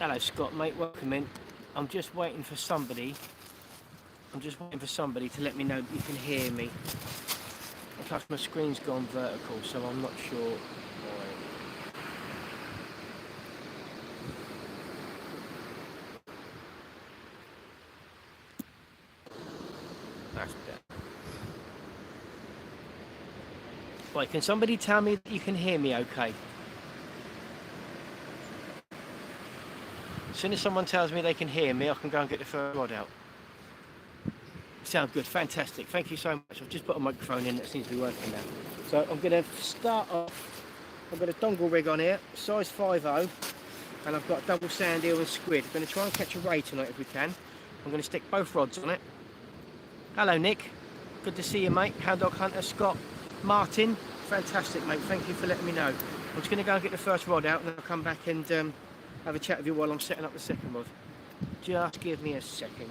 Hello Scott, mate, welcome in. I'm just waiting for somebody. To let me know that you can hear me. And plus my screen's gone vertical, so I'm not sure why. That's better. Right, can somebody tell me that you can hear me okay? As soon as someone tells me they can hear me, I can go and get the first rod out. Sounds good, fantastic. Thank you so much. I've just put a microphone in that seems to be working now. So I'm going to start off. I've got a dongle rig on here, size 5.0, and I've got double sand eel and squid. I'm going to try and catch a ray tonight if we can. I'm going to stick both rods on it. Hello Nick, good to see you mate. Hound Dog Hunter, Scott, Martin, fantastic mate, thank you for letting me know. I'm just going to go and get the first rod out and then I'll come back and have a chat with you while I'm setting up the second rod. Just give me a second.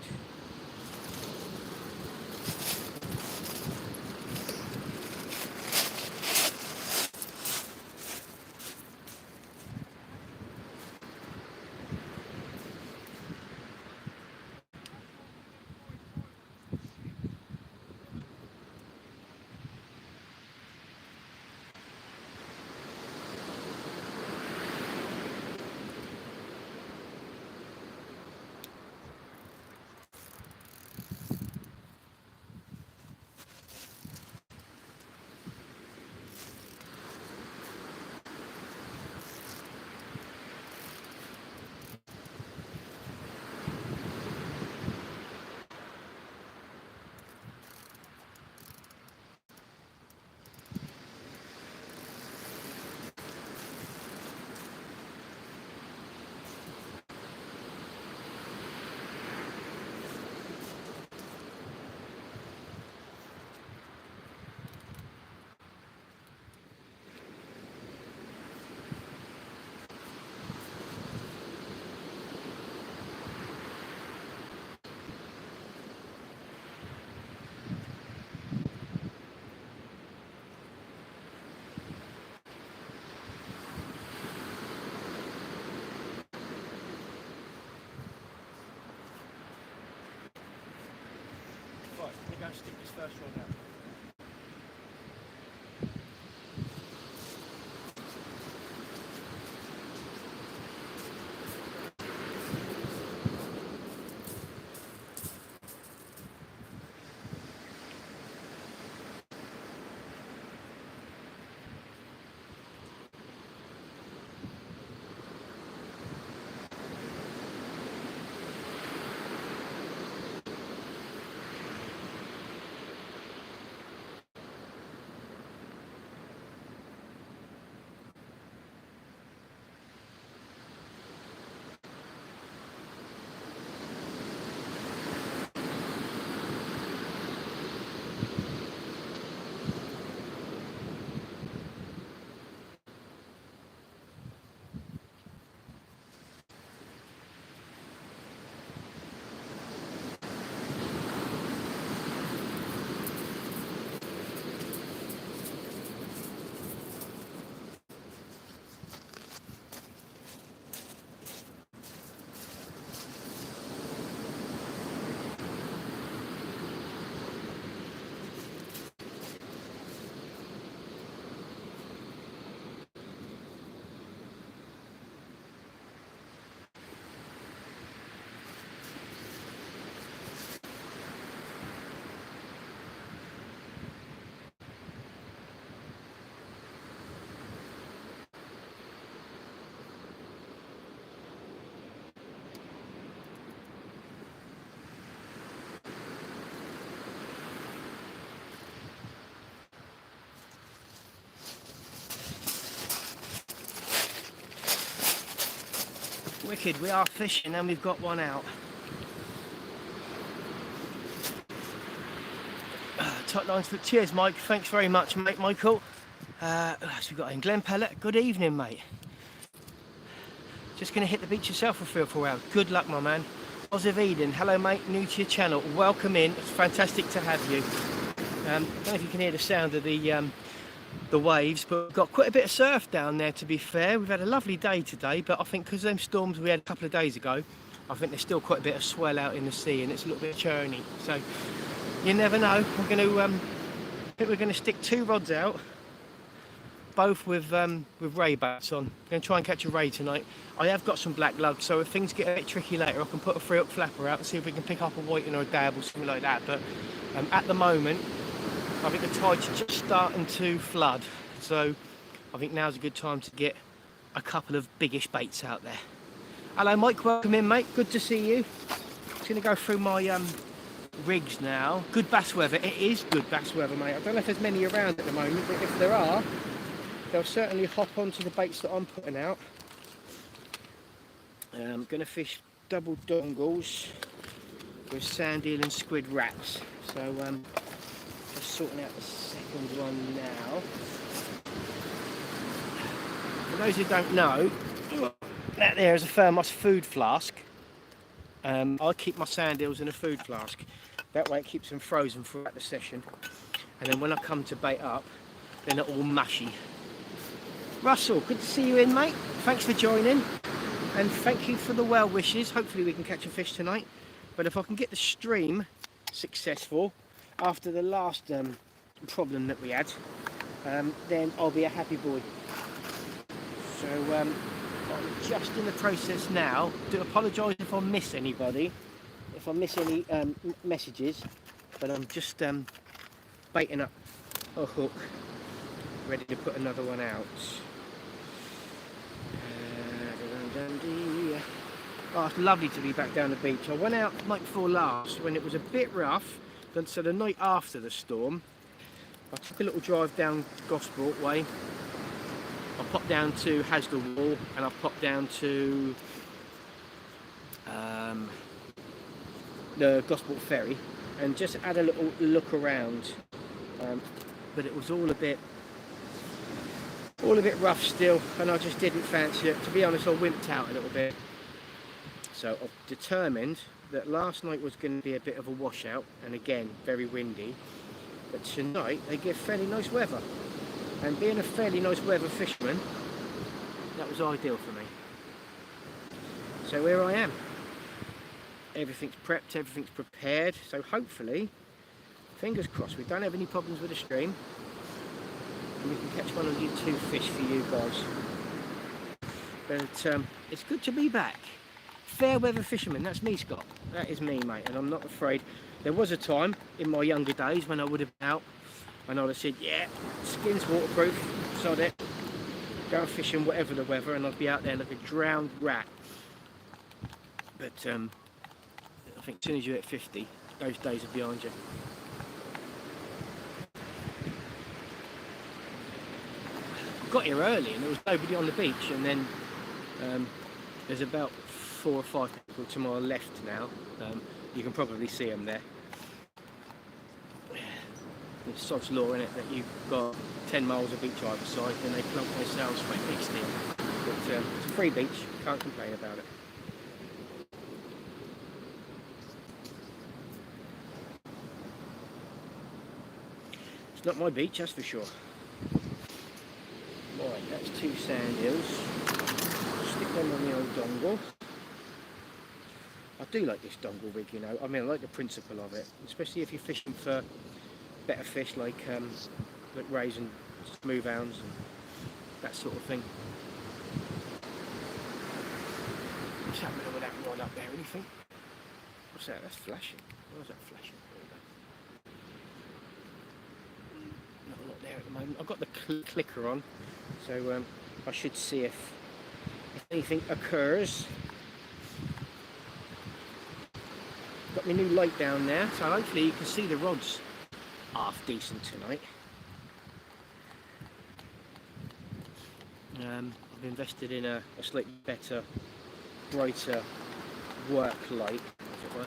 Right, let me go and stick this first rod out. Wicked, we are fishing and we've got one out. Tight lines for cheers, Mike. Thanks very much, mate, Michael. Who else we got in? Glenn Pellet. Good evening, mate. Just going to hit the beach yourself for 3 or 4 hours. Good luck, my man. Oz of Eden. Hello, mate. New to your channel. Welcome in. It's fantastic to have you. I don't know if you can hear the sound of the the waves, but we've got quite a bit of surf down there, to be fair. We've had a lovely day today, but I think because of them storms we had a couple of days ago, I think there's still quite a bit of swell out in the sea, and it's a little bit churny. So you never know. I think we're going to stick 2 rods out, both with ray baits on. I'm going to try and catch a ray tonight. I have got some black lugs, so if things get a bit tricky later, I can put a 3-hook flapper out and see if we can pick up a whiting or a dab or something like that. But at the moment, I think the tide's just starting to flood, so I think now's a good time to get a couple of biggish baits out there. Hello Mike, welcome in mate, good to see you. Just going to go through my rigs now. Good bass weather, it is good bass weather mate. I don't know if there's many around at the moment, but if there are, they'll certainly hop onto the baits that I'm putting out. I'm going to fish double dongles with sand eel and squid rats. So just sorting out the second one now. For those who don't know, that there is a thermos food flask. I keep my sand eels in a food flask. That way it keeps them frozen throughout the session. And then when I come to bait up, they're not all mushy. Russell, good to see you in mate. Thanks for joining. And thank you for the well wishes. Hopefully we can catch a fish tonight. But if I can get the stream successful after the last problem that we had, then I'll be a happy boy. So I'm just in the process now. Do apologise if I miss anybody, if I miss any messages, but I'm just baiting up a hook, ready to put another one out. Oh, it's lovely to be back down the beach. I went out night before last when it was a bit rough, so the night after the storm, I took a little drive down Gosport Way. I popped down to Hasdell Wall and I popped down to the Gosport Ferry and just had a little look around. But it was all a bit rough still, and I just didn't fancy it. To be honest, I wimped out a little bit. So I've determined that last night was going to be a bit of a washout, and again, very windy. But tonight, they give fairly nice weather. And being a fairly nice weather fisherman, that was ideal for me. So here I am. Everything's prepped, everything's prepared. So hopefully, fingers crossed, we don't have any problems with the stream. And we can catch one of you 2 fish for you guys. But it's good to be back. Fair weather fisherman, that's me Scott. That is me mate, and I'm not afraid. There was a time in my younger days when I would have been out and I'd have said, yeah, skin's waterproof, sod it, go fishing whatever the weather, and I'd be out there like a drowned rat. But I think as soon as you hit 50, those days are behind you. Got here early and there was nobody on the beach, and then there's about 4 or 5 people to my left now. You can probably see them there. It's sod's law, isn't it, that you've got 10 miles of beach either side and they plunk themselves for a big steam. But it's a free beach, can't complain about it. It's not my beach, that's for sure. Right, that's 2 sand eels. Stick them on the old dongle. I do like this dongle rig, you know. I mean, I like the principle of it, especially if you're fishing for better fish like rays and smooth hounds and that sort of thing. What's happening with that rod up there? Anything? What's that? That's flashing. Why is that flashing? Not a lot there at the moment. I've got the clicker on, so I should see if anything occurs. Got my new light down there, so hopefully you can see the rods half decent tonight. I've invested in a slightly better, brighter work light, as it were.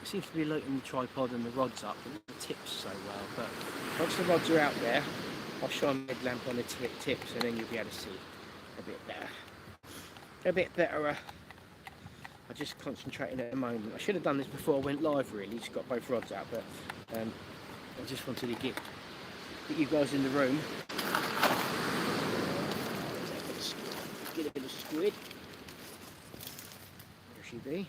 It seems to be lighting the tripod and the rods up, but the tips so well. But once the rods are out there, I'll shine my headlamp on the tips, and then you'll be able to see a bit better. A bit better. I'm just concentrating at the moment. I should have done this before I went live really, just got both rods out, but I just wanted to get get you guys in the room. Get a bit of squid. There she be.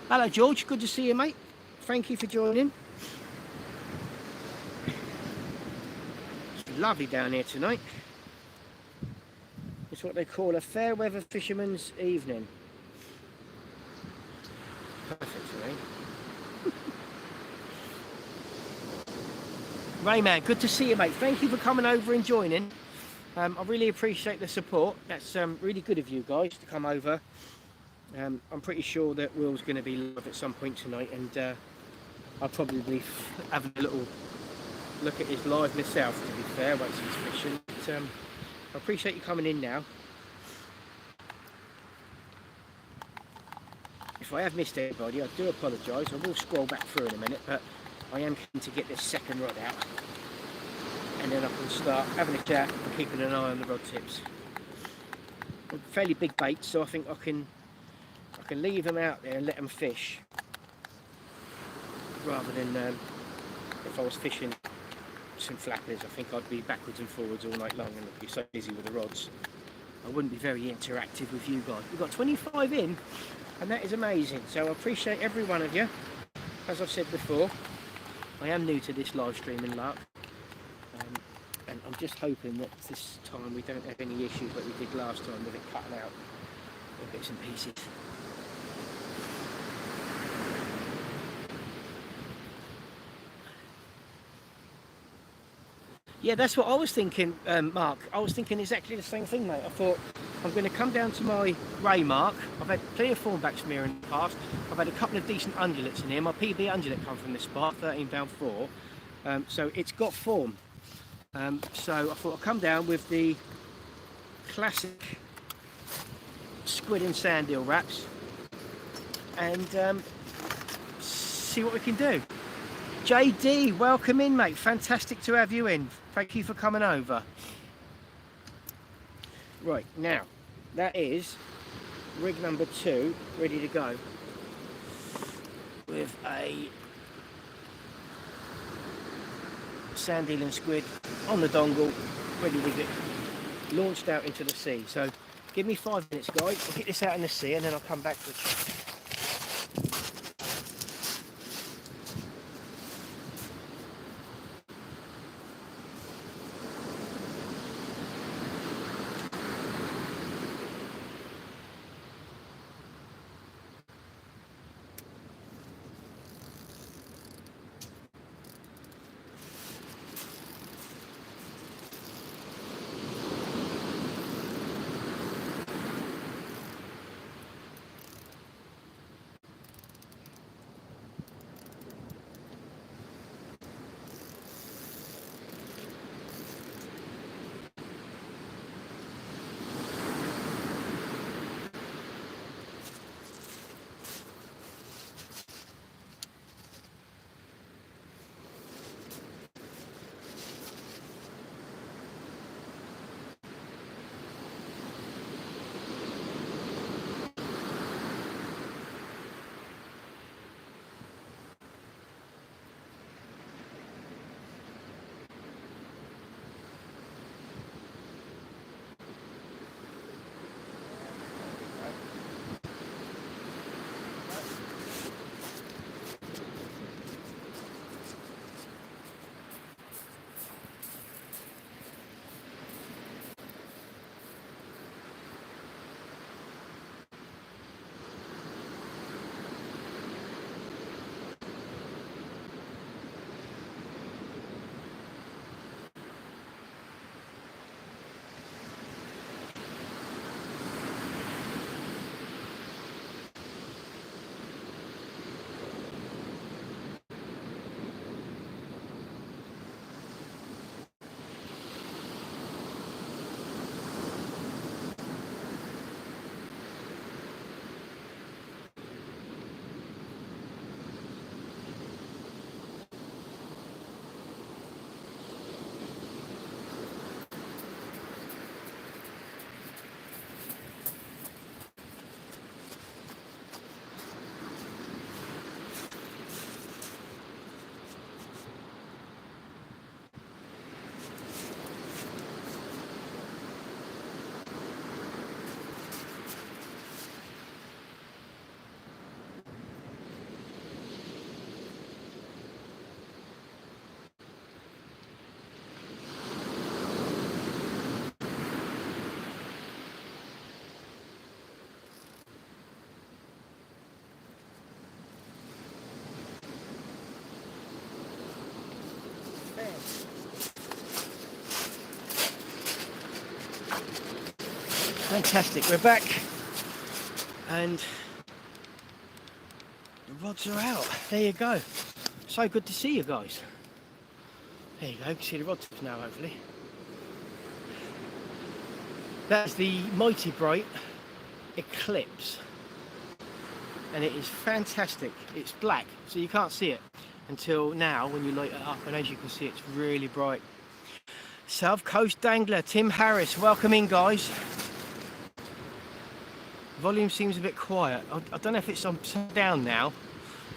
Hello George, good to see you mate. Thank you for joining. It's lovely down here tonight. It's what they call a fair weather fisherman's evening. Perfect for me. Rayman, good to see you mate. Thank you for coming over and joining. I really appreciate the support. That's really good of you guys to come over. I'm pretty sure that Will's going to be live at some point tonight, and I'll probably be having a little look at his live myself, to be fair, once he's fishing. But, I appreciate you coming in now. If I have missed anybody, I do apologise. I will scroll back through in a minute, but I am keen to get this second rod out, and then I can start having a chat and keeping an eye on the rod tips. They're fairly big baits, so I think I can leave them out there and let them fish, rather than if I was fishing some flappers. I think I'd be backwards and forwards all night long and I'd be so busy with the rods. I wouldn't be very interactive with you guys. We've got 25 in, and that is amazing. So I appreciate every one of you. As I've said before, I am new to this live streaming lark, and I'm just hoping that this time we don't have any issues like we did last time with it cutting out bits and pieces. Yeah, that's what I was thinking, Mark. I was thinking exactly the same thing, mate. I thought, I'm going to come down to my ray mark. I've had plenty of thornbacks from here in the past. I've had a couple of decent undulates in here. My PB undulate come from this spot, 13 pound 4. So it's got form. So I thought I'd come down with the classic squid and sand eel wraps and see what we can do. JD, welcome in, mate. Fantastic to have you in. Thank you for coming over. Right, now, that is rig number 2 ready to go with a sand eel and squid on the dongle, ready to get launched out into the sea. So give me 5 minutes, guys. I'll get this out in the sea and then I'll come back to it. Fantastic, we're back and the rods are out. There you go. So good to see you guys. There you go, you can see the rods now hopefully. That's the Mighty Bright Eclipse and it is fantastic. It's black so you can't see it until now when you light it up, and as you can see it's really bright. South Coast Dangler, Tim Harris, welcome in guys. Volume seems a bit quiet. I don't know if it's on down now,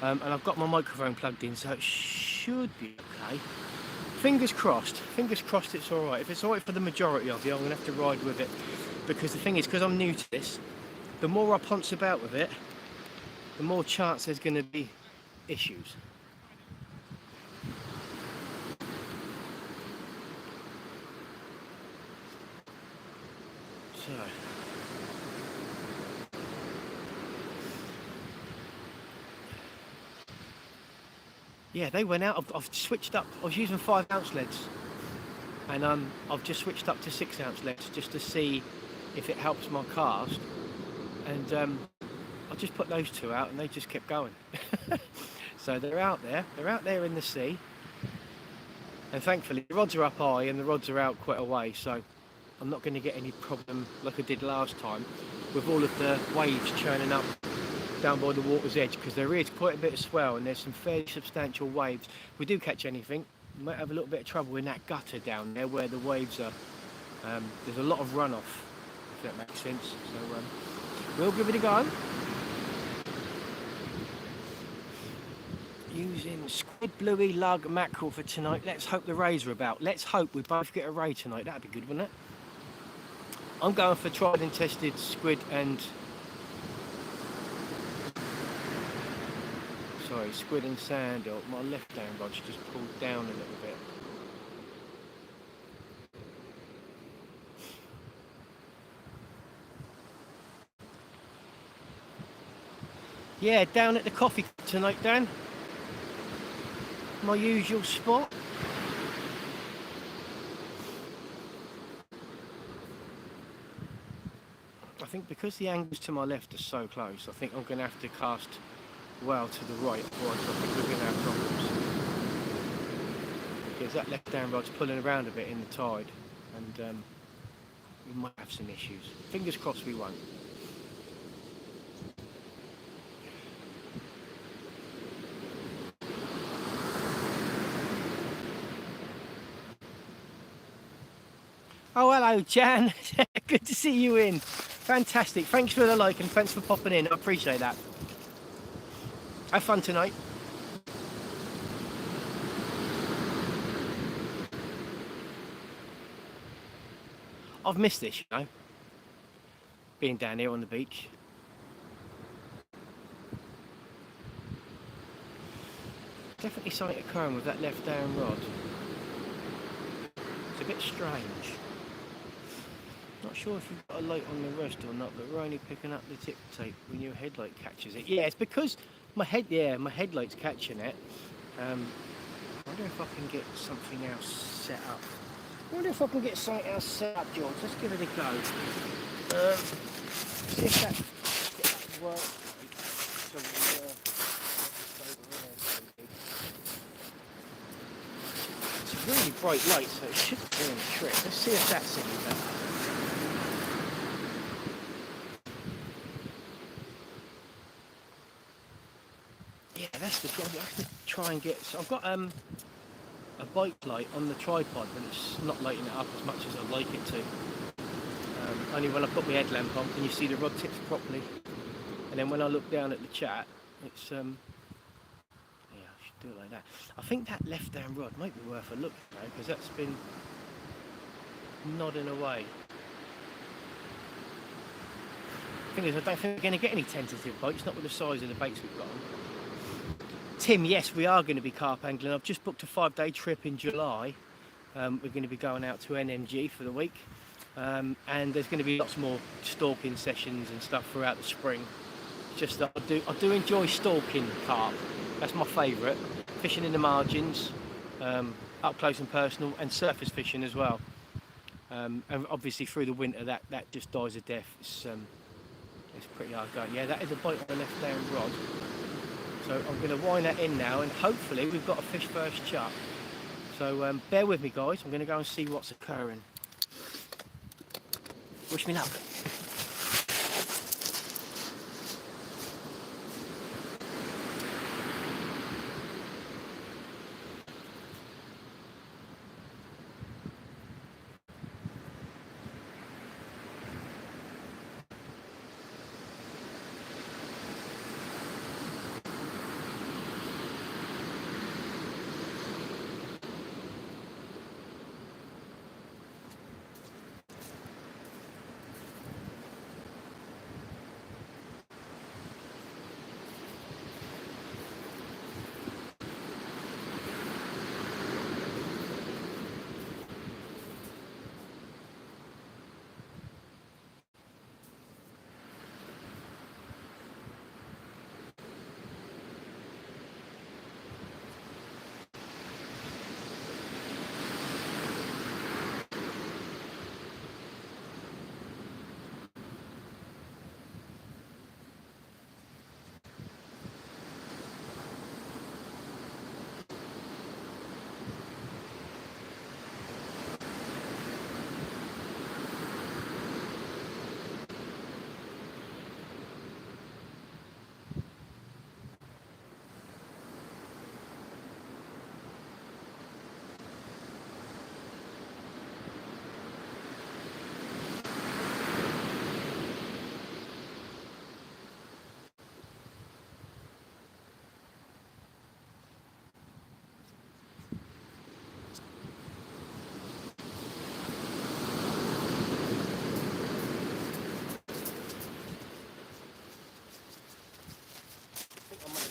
and I've got my microphone plugged in so it should be okay. Fingers crossed it's alright. If it's alright for the majority of you, I'm going to have to ride with it, because the thing is, because I'm new to this, the more I ponce about with it, the more chance there's going to be issues. So yeah, they went out. I've switched up. I was using 5-ounce leads, and I've just switched up to 6-ounce leads just to see if it helps my cast. And I just put those two out, and they just kept going. So they're out there. They're out there in the sea, and thankfully the rods are up high and the rods are out quite a way. So I'm not going to get any problem like I did last time with all of the waves churning up down by the water's edge, because there is quite a bit of swell and there's some fairly substantial waves. If we do catch anything, we might have a little bit of trouble in that gutter down there where the waves are. There's a lot of runoff, if that makes sense. So we'll give it a go. Using squid, bluey, lug, mackerel for tonight. Let's hope the rays are about. Let's hope we both get a ray tonight. That'd be good, wouldn't it? I'm going for tried and tested squid and squid and sand. My left hand rod's just pulled down a little bit. Yeah, down at the coffee tonight, Dan. My usual spot. I think because the angles to my left are so close, I think I'm going to have to cast well to the right, otherwise I think we're going to have problems. Because that left hand rod's pulling around a bit in the tide, and we might have some issues. Fingers crossed we won't. Oh, hello, Jan. Good to see you in. Fantastic. Thanks for the like and thanks for popping in. I appreciate that. Have fun tonight. I've missed this, you know, being down here on the beach. Definitely something occurring with that left down rod. It's a bit strange. Not sure if you've got a light on the rest or not, but we're only picking up the tip tape when your headlight catches it. Yeah, it's because my headlight's catching it. I wonder if I can get something else set up. I wonder if I can get something else set up, George. Let's give it a go. See if that works. It's a really bright light, so it should be doing the trick. Let's see if that's any better. Yeah, that's the problem. I have to try and get. So I've got a bike light on the tripod, but it's not lighting it up as much as I'd like it to. Only when I put my headlamp on can you see the rod tips properly. And then when I look down at the chat, it's yeah, I should do it like that. I think that left-hand rod might be worth a look now, because that's been nodding away. The thing is, I don't think we're going to get any tentative bites, not with the size of the baits we've got on. Tim, yes, we are going to be carp angling. I've just booked a 5-day trip in July. We're going to be going out to NMG for the week. And there's going to be lots more stalking sessions and stuff throughout the spring. Just that I do enjoy stalking carp. That's my favourite. Fishing in the margins. up close and personal, and surface fishing as well. And obviously through the winter that just dies a death. It's pretty hard going. Yeah, that is a bite on the left down rod. So I'm going to wind that in now, and hopefully we've got a fish first chuck. So bear with me, guys. I'm going to go and see what's occurring. Wish me luck.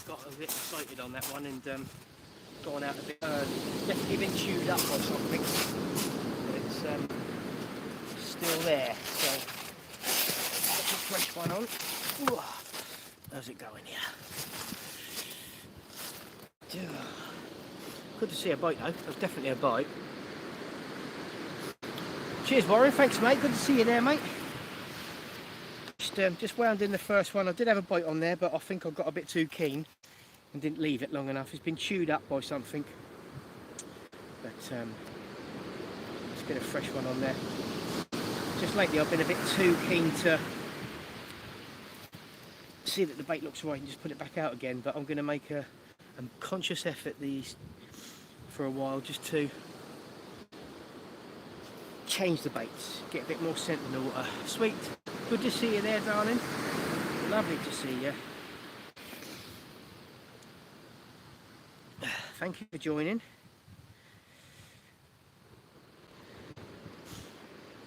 Got a bit excited on that one and gone out a bit early. Definitely been chewed up or something. But it's still there. So get a fresh one on. Ooh, how's it going here? Good to see a bite though. There's definitely a bite. Cheers, Warren. Thanks, mate. Good to see you there, mate. Just wound in the first one. I did have a bite on there, but I think I got a bit too keen and didn't leave it long enough. It's been chewed up by something. But let's get a fresh one on there. Just lately I've been a bit too keen to see that the bait looks right and just put it back out again. But I'm going to make a conscious effort for a while just to change the baits, get a bit more scent in the water. Sweet. Good to see you there, darling. Lovely to see you. Thank you for joining.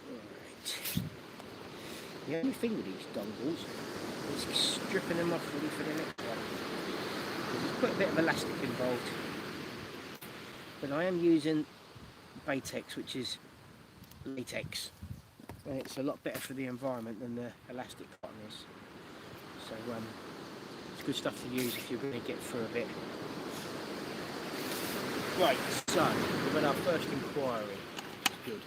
Right. The only thing with these dongles is stripping them off ready for the next one. There's quite a bit of elastic involved. But I am using Batex, which is latex. And it's a lot better for the environment than the elastic cotton is. So it's good stuff to use if you're going to get through a bit. Right, so we've got our first inquiry. Good.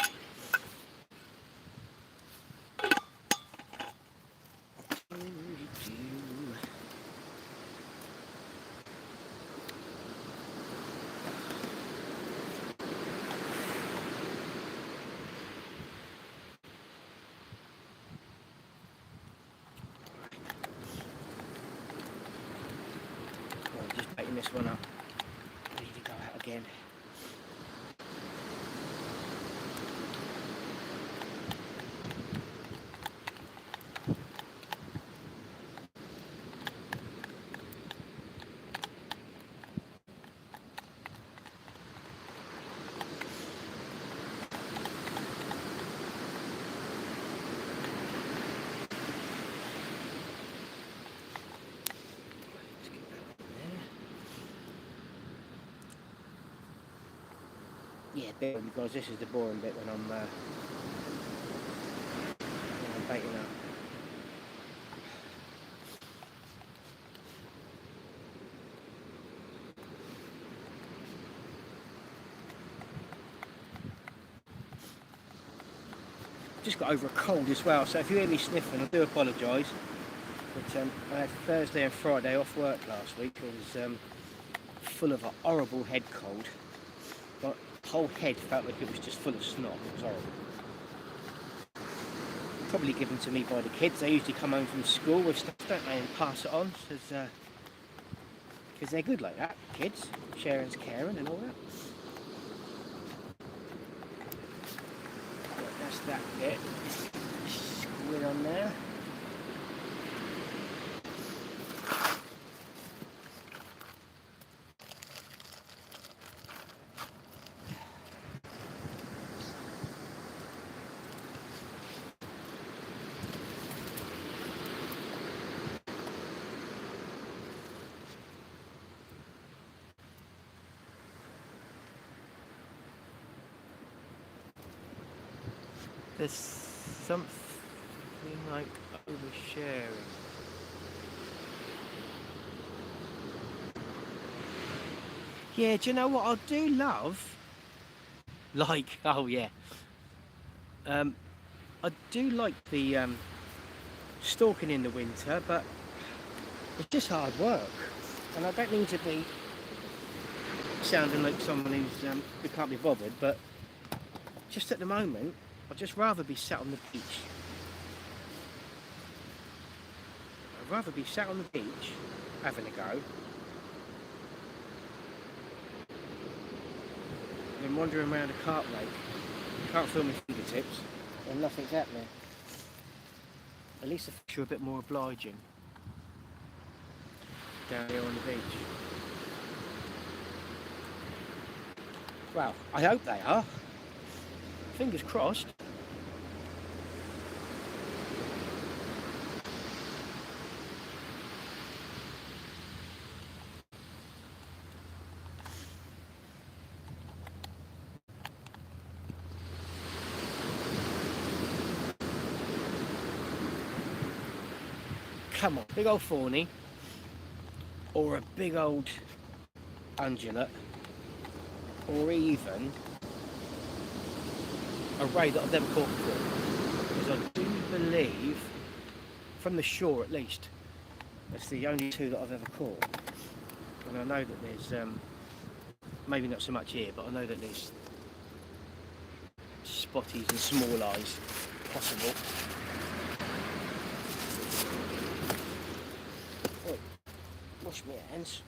Just baiting this one up. Ready to go out again. Yeah, because this is the boring bit when I'm baiting up. just got over a cold as well, so if you hear me sniffing, I do apologise. But I had Thursday and Friday off work last week. I was full of a horrible head cold. My whole head felt like it was just full of snot. It was horrible. Probably given to me by the kids. They usually come home from school with stuff, don't they, and pass it on, because they're good like that, kids. Sharing's caring and all that. Right, that's that bit. Squid on there. There's something like oversharing. Yeah, do you know what I do love? Like, oh yeah. I do like the stalking in the winter, but it's just hard work. And I don't mean to be sounding like someone who can't be bothered, but just at the moment, I'd just rather be sat on the beach. I'd rather be sat on the beach, having a go, than wandering around a carp lake. You can't feel my fingertips, and nothing's happening. At least the fish are a bit more obliging down here on the beach. Well, I hope they are. Fingers crossed. Come on, big old fawny, or a big old undulate, or even a ray that I've never caught before, because I do believe, from the shore at least, that's the only two that I've ever caught. And I know that there's, maybe not so much here, but I know that there's spotties and small eyes possible. Oh, wash my hands,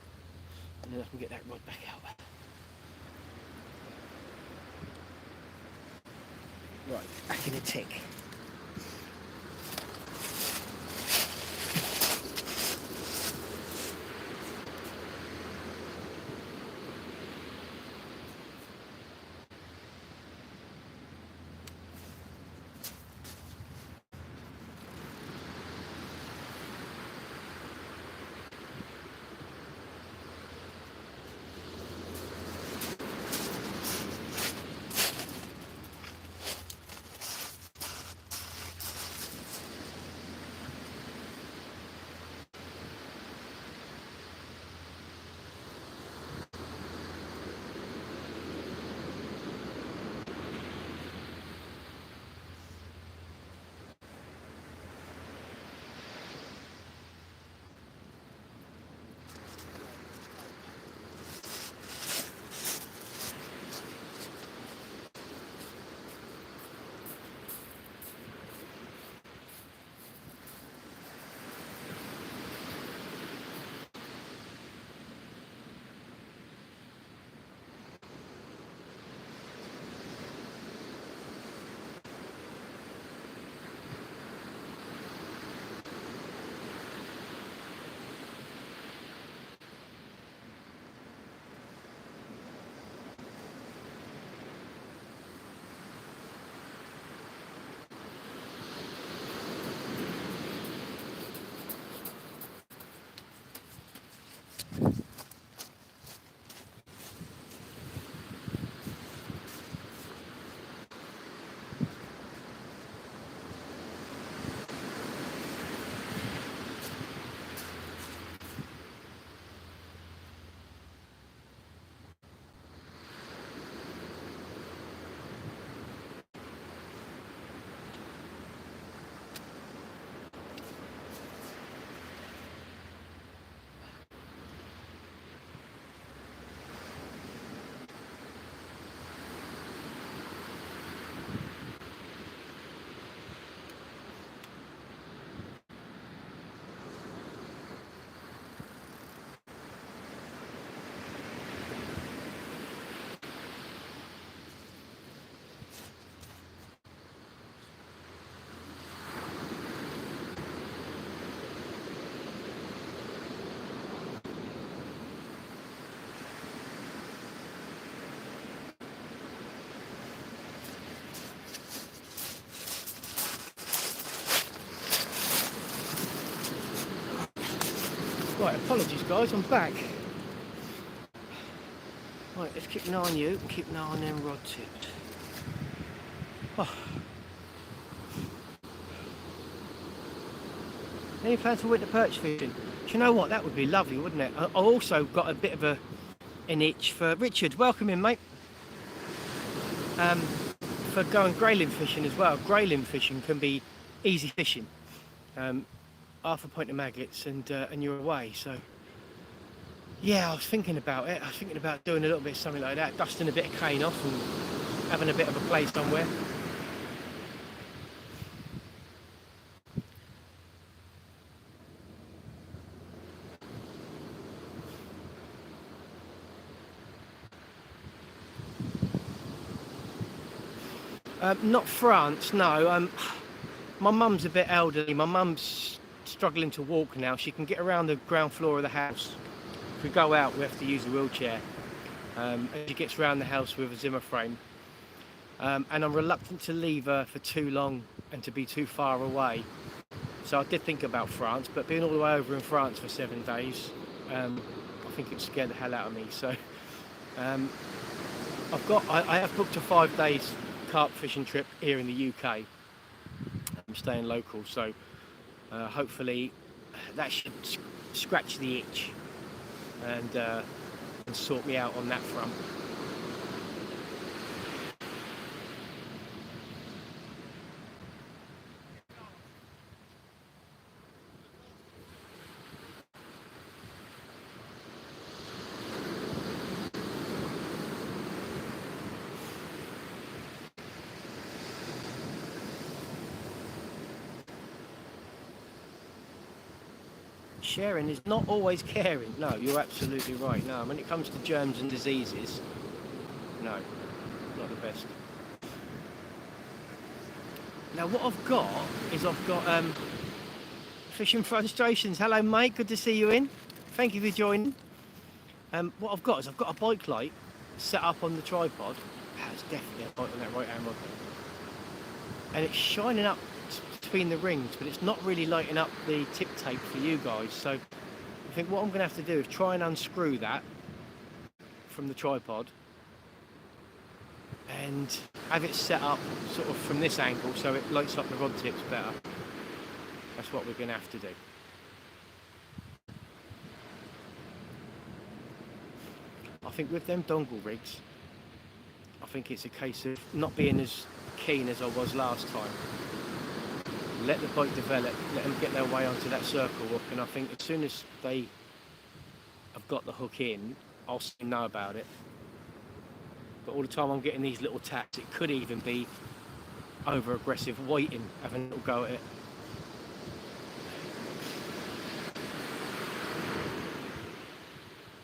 and then I can get that rod back out. Right, back in a tick. Right, apologies guys, I'm back. Right, let's keep an eye on you, keep an eye on them rod tips. Oh. Any plans for winter perch fishing? Do you know what, that would be lovely, wouldn't it? I also got a bit of an itch for Richard. Welcome in, mate. For going grayling fishing as well. Grayling fishing can be easy fishing. Half a pint of maggots and you're away. So yeah, I was thinking about it. I was thinking about doing a little bit of something like that, dusting a bit of cane off and having a bit of a play somewhere. Not France, no. My mum's a bit elderly. My mum's struggling to walk now. She can get around the ground floor of the house. If we go out, we have to use a wheelchair. And she gets around the house with a Zimmer frame. And I'm reluctant to leave her for too long and to be too far away. So I did think about France, but being all the way over in France for 7 days, I think it'd scare the hell out of me. So I have booked a 5 days carp fishing trip here in the UK. I'm staying local, so hopefully that should scratch the itch and sort me out on that front. Sharing is not always caring. No, you're absolutely right. No, when it comes to germs and diseases, no, not the best. Now what I've got is fishing frustrations. Hello mate, good to see you in. Thank you for joining. What I've got is I've got a bike light set up on the tripod. It's definitely a bike on that right hand rod. And it's shining up between the rings, but it's not really lighting up the tip tape for you guys. So I think what I'm going to have to do is try and unscrew that from the tripod and have it set up sort of from this angle so it lights up the rod tips better. That's what we're going to have to do. I think with them dongle rigs, I think it's a case of not being as keen as I was last time. Let the bite develop, let them get their way onto that circle hook, and I think as soon as they have got the hook in, I'll say no about it. But all the time I'm getting these little taps, it could even be over aggressive waiting, having a little go at it.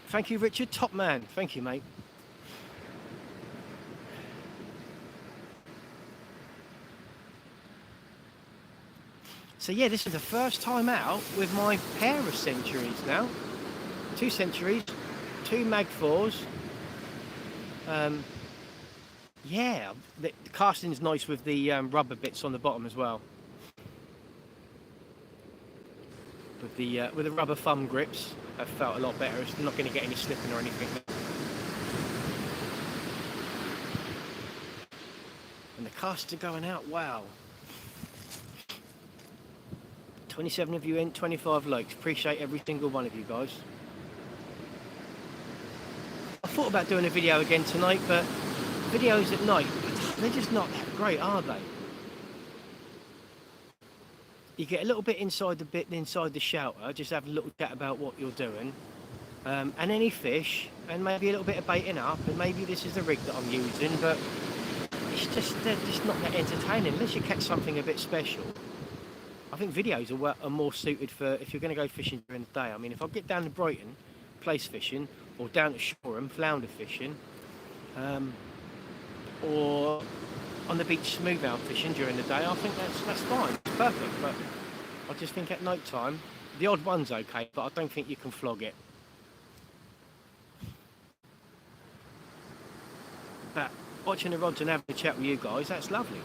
Thank you Richard, top man, thank you mate. So yeah, this is the first time out with my pair of centuries now. 2 centuries, 2 Mag 4s. Yeah, the casting's nice with the rubber bits on the bottom as well. With the rubber thumb grips, that felt a lot better. It's not going to get any slipping or anything. And the casts are going out, wow. 27 of you in, 25 likes. Appreciate every single one of you guys. I thought about doing a video again tonight, but videos at night, they're just not that great, are they? You get a little bit inside the shelter, just have a little chat about what you're doing, and any fish, and maybe a little bit of baiting up, and maybe this is the rig that I'm using, but they're just not that entertaining unless you catch something a bit special. I think videos are more suited for if you're going to go fishing during the day. I mean, if I get down to Brighton, place fishing, or down to Shoreham, flounder fishing, or on the beach smooth out fishing during the day, I think that's fine, it's perfect. But I just think at night time, the odd one's okay, but I don't think you can flog it. But watching the rods and having a chat with you guys, that's lovely.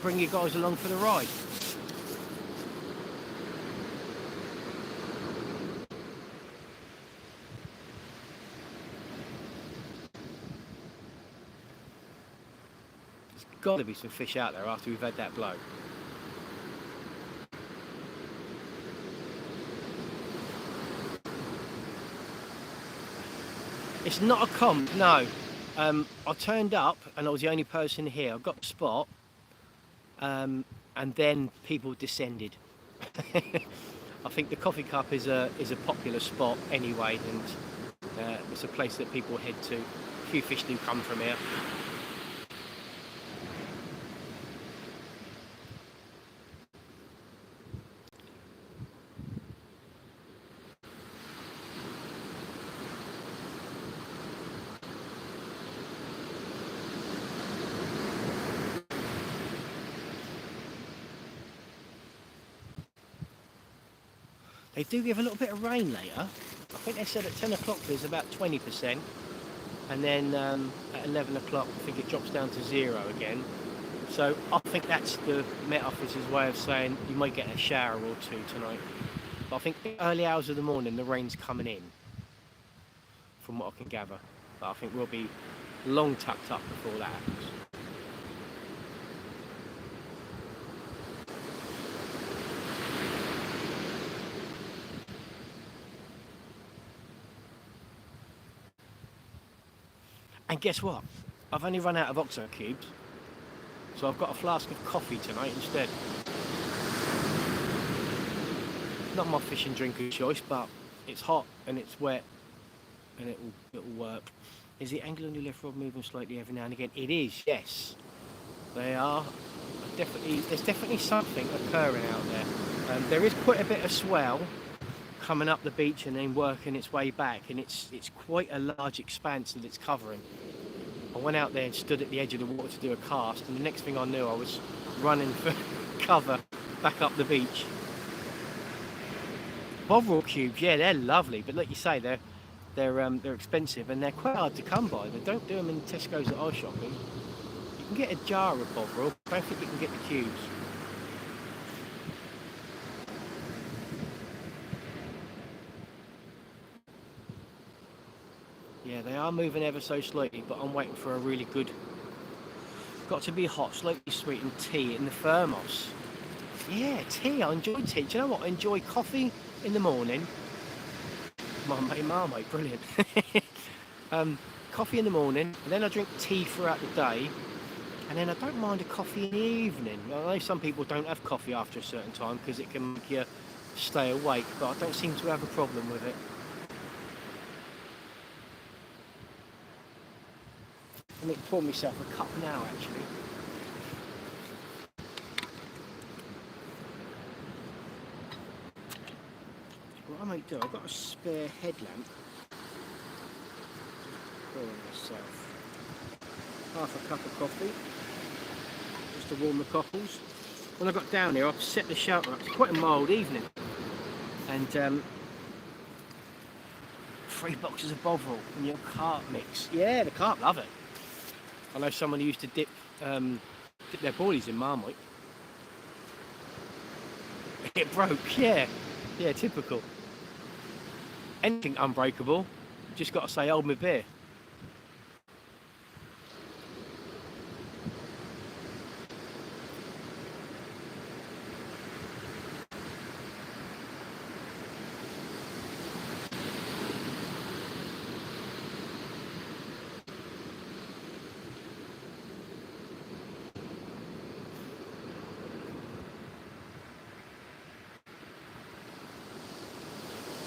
Bring you guys along for the ride. got to be some fish out there after we've had that blow. It's not a comp, no. I turned up and I was the only person here. I got the spot, and then people descended. I think the Coffee Cup is a popular spot anyway, and it's a place that people head to. A few fish do come from here. They do give a little bit of rain later. I think they said at 10 o'clock there's about 20%, and then at 11 o'clock I think it drops down to 0 again. So I think that's the Met Office's way of saying you might get a shower or two tonight. But I think early hours of the morning the rain's coming in, from what I can gather. But I think we'll be long tucked up before that happens. And guess what? I've only run out of Oxo cubes, so I've got a flask of coffee tonight instead. Not my fish and drink of choice, but it's hot and it's wet, and it'll work. Is the angle on your left rod moving slightly every now and again? It is, yes. They are. There's definitely something occurring out there. There is quite a bit of swell coming up the beach and then working its way back, and it's quite a large expanse that it's covering. I went out there and stood at the edge of the water to do a cast, and the next thing I knew I was running for cover back up the beach. Bovril cubes, yeah, they're lovely, but like you say, they're expensive and they're quite hard to come by. They don't do them in Tesco's that I shop in. You can get a jar of Bovril, I don't think you can get the cubes. Yeah, they are moving ever so slightly, but I'm waiting for a really good, got to be hot, slightly sweetened tea in the thermos. Yeah, tea, I enjoy tea. Do you know what? I enjoy coffee in the morning. Marmite, brilliant. Coffee in the morning, and then I drink tea throughout the day, and then I don't mind a coffee in the evening. I know some people don't have coffee after a certain time because it can make you stay awake, but I don't seem to have a problem with it. I need to pour myself a cup now, actually. What I might do, I've got a spare headlamp. Pour myself half a cup of coffee, just to warm the cockles. When I got down here, I've set the shelter up. It's quite a mild evening, and 3 boxes of Bovril in your carp mix. Yeah, the carp love it. I know someone who used to dip their boilies in Marmite. It broke, yeah, typical. Anything unbreakable, just got to say, hold my beer.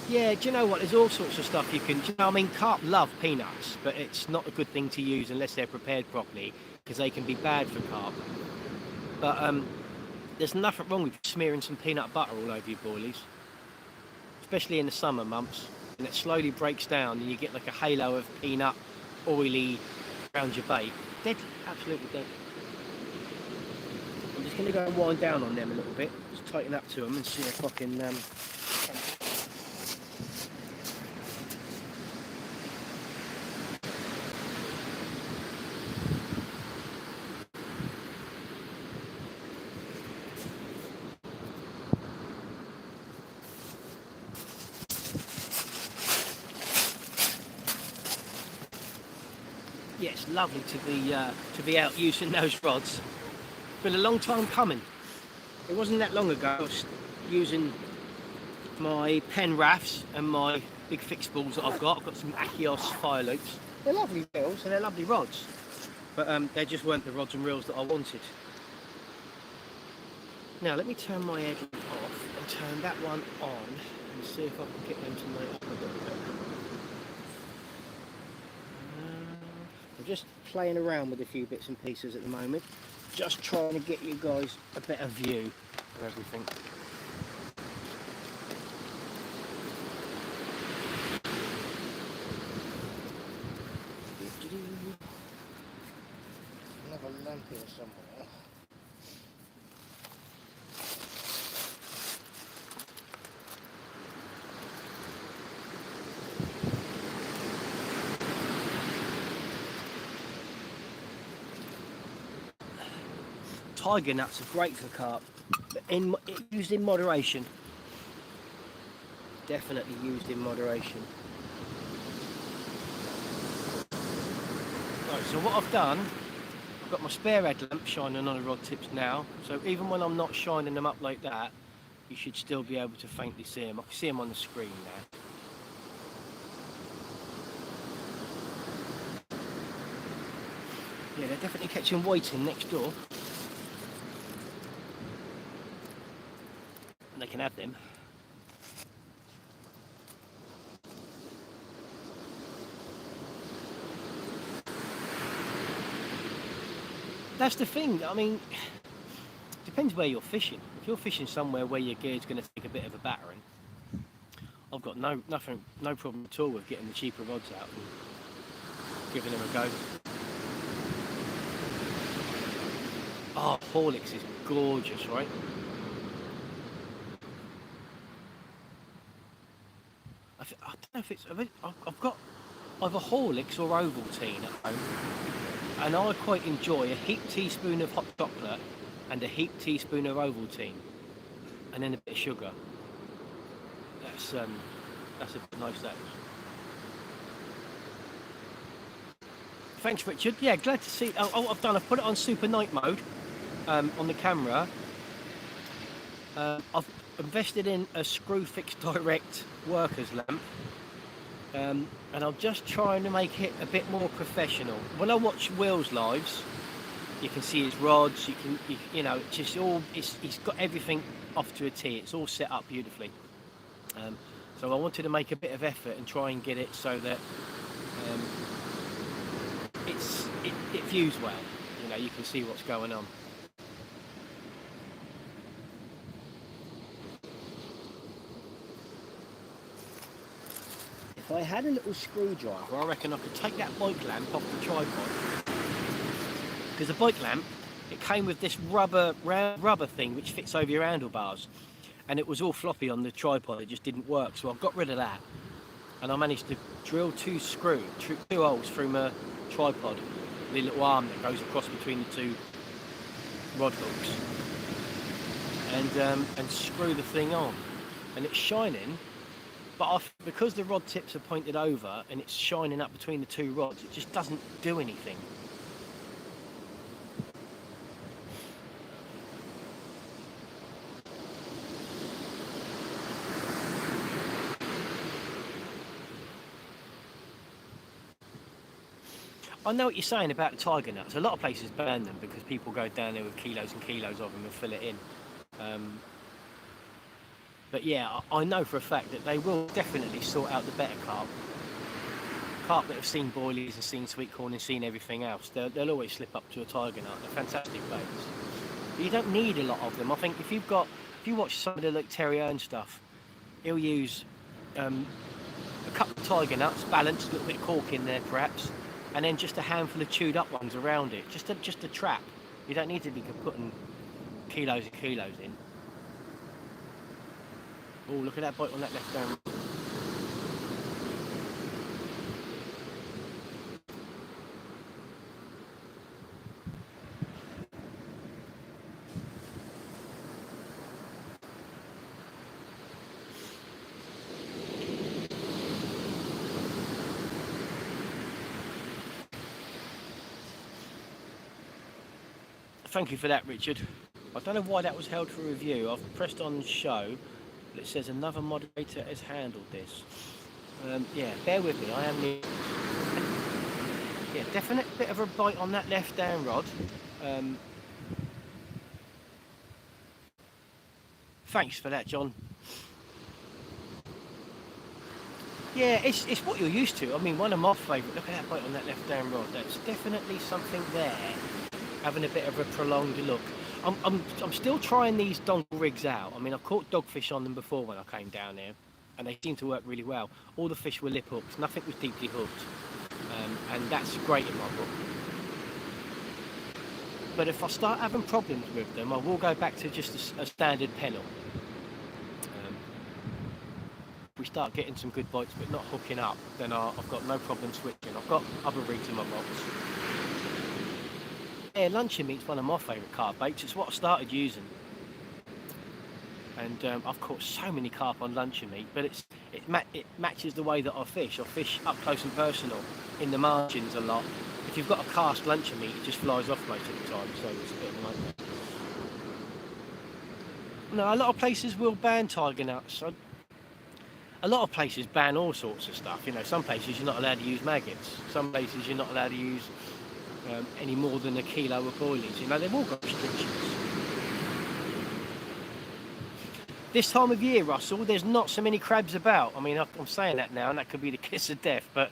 Yeah, do you know what? There's all sorts of stuff you can. Do you know, I mean, carp love peanuts, but it's not a good thing to use unless they're prepared properly, because they can be bad for carp. But there's nothing wrong with smearing some peanut butter all over your boilies, especially in the summer months, and it slowly breaks down, and you get like a halo of peanut oily around your bait. Dead, absolutely dead. I'm just going to go and wind down on them a little bit, just tighten up to them and see if I can. yeah, it's lovely to be out using those rods. Been a long time coming. It wasn't that long ago I was using my Pen rafts and my big fixed balls that I've got. I've got some Achios fire loops. They're lovely reels and they're lovely rods, but they just weren't the rods and reels that I wanted. Now let me turn my headlamp off and turn that one on and see if I can get them to light up a little bit. I'm just playing around with a few bits and pieces at the moment, just trying to get you guys a better view of everything. Another lamp here somewhere. Tiger nuts are great for carp, but used in moderation. Definitely used in moderation. Right, so what I've done, I've got my spare headlamp shining on the rod tips now, so even when I'm not shining them up like that, you should still be able to faintly see them. I can see them on the screen now. Yeah, they're definitely catching whiting next door. And they can have them. That's the thing, I mean, depends where you're fishing. If you're fishing somewhere where your gear's going to take a bit of a battering, I've got no problem at all with getting the cheaper rods out and giving them a go. Oh, Horlicks is gorgeous, right? I don't know if it's, I've got either Horlicks or Ovaltine at home, and I quite enjoy a heaped teaspoon of hot chocolate and a heaped teaspoon of Ovaltine, and then a bit of sugar. That's a nice that. Thanks, Richard. Yeah, glad to see. Oh, I've put it on super night mode on the camera. I've invested in a screw fixed direct worker's lamp, and I'm just trying to make it a bit more professional. When I watch Will's lives, you can see his rods. You know, it's just all. He's got everything off to a T. It's all set up beautifully. So I wanted to make a bit of effort and try and get it so that it views well. You know, you can see what's going on. If I had a little screwdriver, I reckon I could take that bike lamp off the tripod. Because the bike lamp, it came with this rubber thing which fits over your handlebars, and it was all floppy on the tripod. It just didn't work, so I got rid of that, and I managed to drill two holes through my tripod, the little arm that goes across between the two rod hooks, and screw the thing on, and it's shining. But because the rod tips are pointed over and it's shining up between the two rods, it just doesn't do anything. I know what you're saying about the tiger nuts. A lot of places burn them because people go down there with kilos and kilos of them and fill it in. But yeah, I know for a fact that they will definitely sort out the better carp. Carp that have seen boilies and seen sweetcorn and seen everything else, they'll always slip up to a tiger nut. They're fantastic baits. But you don't need a lot of them. I think if you watch some of the like Terry Earn stuff, he'll use a couple of tiger nuts, balanced, a little bit of cork in there perhaps, and then just a handful of chewed up ones around it. Just a trap. You don't need to be putting kilos and kilos in. Oh, look at that bite on that left down. Thank you for that, Richard. I don't know why that was held for review. I've pressed on show, but it says another moderator has handled this. Yeah, bear with me. I am new. Yeah, definite bit of a bite on that left down rod. Thanks for that, John. Yeah, it's what you're used to. I mean, one of my favourite. Look at that bite on that left down rod. That's definitely something there. Having a bit of a prolonged look. I'm still trying these dongle rigs out. I mean, I've caught dogfish on them before when I came down here, and they seem to work really well. All the fish were lip hooks. Nothing was deeply hooked, and that's great in my book. But if I start having problems with them, I will go back to just a standard pennel. If we start getting some good bites but not hooking up, then I've got no problem switching. I've got other rigs in my box. Yeah, luncheon meat's one of my favourite carp baits. It's what I started using. And I've caught so many carp on luncheon meat, but it matches the way that I fish. I fish up close and personal in the margins a lot. If you've got a cast luncheon meat, it just flies off most of the time, so it's a bit of a nightmare. No, a lot of places will ban tiger nuts. A lot of places ban all sorts of stuff. You know, some places you're not allowed to use maggots. Some places you're not allowed to use any more than a kilo of boilies. You know, they've all got restrictions. This time of year, Russell, there's not so many crabs about. I mean, I'm saying that now, and that could be the kiss of death, but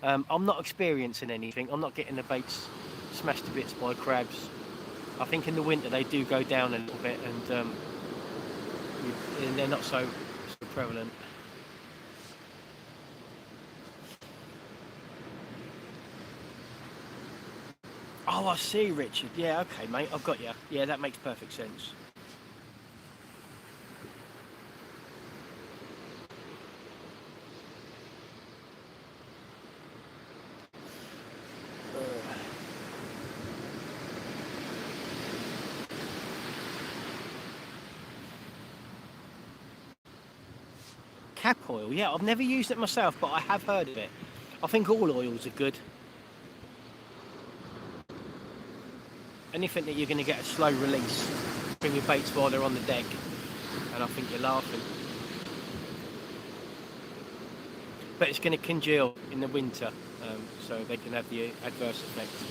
I'm not experiencing anything. I'm not getting the baits smashed to bits by crabs. I think in the winter they do go down a little bit, and they're not so prevalent. Oh, I see, Richard. Yeah, okay, mate, I've got you. Yeah, that makes perfect sense. Cap oil, yeah, I've never used it myself, but I have heard of it. I think all oils are good. Anything that you're going to get a slow release, bring your baits while they're on the deck, and I think you're laughing. But it's going to congeal in the winter, so they can have the adverse effects.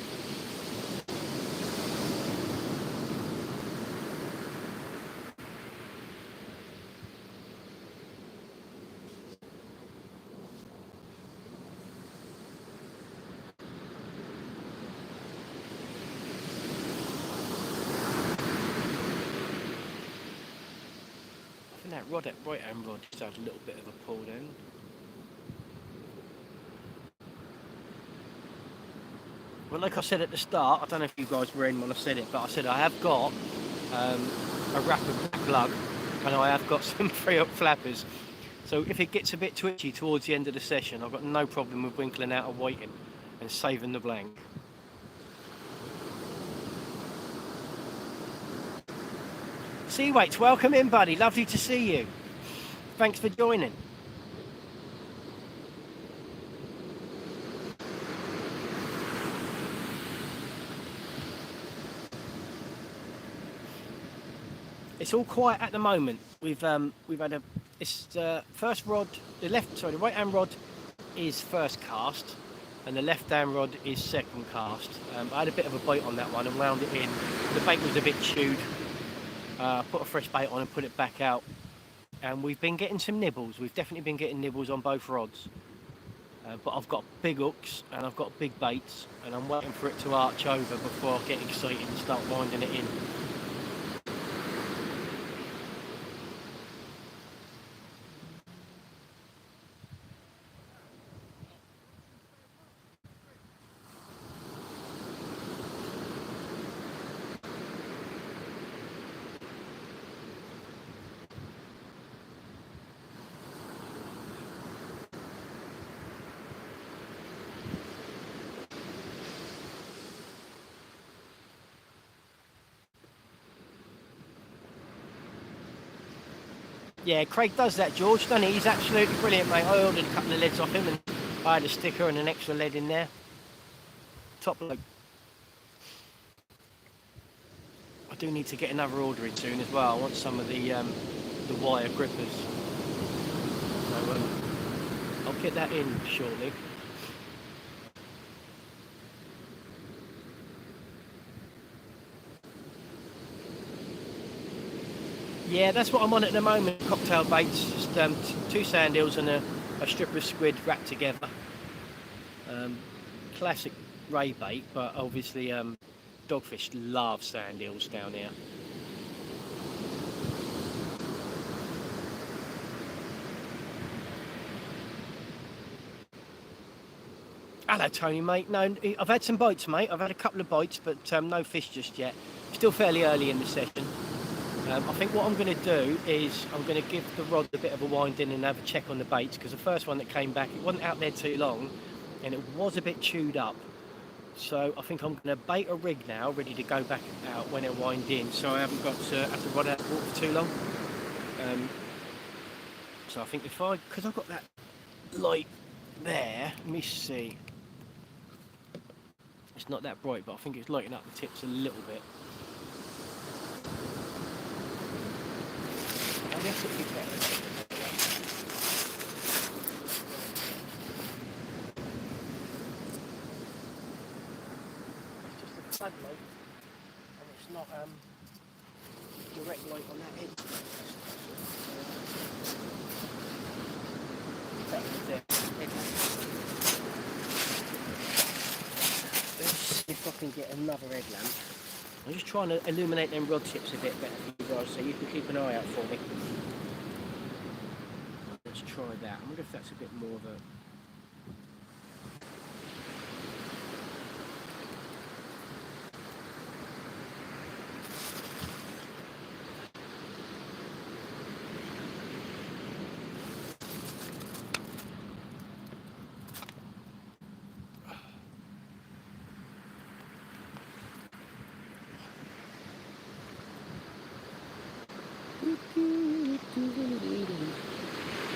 That rod at right hand rod just had a little bit of a pull down. Well, like I said at the start, I don't know if you guys were in when I said it, but I said I have got a wrap of black lug, and I have got some free-up flappers. So if it gets a bit twitchy towards the end of the session, I've got no problem with winkling out and waiting and saving the blank. Seawaits, welcome in, buddy. Lovely to see you. Thanks for joining. It's all quiet at the moment. We've had first rod, the right hand rod is first cast, and the left hand rod is second cast. I had a bit of a bite on that one and wound it in. The bait was a bit chewed. Put a fresh bait on and put it back out, and we've been getting some nibbles. We've definitely been getting nibbles on both rods, but I've got big hooks and I've got big baits, and I'm waiting for it to arch over before I get excited and start winding it in. Yeah, Craig does that, George, doesn't he? He's absolutely brilliant, mate. I ordered a couple of leads off him, and I had a sticker and an extra lead in there. Top bloke. I do need to get another order in soon as well. I want some of the wire grippers. So I'll get that in shortly. Yeah, that's what I'm on at the moment. Cocktail baits, just 2 sand eels and a strip of squid wrapped together. Classic ray bait, but obviously dogfish love sand eels down here. Hello Tony, mate. No, I've had some bites, mate. I've had a couple of bites, but no fish just yet. Still fairly early in the session. I think what I'm going to do is I'm going to give the rod a bit of a wind in and have a check on the baits, because the first one that came back, it wasn't out there too long and it was a bit chewed up. So I think I'm going to bait a rig now, ready to go back out when it wind in, so I haven't got to have to rod out the water for too long. So I think because I've got that light there, let me see. It's not that bright, but I think it's lighting up the tips a little bit. I guess it'd be better. It's just a floodlight, and it's not direct light on that edge. Let's see if I can get another headlamp. I'm just trying to illuminate them rod tips a bit better for you guys, so you can keep an eye out for me. Let's try that. I wonder if that's a bit more of a...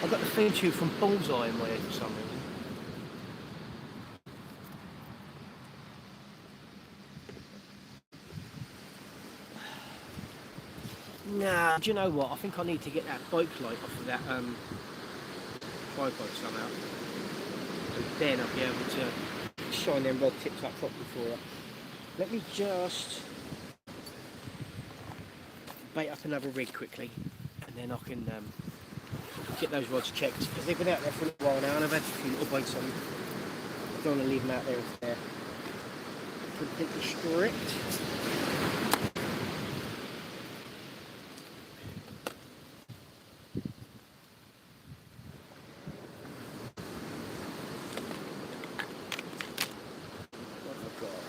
I've got the feed tube from Bullseye in my head for some reason. Nah, do you know what? I think I need to get that bike light off of that tripod somehow. And then I'll be able to shine them rod tips up properly for it. Let me just bait up another rig quickly, and then I can get those rods checked, because they've been out there for a little while now and I've had a few little bites on them. I don't want to leave them out there if they're completely stripped. What have I got?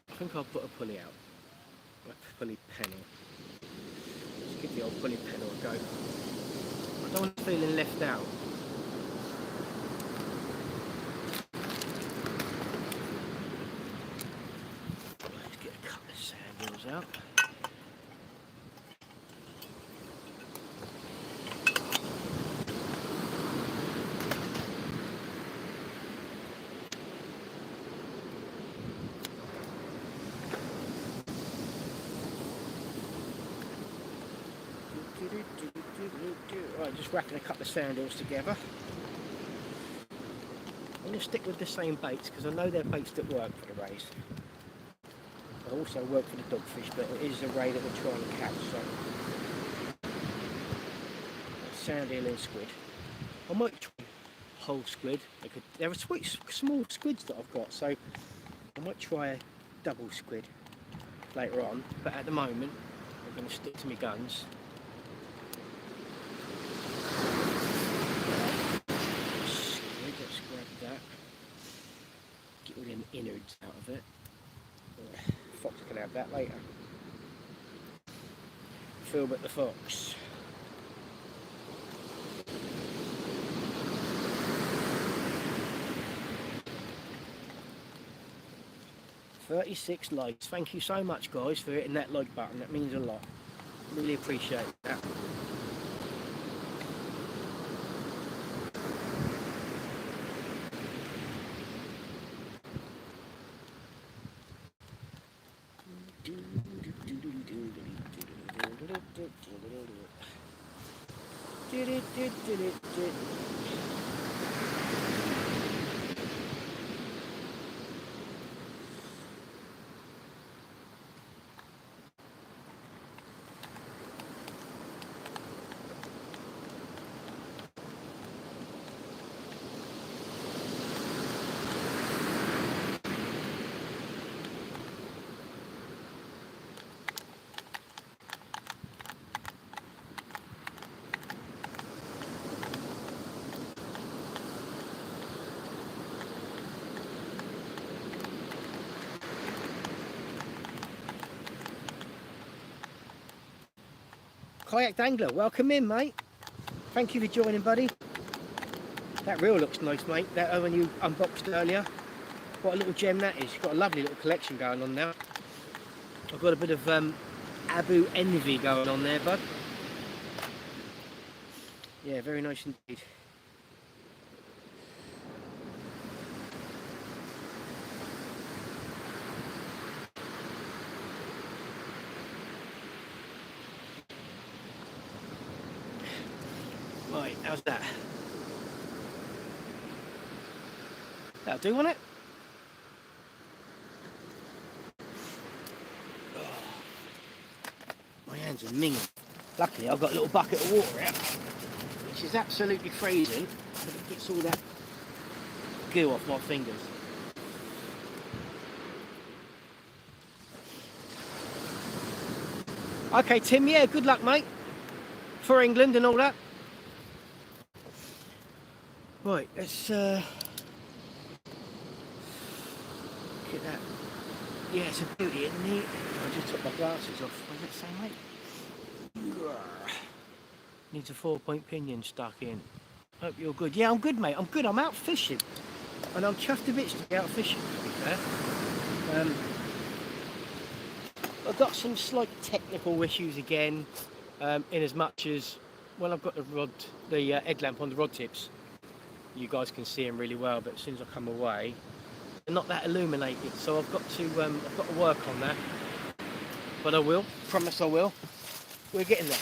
I think I'll put a pulley out. Pulley panel. Let's give the old pulley panel a go. I don't want to feeling left out. Let's get a couple of sand eels out. Right, just wrapping a couple of sand eels together. I'm going to stick with the same baits because I know they're baits that work for the rays. They also work for the dogfish, but it is a ray that we're trying to catch. So sand eel and squid. I might try whole squid. There are small squids that I've got, so I might try a double squid later on. But at the moment, I'm going to stick to my guns. Let's grab that. Get all them innards out of it. Fox can have that later. Filbert the fox. $36 likes. Thank you so much, guys, for hitting that like button. That means a lot. Really appreciate that. Kayak Dangler, welcome in, mate. Thank you for joining, buddy. That reel looks nice, mate. That one you unboxed earlier. What a little gem that is. You've got a lovely little collection going on now. I've got a bit of Abu envy going on there, bud. Yeah, very nice indeed. Right, how's that? That'll do, won't it? Oh, my hands are minging. Luckily, I've got a little bucket of water out, which is absolutely freezing, but it gets all that goo off my fingers. Okay, Tim, yeah, good luck, mate. For England and all that. Right, let's look at that. Yeah, it's a beauty, isn't it? I just took my glasses off. What does it say, mate? Needs a 4-point pinion stuck in. Hope you're good. Yeah, I'm good, mate. I'm good. I'm out fishing. And I'm chuffed to bits to be out fishing, to be fair. I've got some slight technical issues again, in as much as when I've got the rod, the headlamp on the rod tips, you guys can see them really well, but as soon as I come away, they're not that illuminated, so I've got to work on that. But I will, promise I will. We're getting there.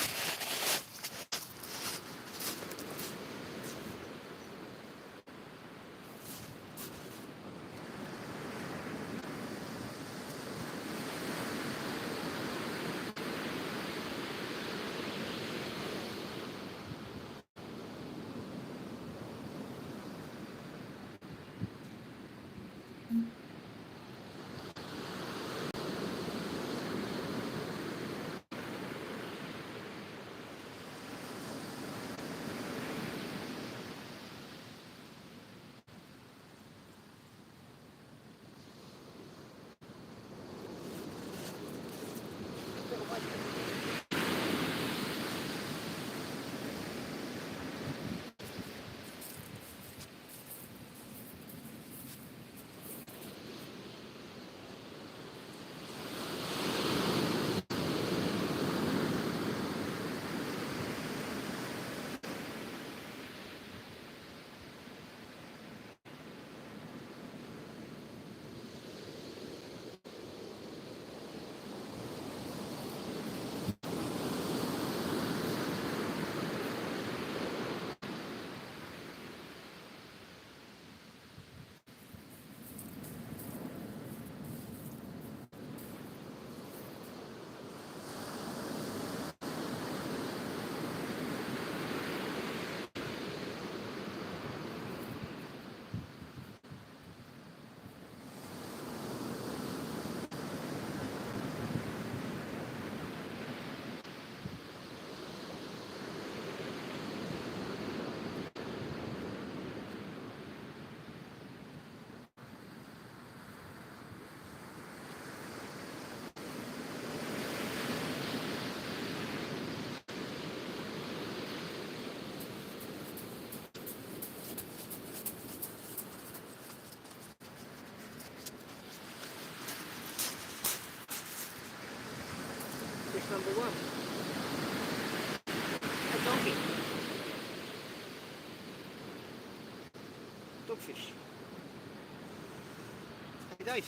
Fish number one. A donkey. Dogfish. Happy days.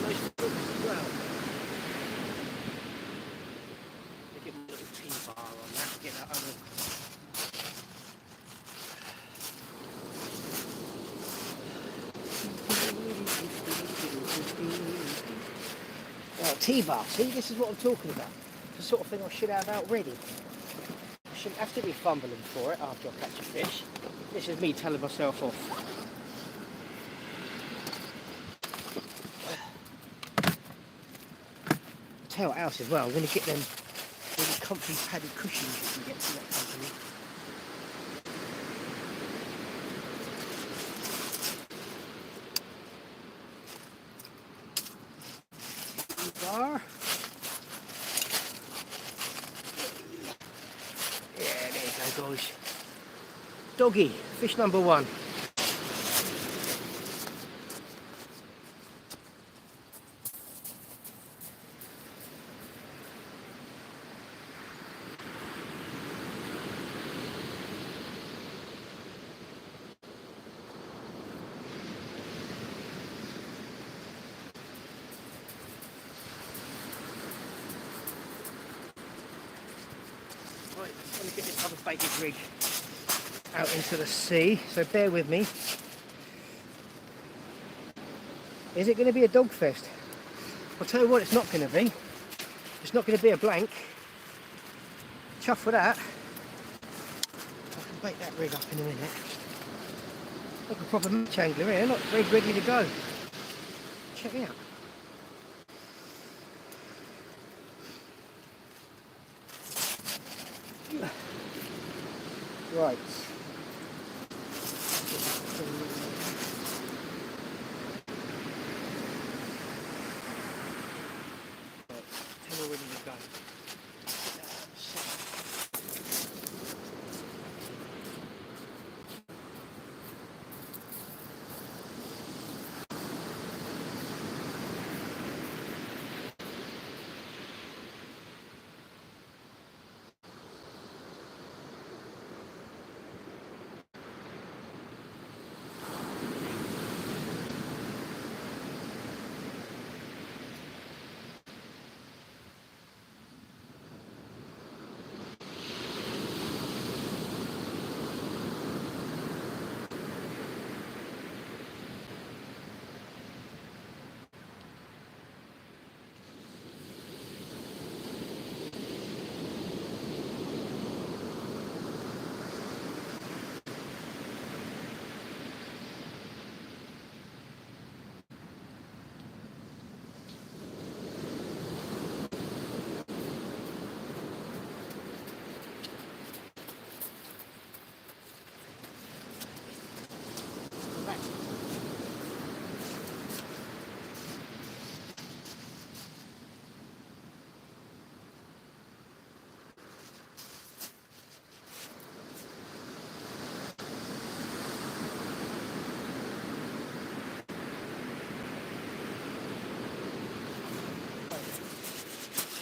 Nice dogfish as well. get that over. Well, T-bar, see, this is what I'm talking about. The sort of thing I should have out ready. I shouldn't have to be fumbling for it after I catch a fish. This is me telling myself off. Tail house as well, I'm going to get them really comfy padded cushions you can get from that company. Bar. Yeah, there you go, guys. Doggy, fish number 1. Right, I'm going to get this other baited rig out into the sea, so bear with me. Is it going to be a dog fest? I'll tell you what it's not going to be. It's not going to be a blank. Chuff for that. I can bait that rig up in a minute. Like a proper match angler here, not rig ready to go. Check it out. Right. Tell me when you go.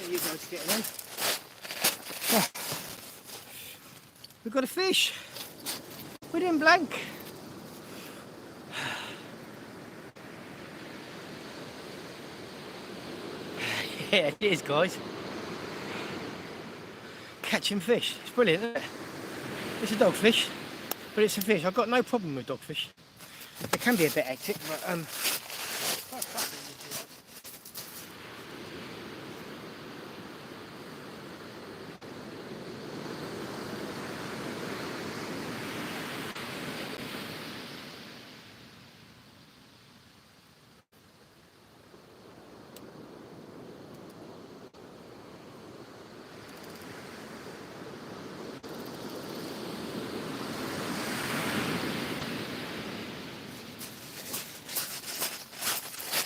You guys are getting in. Oh. We've got a fish. We didn't blank. Yeah, it is, guys. Catching fish. It's brilliant, isn't it? It's a dogfish, but it's a fish. I've got no problem with dogfish. It can be a bit hectic, but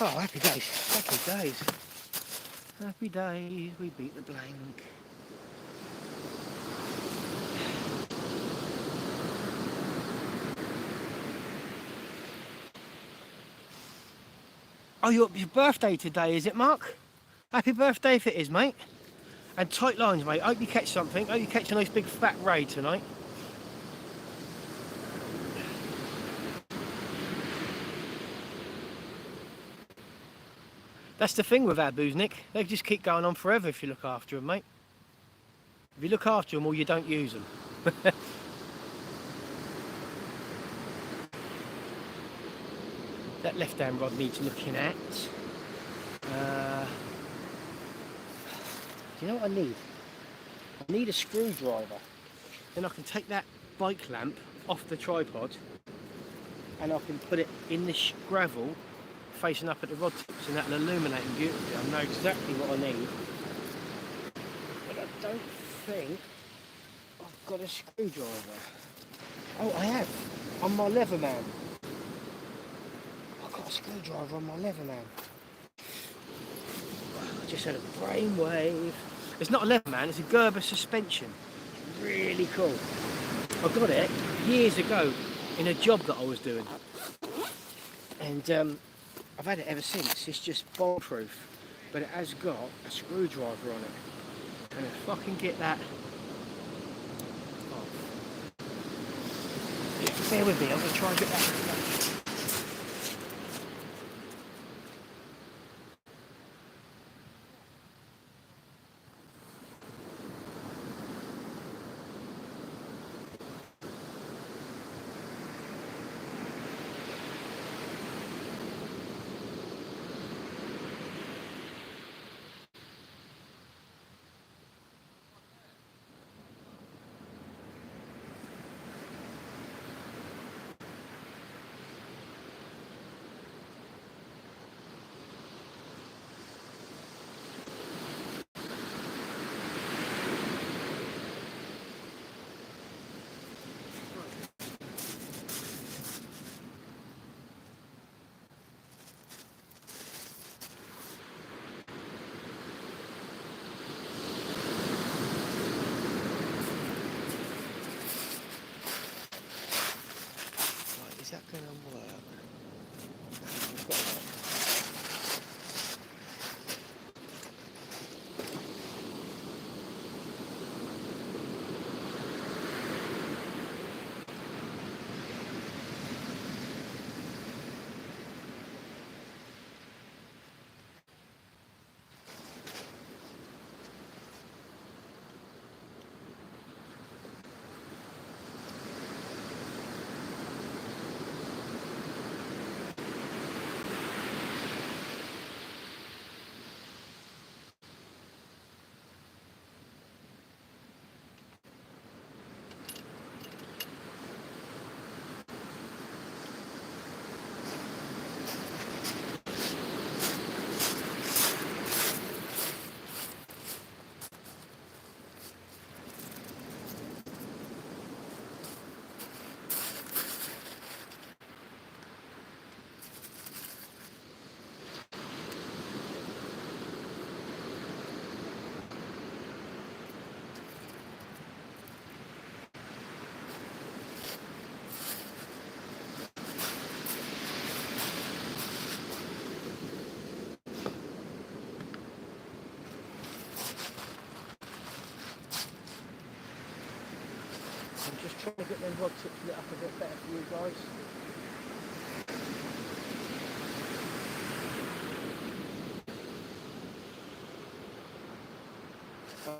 oh, happy days, happy days. Happy days, we beat the blank. Oh, your birthday today, is it, Mark? Happy birthday if it is, mate. And tight lines, mate. Hope you catch something. Hope you catch a nice big fat ray tonight. That's the thing with our booze, Nick. They just keep going on forever if you look after them, mate. If you look after them or you don't use them. That left-hand rod needs looking at. Do you know what I need? I need a screwdriver. Then I can take that bike lamp off the tripod and I can put it in the gravel facing up at the rod tips, and that'll illuminate them beautifully. I know exactly what I need. But I don't think I've got a screwdriver. Oh, I have. On my Leatherman. I've got a screwdriver on my Leatherman. I just had a brainwave. It's not a Leatherman, it's a Gerber suspension. Really cool. I got it years ago in a job that I was doing. And I've had it ever since. It's just bomb-proof. But it has got a screwdriver on it. And if I can get that off. Bear with me, I'm going to try and get that. Is that going to work? I'm just trying to get them rod tips lit up a bit better for you guys.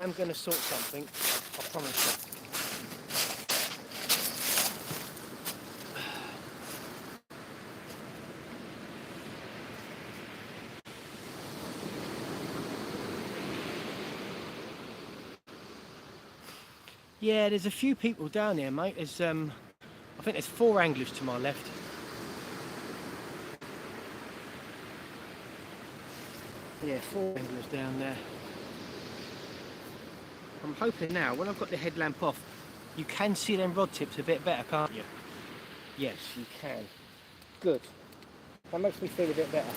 I'm going to sort something, I promise you. Yeah, there's a few people down there, mate. There's, I think there's 4 anglers to my left. Yeah, 4 anglers down there. I'm hoping now, when I've got the headlamp off, you can see them rod tips a bit better, can't you? Yes, you can. Good. That makes me feel a bit better.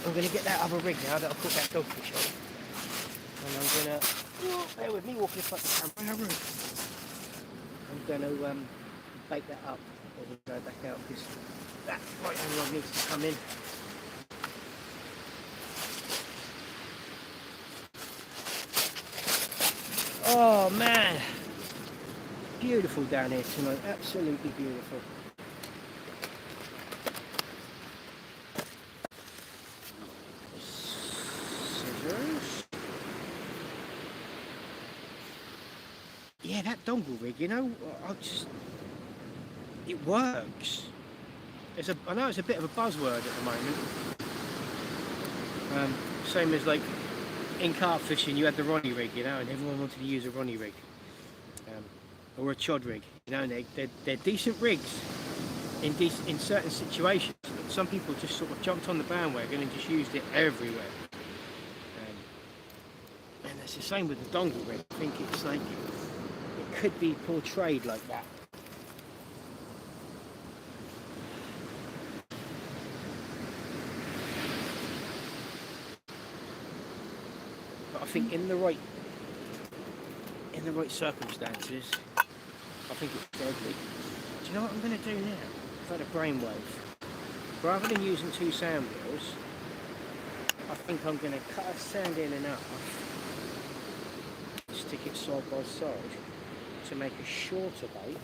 I'm going to get that other rig now that I've put that dogfish on. And I'm going to... Bear with me walking in front of the camera. I'm going to bake that up. Or we'll go back out because that right hand rod needs to come in. Oh man, beautiful down here tonight, absolutely beautiful. Scissors. yeah, that dongle rig, you know, it works. I know it's a bit of a buzzword at the moment. Same as like in carp fishing, you had the Ronnie rig, you know, and everyone wanted to use a Ronnie rig, or a chod rig, you know, and they're decent rigs in certain situations, but some people just sort of jumped on the bandwagon and just used it everywhere. And it's the same with the dongle rig. I think it's like, it could be portrayed like that. But I think in the right circumstances, I think it's deadly. Do you know what I'm going to do now? I've had a brainwave. Rather than using 2 sand reels, I think I'm going to cut a sand eel in half, stick it side by side to make a shorter bait,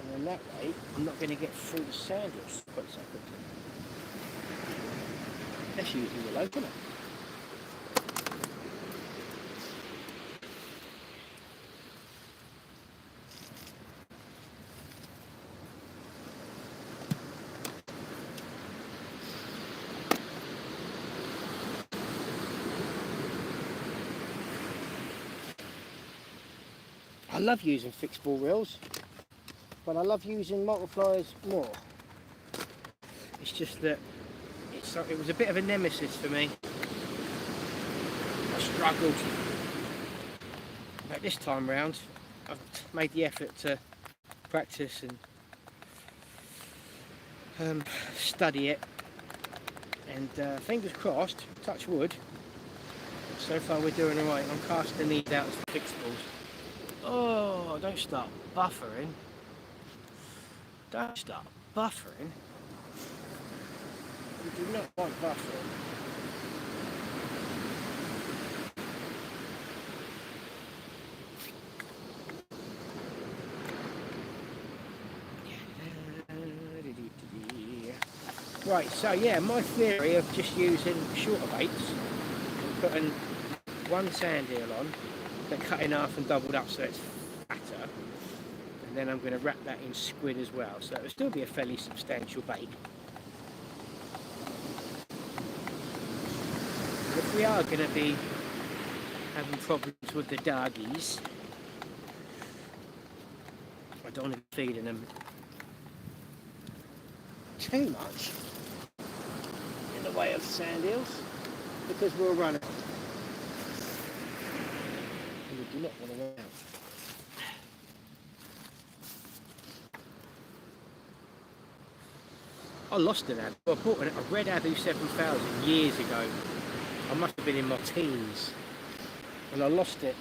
and then that way I'm not going to get through the sand eels quite so quickly. That's usually the load, isn't it? I love using fixed ball reels, but I love using multipliers more. It's just that it was a bit of a nemesis for me. I struggled. But this time round, I've made the effort to practice and study it. And fingers crossed, touch wood, so far we're doing alright. I'm casting these out as fixed balls. Oh, don't start buffering. Don't start buffering. You do not want buffering. Right, so yeah, my theory of just using shorter baits and putting 1 sand eel on, then cut in half and doubled up so it's fatter, and then I'm going to wrap that in squid as well, so it'll still be a fairly substantial bait. If we are going to be having problems with the doggies, I don't want to be feeding them too much in the way of sand eels, because we'll run out. And we do not want to run out. I lost an ad. I bought a red Abu 7000 years ago. I must have been in my teens, and I lost it.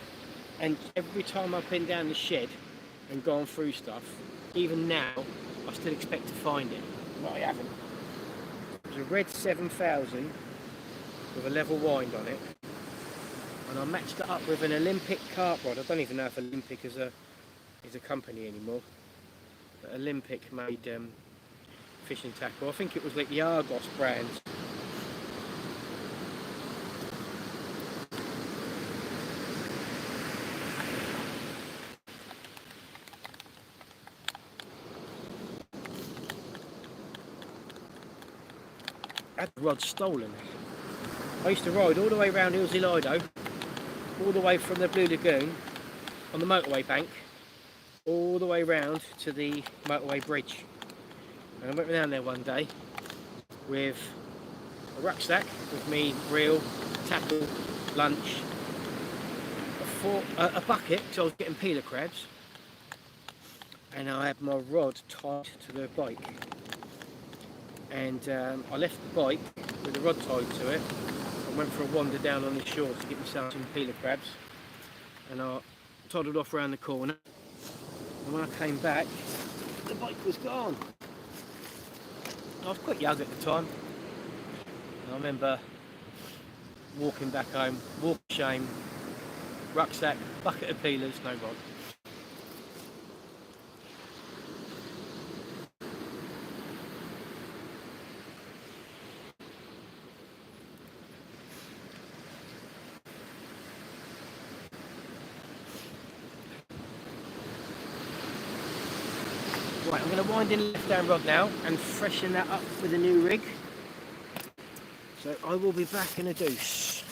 And every time I've been down the shed and gone through stuff, even now, I still expect to find it, but I haven't. It was a red 7000 with a level wind on it, and I matched it up with an Olympic carp rod. I don't even know if Olympic is a company anymore, but Olympic made fishing tackle. I think it was like the Argos brand. I had the rod stolen. I used to ride all the way around Ilse Lido, all the way from the Blue Lagoon on the motorway bank, all the way round to the motorway bridge. And I went down there one day with a rucksack with me, reel, tackle, lunch, a bucket because I was getting peeler crabs, and I had my rod tied to the bike. And I left the bike with the rod tied to it and went for a wander down on the shore to get myself some peeler crabs, and I toddled off around the corner, and when I came back the bike was gone. I was quite young at the time, and I remember walking back home, walk of shame, rucksack, bucket of peelers, no rod. I'm going to wind in left down rod now and freshen that up with a new rig. So I will be back in a deuce.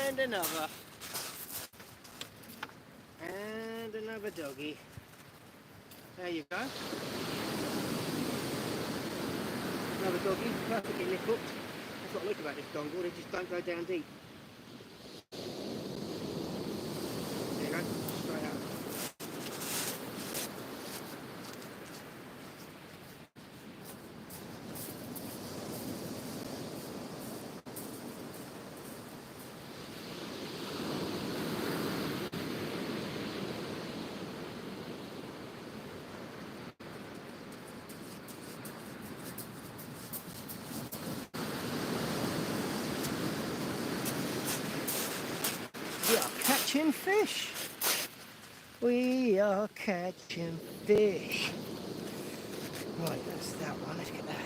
And another. And another doggy. There you go. Another doggy, perfectly lip hooked. That's what I like about this dongle, they just don't go down deep. There you go, straight out. We are catching fish. We are catching fish. Right, that's that one. Let's get that.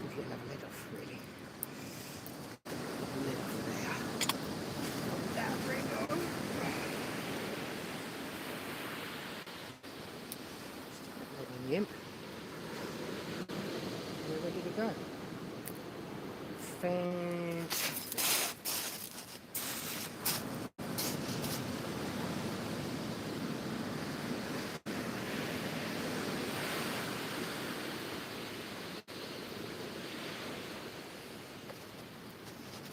Let's get another lid off, really. Lid off there. Put that ring on. Stick that in the imp. We're ready to go. Fantastic.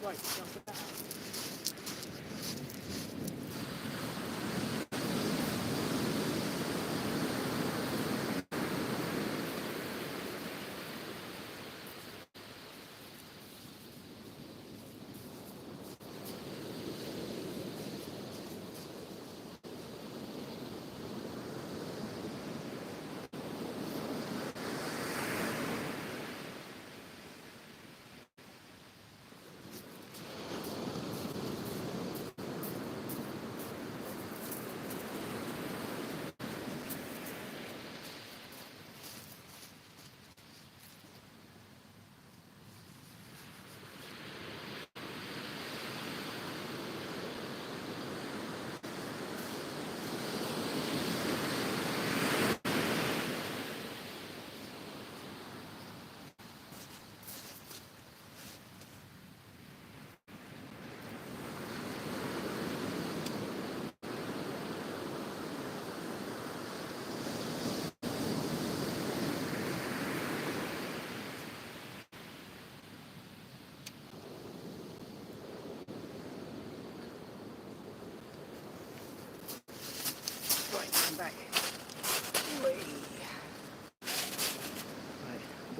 Right, jump it out.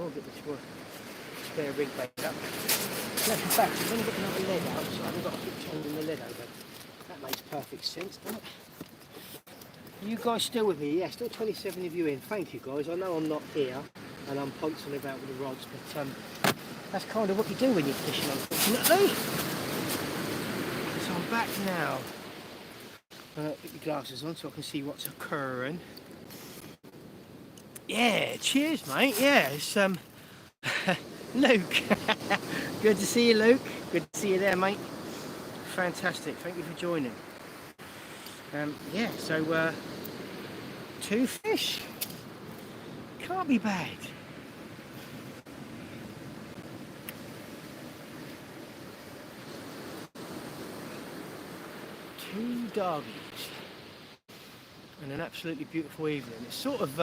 I'll get this one spare rig back up. Left and back, I'm going to get another lead out, so I haven't got to keep changing the lead over. That makes perfect sense, doesn't it? You guys still with me? Yeah, still 27 of you in. Thank you guys. I know I'm not here and I'm punching about with the rods, but that's kind of what you do when you're fishing, unfortunately. So I'm back now. Put your glasses on so I can see what's occurring. Yeah, cheers mate. Yeah, it's Luke. Good to see you, Luke. Good to see you there, mate. Fantastic. Thank you for joining. Yeah, so 2 fish. Can't be bad. Two doggies. And an absolutely beautiful evening. It's sort of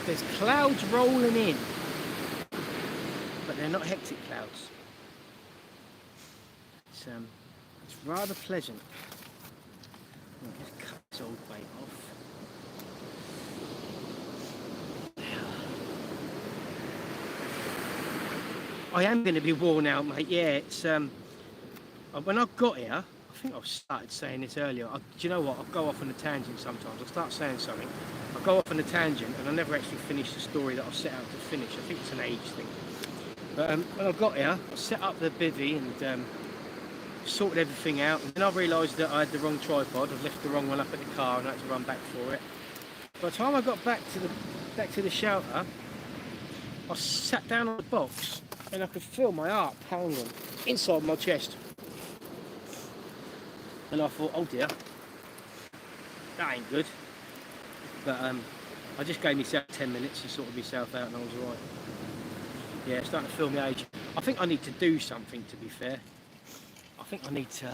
there's clouds rolling in, but they're not hectic clouds. It's rather pleasant. I'll just cut this old bait off. I am going to be worn out, mate. Yeah, it's when I got here, I think I started saying this earlier. Do you know what? I'll go off on a tangent sometimes. I'll start saying something, I'll go off on a tangent, and I never actually finish the story that I've set out to finish. I think it's an age thing. But when I got here, I set up the bivvy and sorted everything out, and then I realised that I had the wrong tripod. I've left the wrong one up at the car and I had to run back for it. By the time I got back to the shelter, I sat down on the box and I could feel my heart pounding inside my chest. And I thought, oh dear, that ain't good. But I just gave myself 10 minutes to sort myself out and I was alright. Yeah, it's starting to feel my age. I think I need to do something, to be fair. I think I need to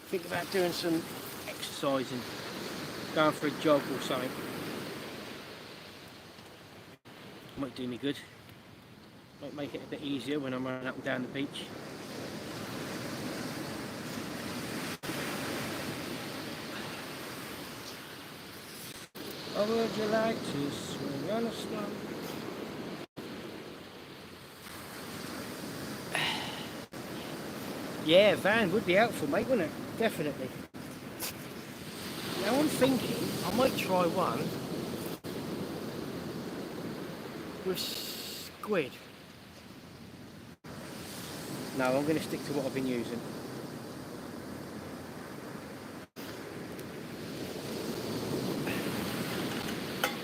think about doing some exercising, going for a jog or something. Might do me good. Might make it a bit easier when I'm running up and down the beach. Or would you like to swing on a stone? Yeah, van would be helpful, mate, wouldn't it? Definitely. Now I'm thinking I might try one with squid. No, I'm going to stick to what I've been using.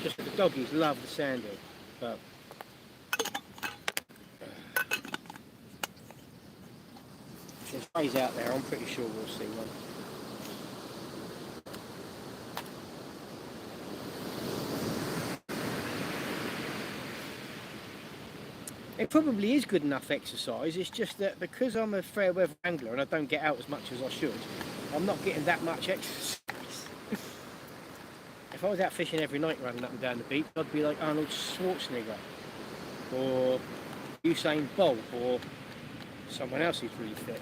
Just that the doggies love the sand here, but there's rays out there. I'm pretty sure we'll see one. It probably is good enough exercise. It's just that because I'm a fair weather angler and I don't get out as much as I should, I'm not getting that much exercise. If I was out fishing every night running up and down the beach, I'd be like Arnold Schwarzenegger or Usain Bolt or someone else who's really fit.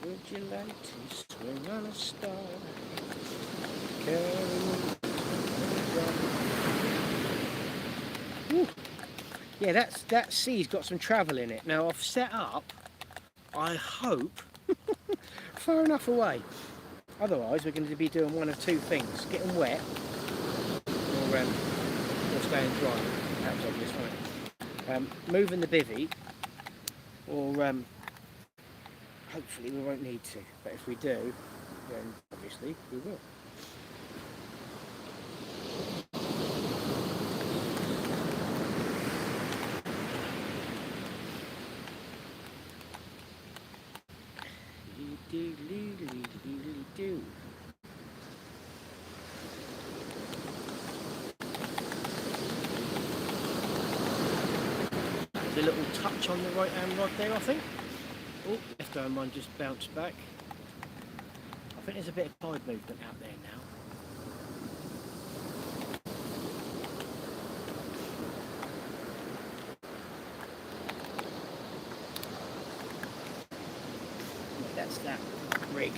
Would you like to swing on a star? Yeah, that sea's got some travel in it. Now I've set up, I hope, far enough away. Otherwise we're going to be doing one of two things: getting wet or staying dry. That was obvious, wasn't it? Moving the bivvy, or hopefully we won't need to. But if we do, then obviously we will. There's a little touch on the right hand rod there, I think. Oh, left limestone one just bounced back. I think there's a bit of tide movement out there now. That's that rig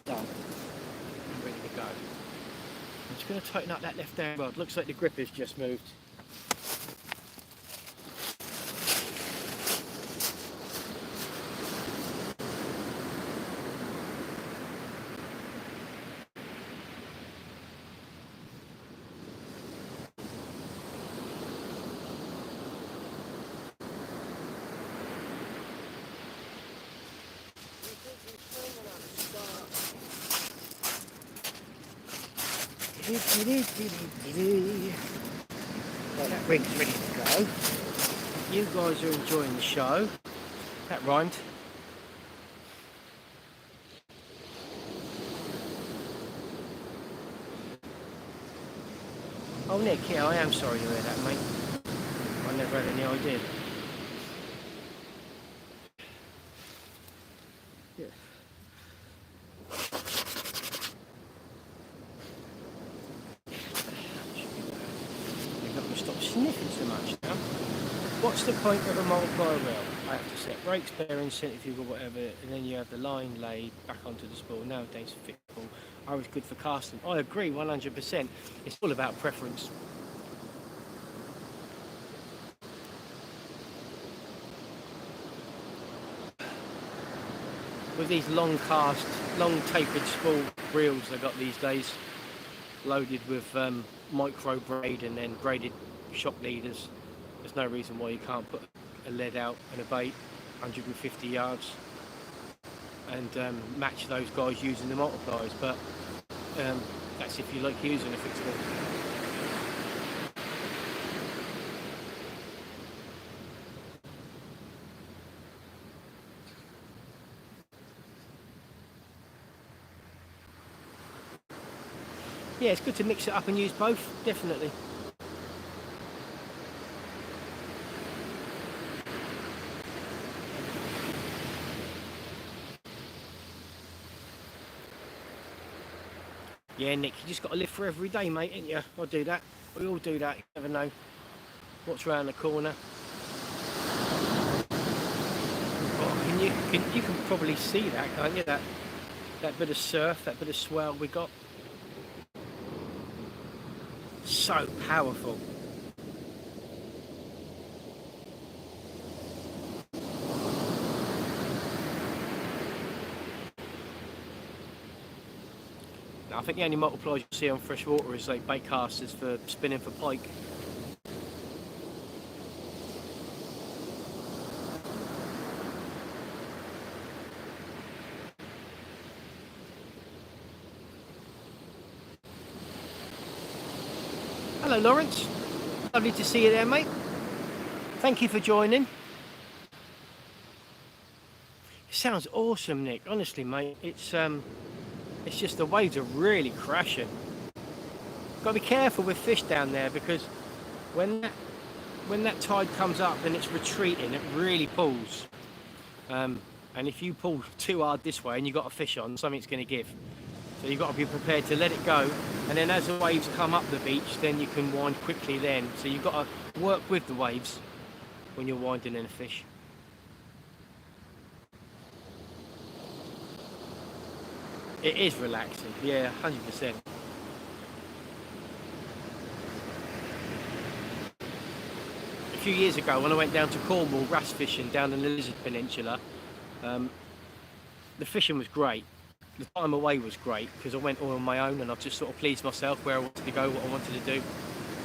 done and ready to go. I'm just going to tighten up that left hand rod. Looks like the grip has just moved. Well, that rig's ready to go. You guys are enjoying the show. That rhymed. Oh Nick, yeah, I am sorry to hear that, mate. I never had any idea. Yeah. You've got to stop sniffing so much now. What's the point of a multiplier rail? I have to set brakes, bearings, centrifugal, whatever, and then you have the line laid back onto the spool. Nowadays, fixable. I was good for casting. I agree 100%. It's all about preference. With these long cast, long tapered spool reels they got these days, loaded with micro braid and then braided shock leaders, there's no reason why you can't put a lead out and a bait 150 yards and match those guys using the multipliers, but that's if you like using a fixable. Yeah, it's good to mix it up and use both, definitely. Yeah, Nick, you just got to live for every day, mate, ain't you? I do that. We all do that. You never know what's round the corner. Oh, you can probably see that, can't you? That bit of surf, that bit of swell we got. So powerful. Now, I think the only multipliers you see on freshwater is like bait casters for spinning for pike. Hello Lawrence, lovely to see you there, mate. Thank you for joining. It sounds awesome, Nick, honestly, mate. It's just the waves are really crashing. Got to be careful with fish down there because when that tide comes up and it's retreating, it really pulls. And if you pull too hard this way and you've got a fish on, something's going to give. So you've got to be prepared to let it go, and then as the waves come up the beach, then you can wind quickly then. So you've got to work with the waves when you're winding in a fish. It is relaxing, yeah, 100%. A few years ago when I went down to Cornwall wrasse fishing down in the Lizard Peninsula, the fishing was great. The time away was great because I went all on my own and I just sort of pleased myself where I wanted to go, what I wanted to do.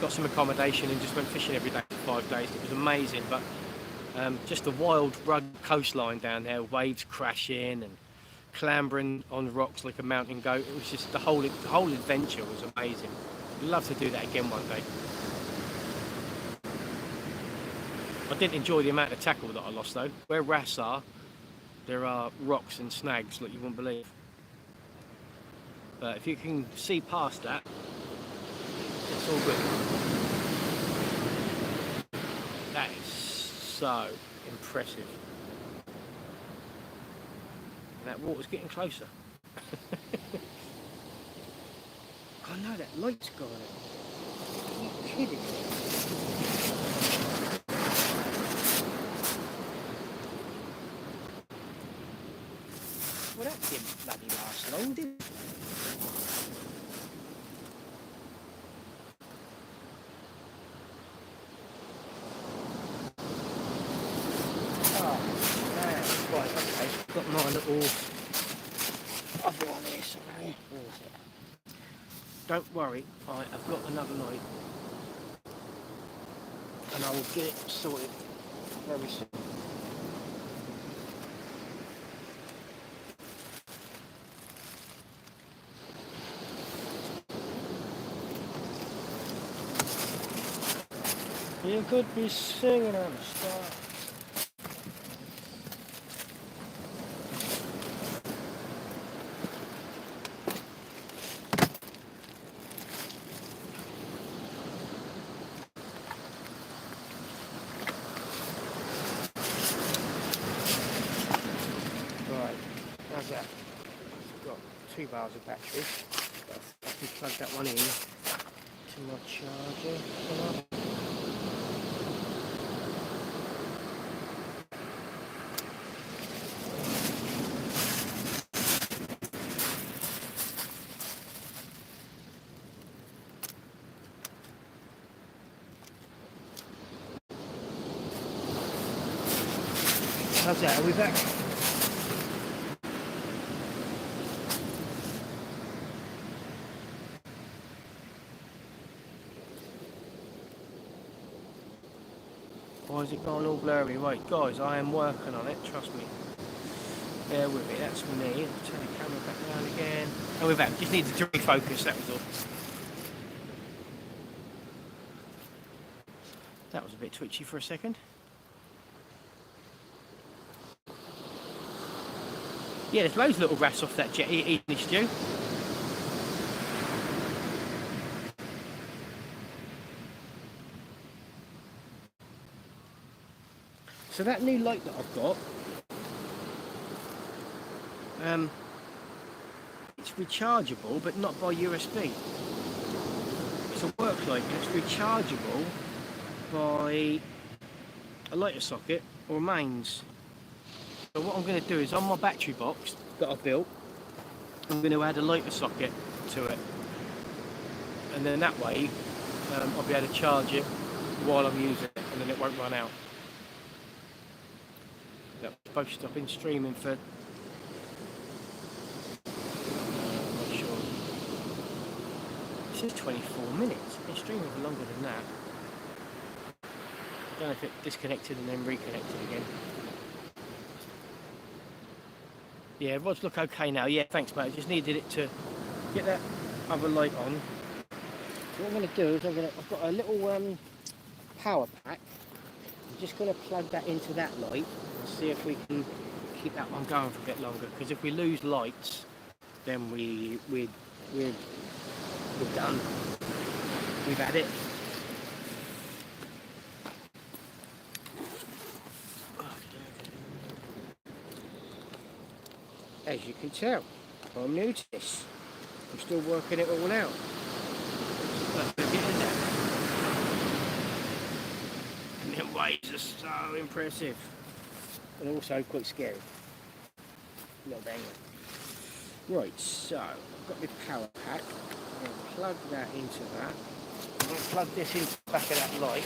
Got some accommodation and just went fishing every day for 5 days. It was amazing, but just a wild, rugged coastline down there, waves crashing and clambering on rocks like a mountain goat. It was just the whole adventure was amazing. I'd love to do that again one day. I didn't enjoy the amount of tackle that I lost though. Where wrasse are, there are rocks and snags like you wouldn't believe. But if you can see past that, it's all good. That is so impressive. That water's getting closer. Oh no, that light's gone out. Are you kidding me? Well, that didn't bloody last long, did it? Oh, man. Right, okay. Got my little other one here, sorry. Where is it? Don't worry, I've got another light. And I will get it sorted very soon. You could be singing on the star. Right, how's that? I've got 2 bars of battery. I can plug that one in to my charger. How's that? Are we back? Why is it going all blurry? Right, guys, I am working on it, trust me. Bear with me, that's me. I'll turn the camera back around again. And we're back, just needed to refocus, that was all. That was a bit twitchy for a second. Yeah, there's loads of little rats off that jet eating this stew. So that new light that I've got, it's rechargeable, but not by USB. It's a work light, and it's rechargeable by a lighter socket or mains. So what I'm going to do is, on my battery box that I've built, I'm going to add a lighter socket to it, and then that way I'll be able to charge it while I'm using it, and then it won't run out. That's supposed to stop in streaming for, I'm not sure, it says 24 minutes. It's streaming for longer than that. I don't know if it disconnected and then reconnected again. Yeah, rods look okay now. Yeah, thanks mate. I just needed it to get that other light on. So what I'm going to do is I've got a little power pack. I'm just going to plug that into that light and see if we can keep that one going for a bit longer. Because if we lose lights, then we're done. We've had it. As you can tell, I'm new to this. I'm still working it all out. And them waves are so impressive. And also quite scary. Little banger. Right, so I've got my power pack. I'm going to plug that into that. I'm going to plug this into the back of that light.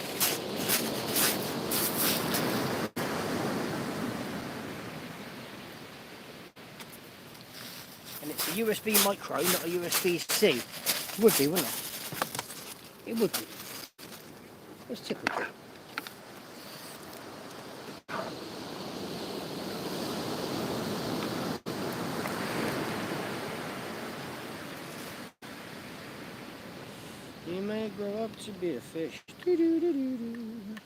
And it's a USB micro, not a USB-C. It would be, wouldn't it? It would be. It's typical. You may grow up to be a fish. Doo-doo-doo-doo-doo.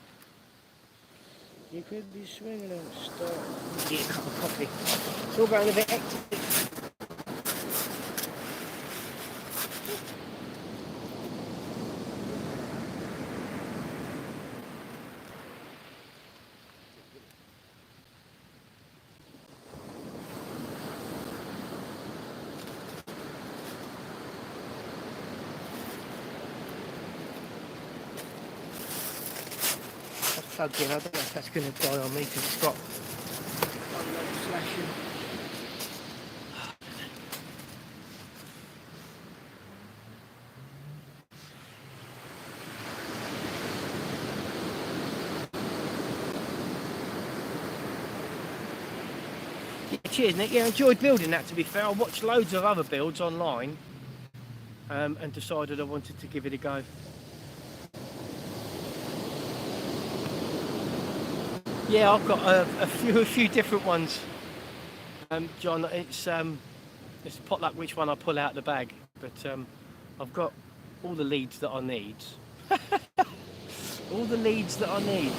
You could be swinging on a star. Get a cup of coffee. It's all going a bit hectic. plugged in. I don't know if that's going to die on me because it's got unload flashing. Yeah, cheers, Nick. Yeah, I enjoyed building that, to be fair. I watched loads of other builds online and decided I wanted to give it a go. Yeah, I've got a few different ones, John. It's potluck which one I pull out of the bag, but I've got all the leads that I need. All the leads that I need.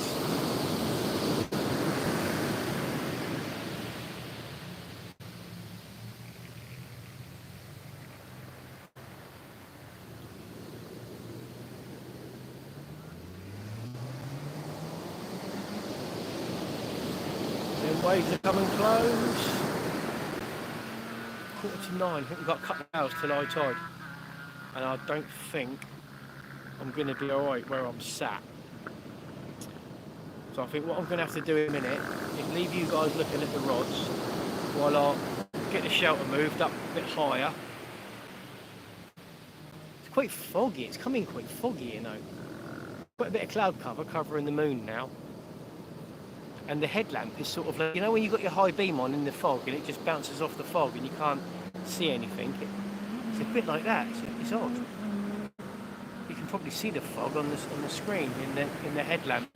Then waves are coming close. 8:45. I think we've got a couple of hours till high tide, and I don't think I'm going to be alright where I'm sat. So I think what I'm going to have to do in a minute is leave you guys looking at the rods while I get the shelter moved up a bit higher. It's quite foggy, it's coming quite foggy, you know. Quite a bit of cloud cover covering the moon now. And the headlamp is sort of like, you know when you've got your high beam on in the fog and it just bounces off the fog and you can't see anything? It's a bit like that, it's odd. You can probably see the fog on the screen in the headlamp.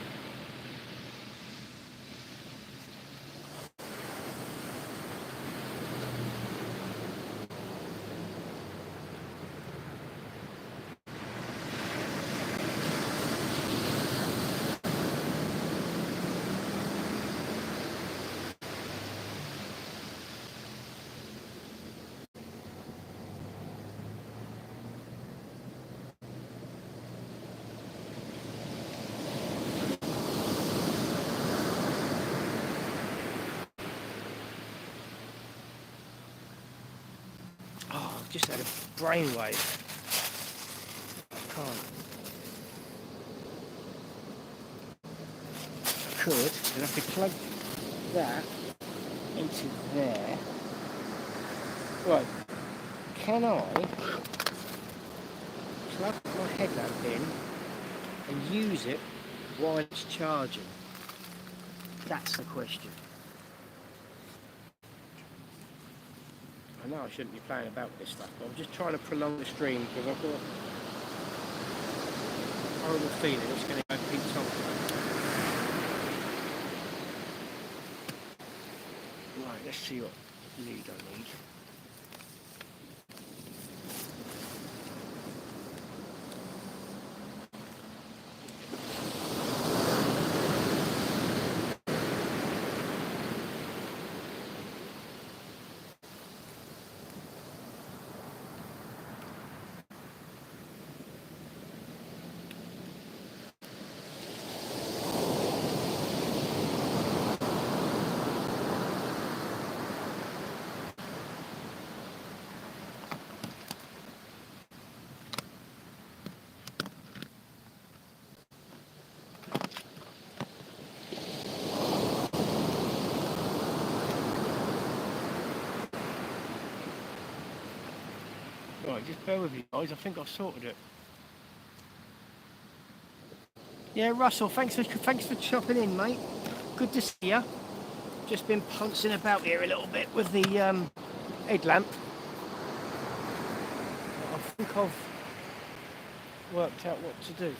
Just had a brainwave. Can't. I could. I'd have to plug that into there. Right. Can I plug my headlamp in and use it while it's charging? That's the question. I know I shouldn't be playing about with this stuff, but I'm just trying to prolong the stream because I've got a horrible feeling it's going to go Pete Thompson. Right, let's see what lead I need. Right, just bear with me guys, I think I've sorted it. Yeah, Russell, thanks for chopping in, mate. Good to see you. Just been pouncing about here a little bit with the headlamp. I think I've worked out what to do.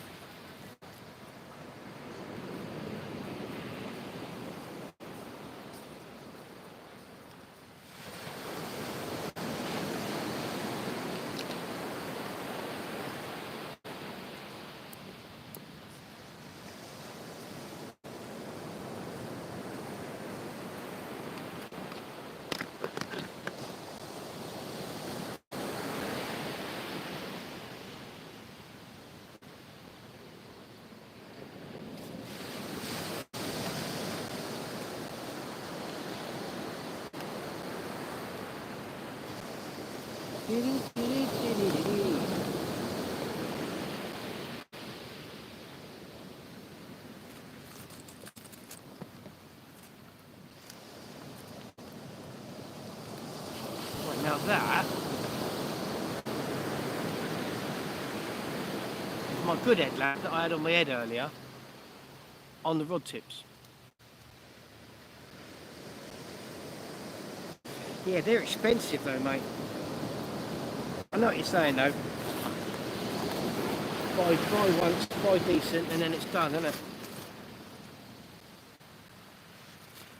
Now that is my good headlamp that I had on my head earlier on the rod tips. Yeah, they're expensive though, mate. I know what you're saying though. Buy once, buy decent, and then it's done, isn't it?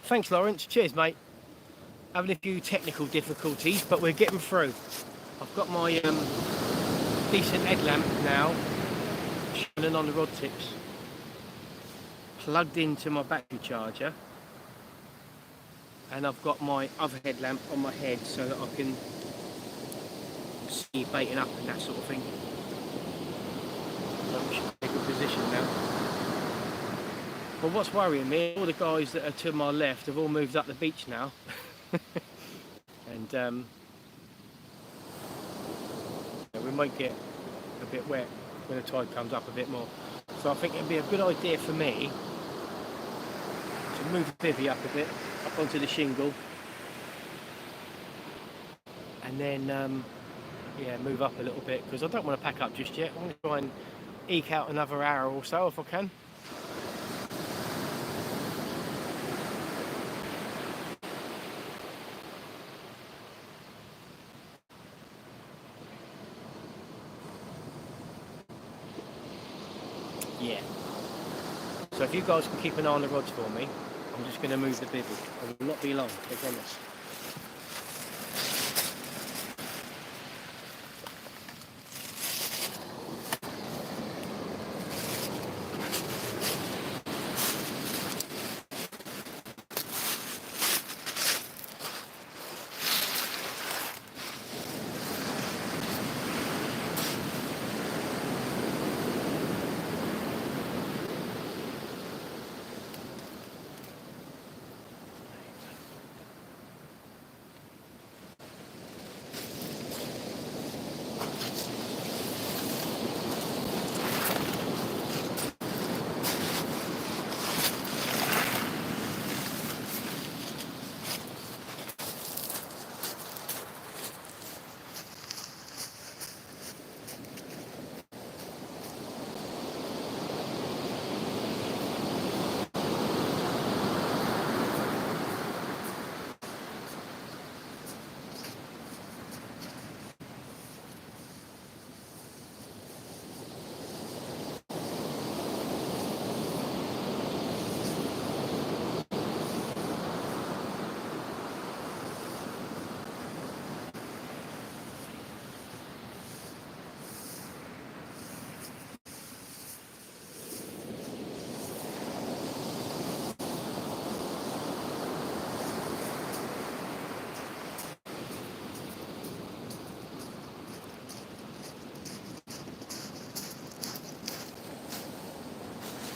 Thanks, Lawrence. Cheers, mate. Having a few technical difficulties, but we're getting through. I've got my decent headlamp now, shining on the rod tips, plugged into my battery charger, and I've got my other headlamp on my head so that I can see baiting up and that sort of thing. So we should be in a good position now. But what's worrying me, all the guys that are to my left have all moved up the beach now. And we might get a bit wet when the tide comes up a bit more. So I think it'd be a good idea for me to move the bivvy up a bit, up onto the shingle, and then yeah, move up a little bit, because I don't want to pack up just yet. I want to try and eke out another hour or so if I can. Yeah. So if you guys can keep an eye on the rods for me, I'm just going to move the bivvy. It will not be long, I promise.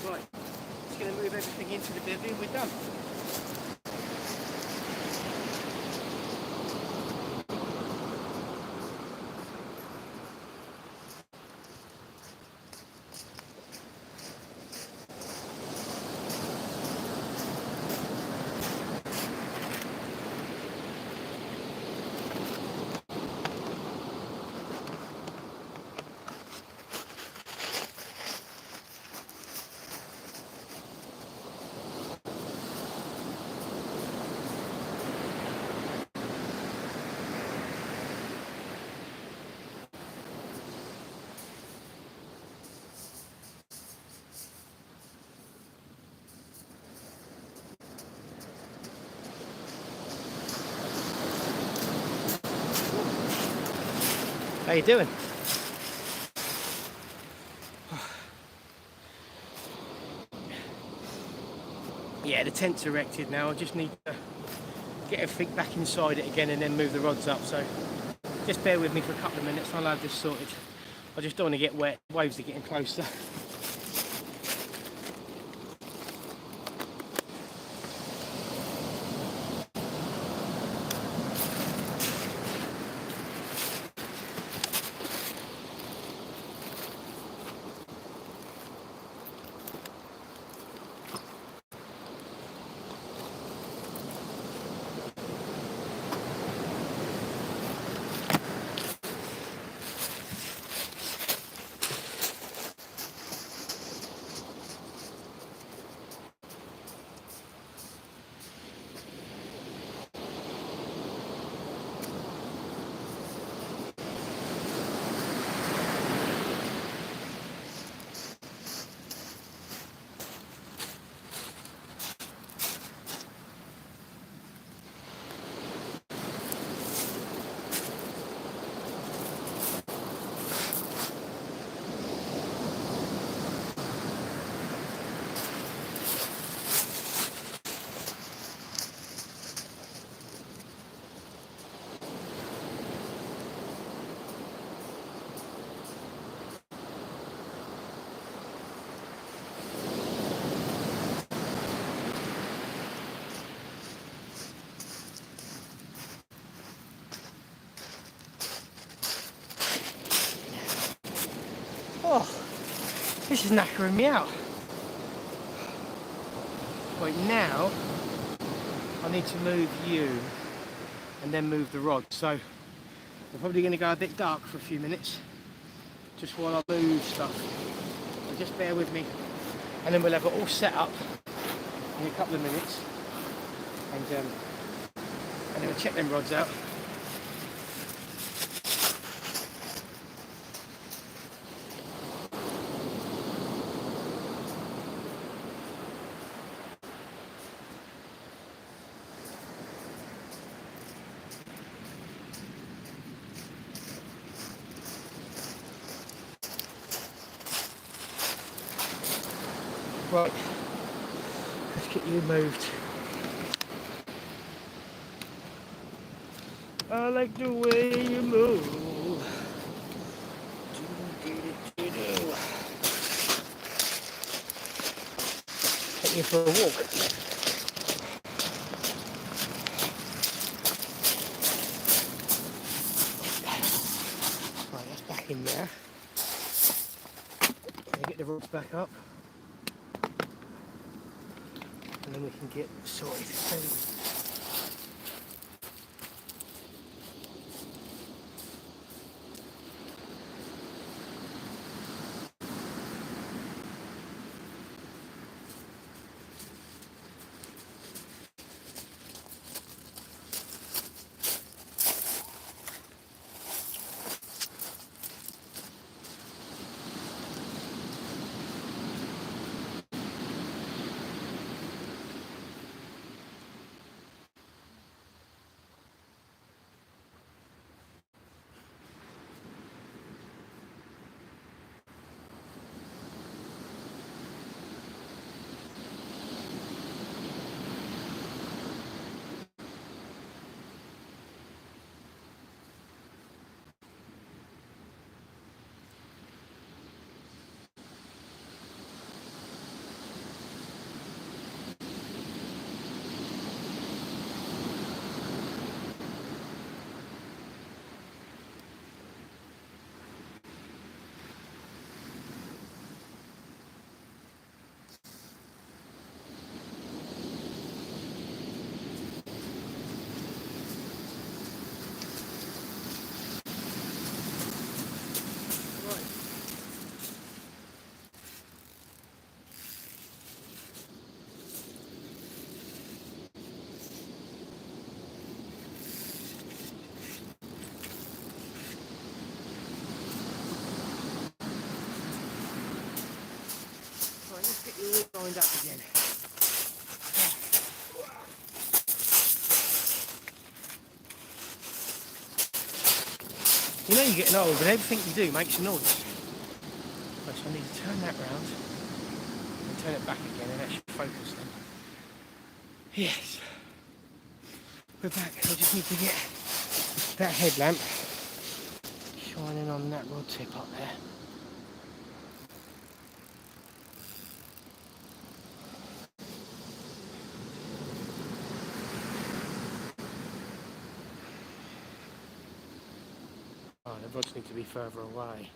Right, just going to move everything into the bivvy and we're done. How you doing? Yeah, the tent's erected now. I just need to get everything back inside it again and then move the rods up. So just bear with me for a couple of minutes. I'll have this sorted. I just don't want to get wet. Waves are getting closer. Oh, this is knackering me out. Right, now I need to move you and then move the rod. So we're probably going to go a bit dark for a few minutes just while I move stuff. So just bear with me, and then we'll have it all set up in a couple of minutes, and then we'll check them rods out. Right, let's get you moved. I like the way you move. Take you for a walk. Right, that's back in there. Get the rods back up, and then we can get sorted. Let's get you all lined up again. You know you're getting old, but everything you do makes a noise. Right, so I need to turn that round and turn it back again, and that should focus then. Yes. We're back. I just need to get that headlamp shining on that rod tip up there. Oh, the rods need to be further away.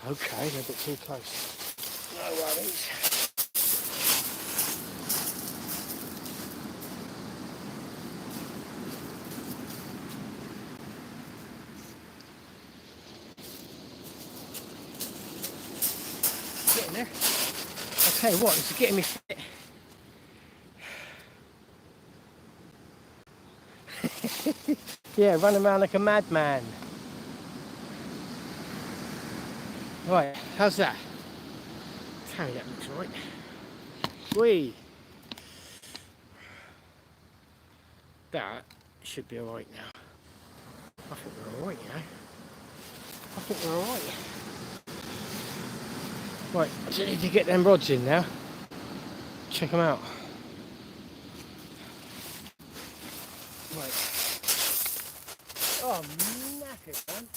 Okay, they're a bit too close. No worries. Getting there. I'll tell you what, it's getting me fit. Yeah, running around like a madman. Right, how's that? Tell me that looks right. Whee! That should be alright now. I think we're alright, you know. I think we're alright. Right, I just need to get them rods in now. Check them out. Right. Oh, knackered, man.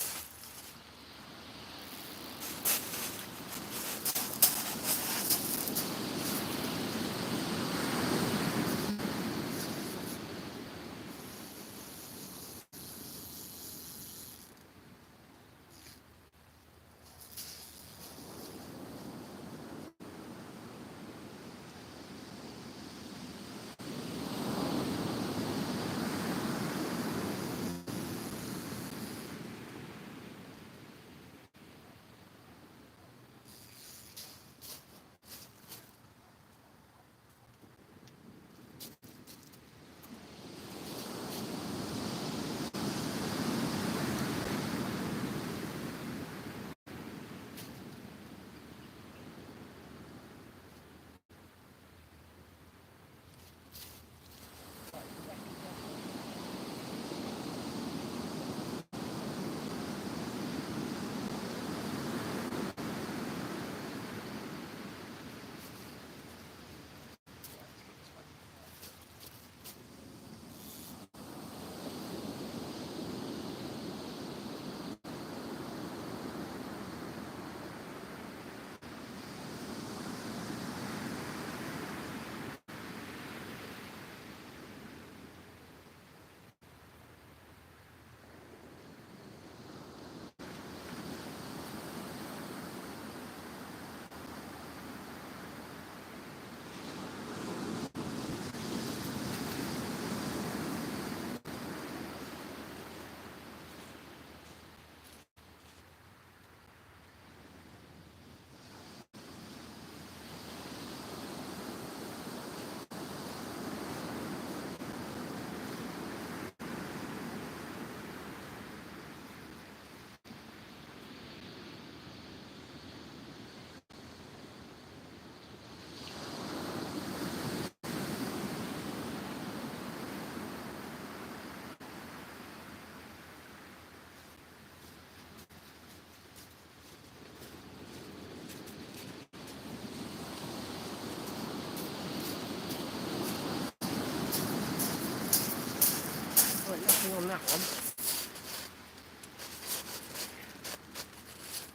on that one.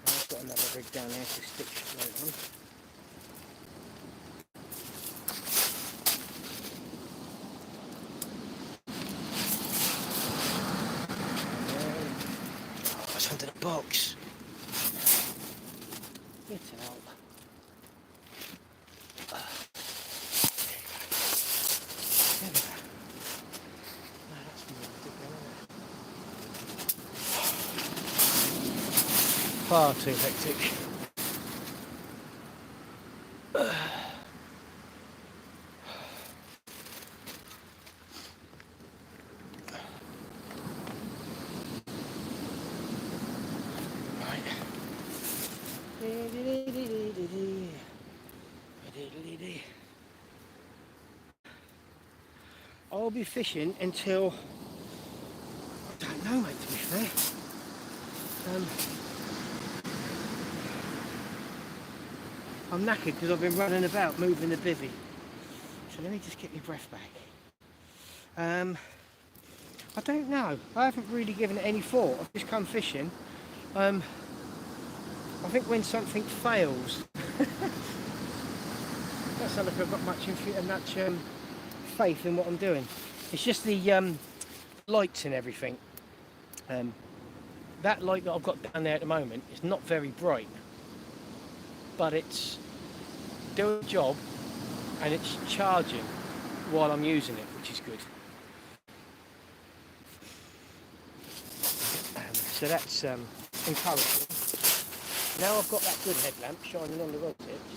I've got another rig down there to stick straight on. Oh, it's under the box. Get out. There we go. No, that's more ridiculous. Far too hectic. I'll be fishing until, I don't know mate, to be fair. I'm knackered because I've been running about moving the bivvy. So let me just get my breath back. I don't know. I haven't really given it any thought. I've just come fishing. I think when something fails, that's not like I've got much faith in what I'm doing. It's just the lights and everything. That light that I've got down there at the moment is not very bright, but it's doing the job and it's charging while I'm using it, which is good. So that's encouraging. Now I've got that good headlamp shining on the rod tips.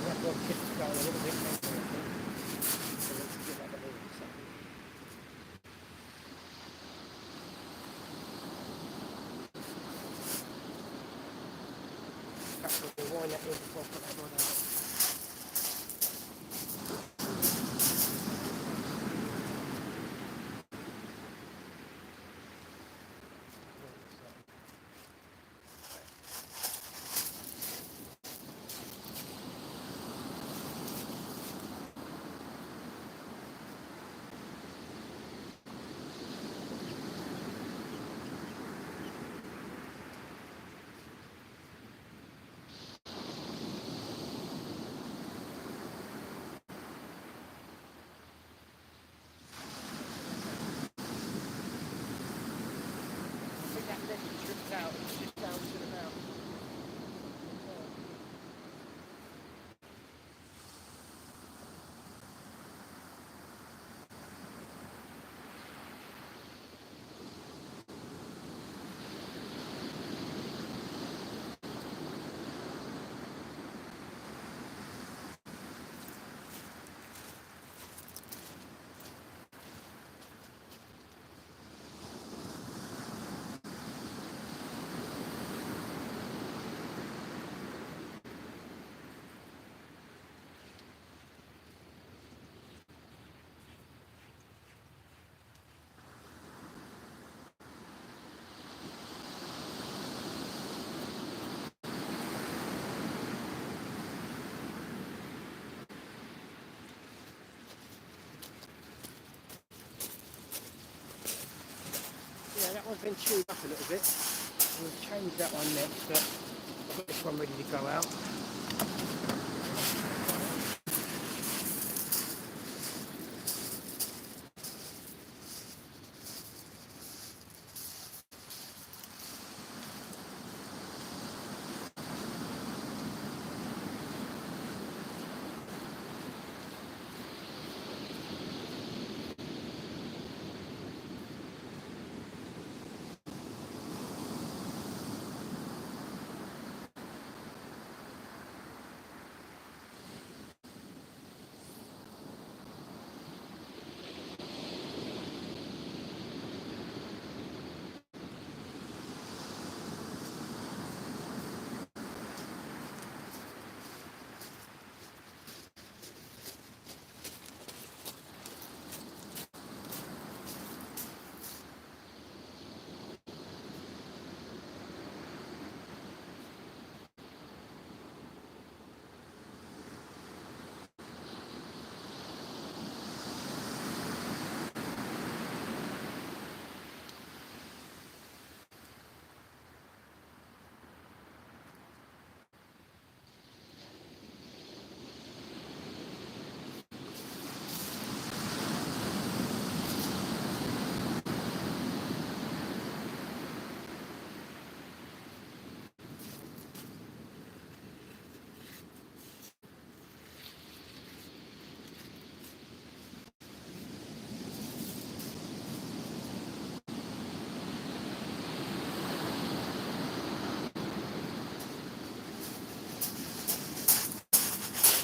That rod tip is going a little bit better, I think. So let's give that a little second. Perhaps we'll wind that in before I put that rod out. Out, it's just down to the mouth. Yeah, that one's been chewed up a little bit. We'll change that one next, but I've got this one ready to go out.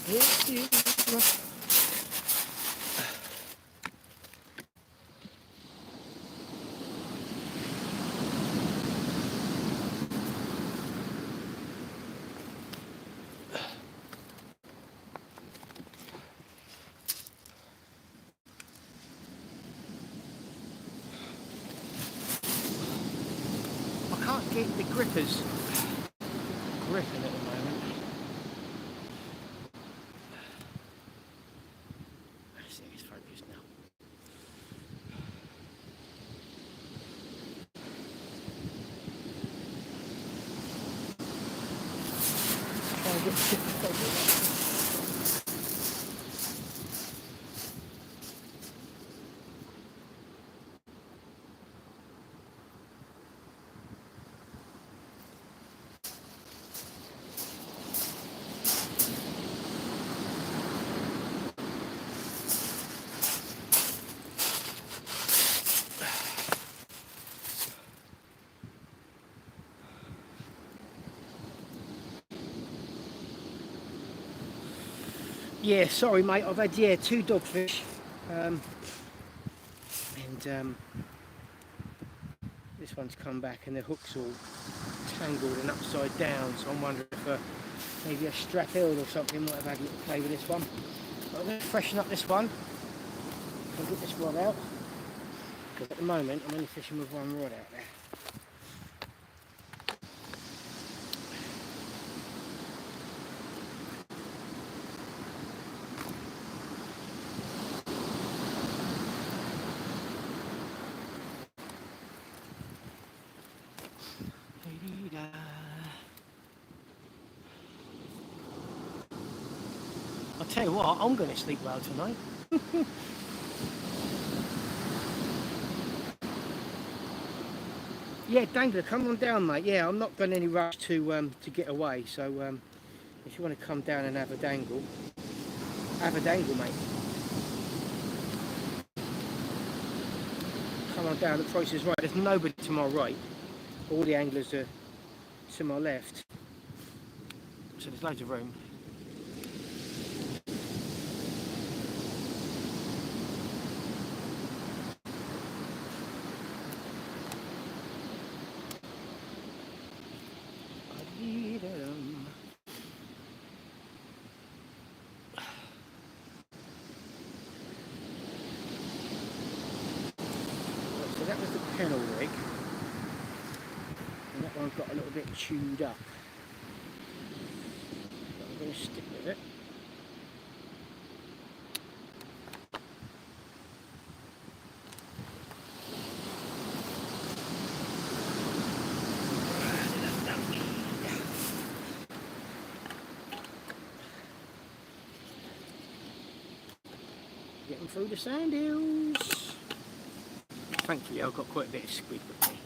I can't get the grippers gripping at the moment. I think it's focused now. Try and get the ship to focus. Yeah, sorry mate, I've had 2 dogfish and this one's come back and the hook's all tangled and upside down, so I'm wondering if maybe a strap eel or something might have had a little play with this one. But I'm going to freshen up this one. I'll get this rod out because at the moment I'm only fishing with one rod out there. I'll tell you what, I'm going to sleep well tonight. Yeah, Dangler, come on down, mate. Yeah, I'm not got any rush to get away, so if you want to come down and have a dangle, mate. Come on down, the price is right. There's nobody to my right. All the anglers are to my left. So there's loads of room. So that was the kennel rig. And that one got a little bit chewed up. But I'm going to stick with it. Getting through the sand hills. Thankfully I've got quite a bit of squid with me.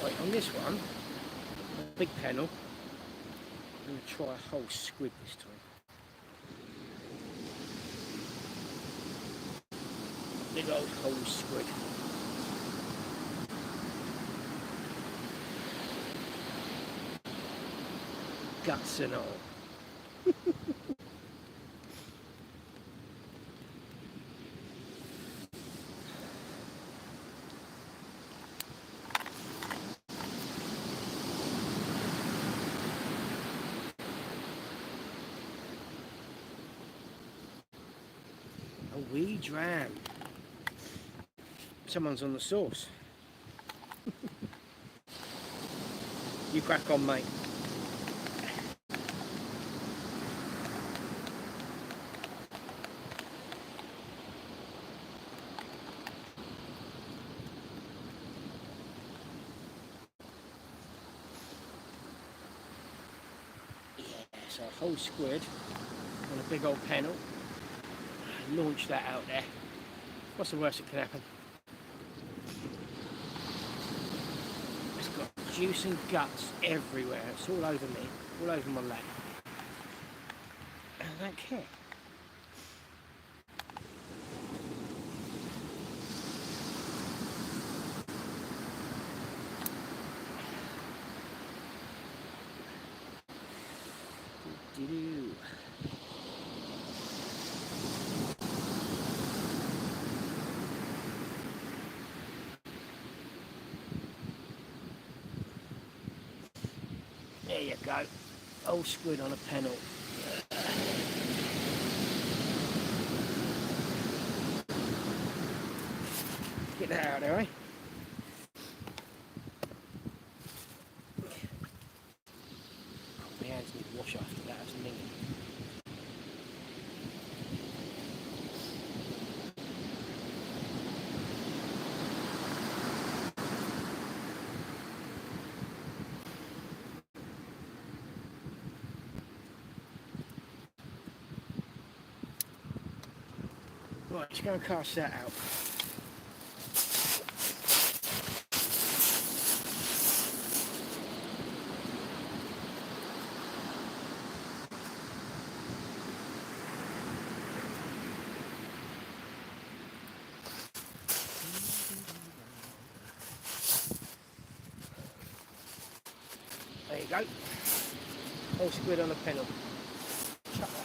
Right, on this one, big panel, I'm going to try a whole squid this time. Big old whole squid. Guts and all. A wee dram. Someone's on the sauce. You crack on, mate. Yeah, so a whole squid on a big old panel. Launch that out there. What's the worst that can happen? It's got juice and guts everywhere. It's all over me, all over my lap. And I don't care. Do-do-do. There you go. Old squid on a panel. Get that out of there, eh? My hands need to wash after that, that's me. Right, just go and cast that out. There you go. Whole squid on a panel. Chuck that out.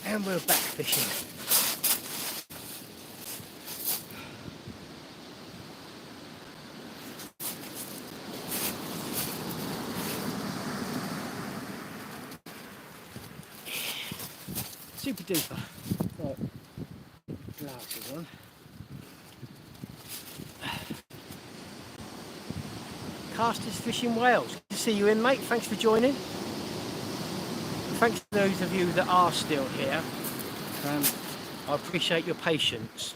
And we're back fishing. Super duper. Right, glasses on. Casters fishing whales. Good to see you in, mate. Thanks for joining. Thanks to those of you that are still here. I appreciate your patience.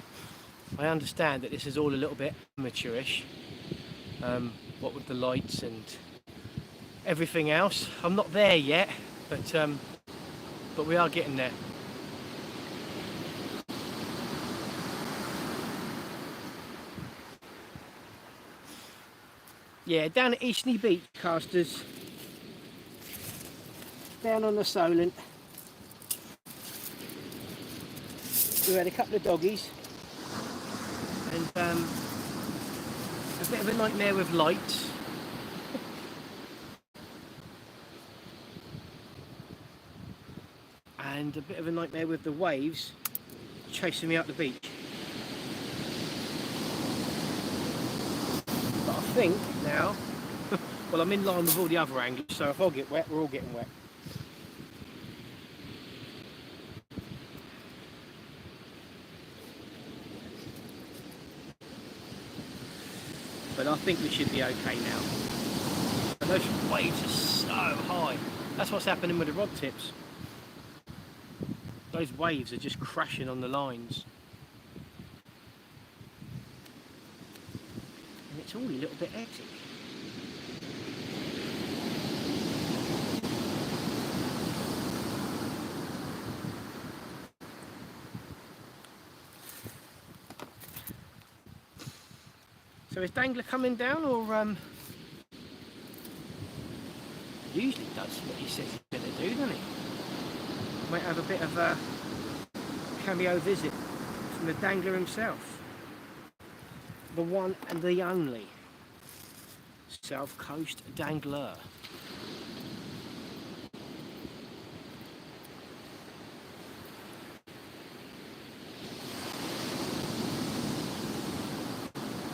I understand that this is all a little bit amateurish. What with the lights and everything else. I'm not there yet, but we are getting there. Yeah, down at Eastney Beach, casters. Down on the Solent. We had a couple of doggies. And a bit of a nightmare with lights. And a bit of a nightmare with the waves chasing me up the beach. But I think now, well, I'm in line with all the other anglers, so if I get wet, we're all getting wet. But I think we should be okay now. And those waves are so high. That's what's happening with the rod tips. Those waves are just crashing on the lines. And it's all a little bit hectic. So is Dangler coming down, or usually does what he says he's going to do, doesn't he? Might have a bit of a cameo visit from the Dangler himself. The one and the only South Coast Dangler.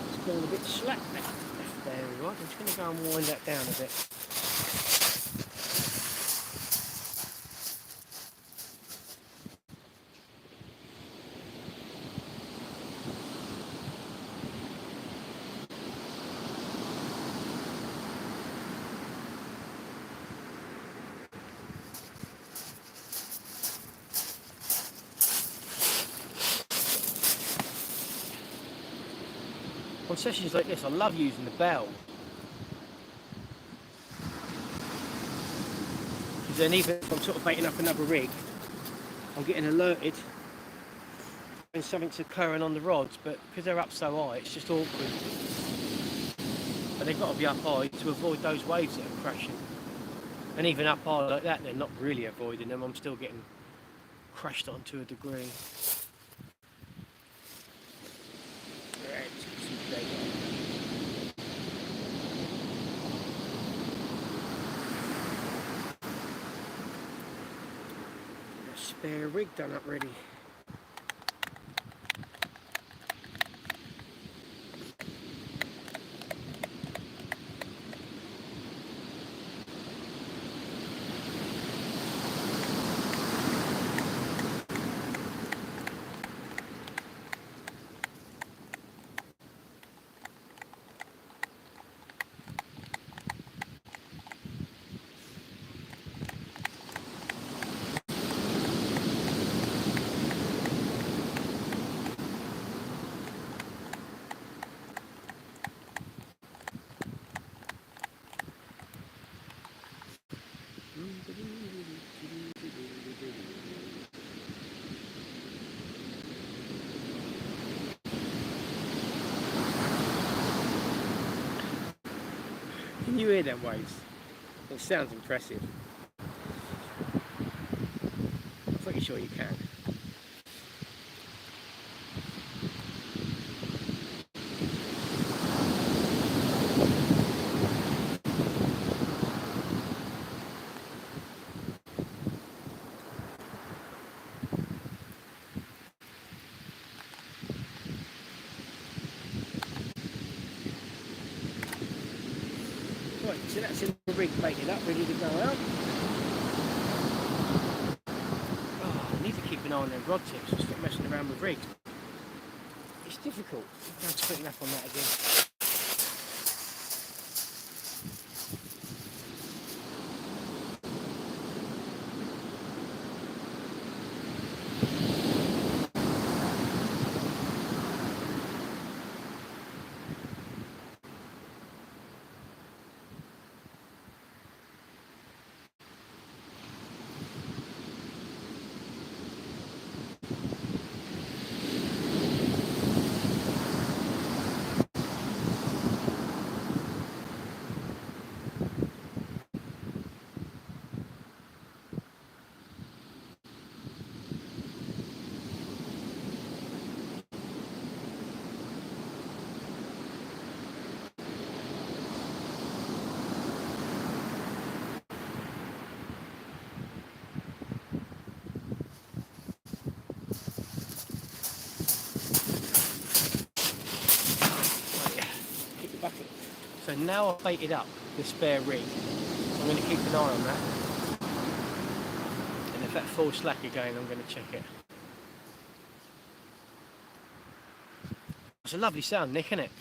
It's going a bit slack there, right? I'm just going to go and wind that down a bit. On sessions like this, I love using the bell. Because then even if I'm sort of baiting up another rig, I'm getting alerted when something's occurring on the rods, but because they're up so high, it's just awkward. But they've got to be up high to avoid those waves that are crashing. And even up high like that, they're not really avoiding them. I'm still getting crashed on to a degree. Spare rig done up ready. Can you hear them waves? It sounds impressive. I'm pretty sure you can. Right, so that's in the rig baited up, ready to go out. Oh, I need to keep an eye on them rod tips and stop messing around with rigs. It's difficult. I'm going to put up on that again. So now I've baited up the spare rig. I'm going to keep an eye on that. And if that falls slack again, I'm going to check it. It's a lovely sound, Nick, isn't it?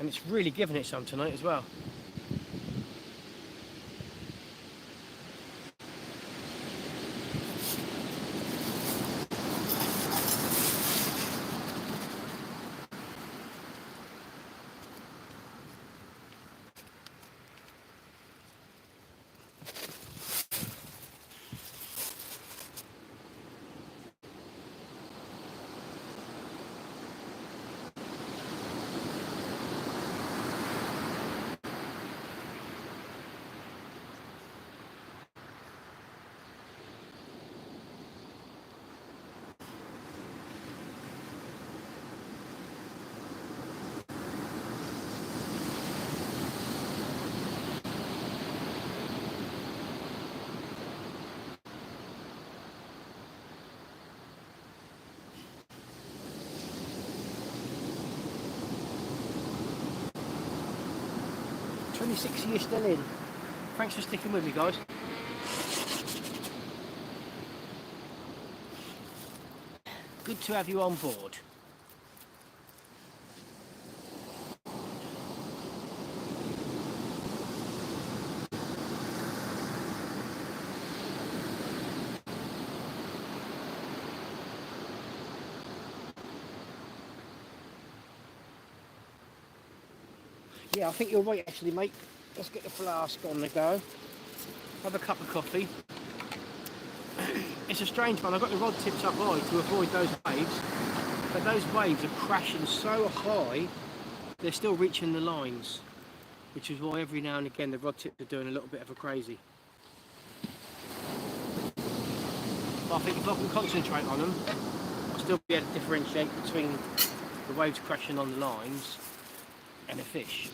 And it's really giving it some tonight as well. You're still in. Thanks for sticking with me, guys. Good to have you on board. Yeah, I think you're right actually, mate. Let's get the flask on the go. Have a cup of coffee. It's a strange one. I've got the rod tips up high to avoid those waves, but those waves are crashing so high they're still reaching the lines, which is why every now and again the rod tips are doing a little bit of a crazy. But I think if I can concentrate on them, I'll still be able to differentiate between the waves crashing on the lines and a fish.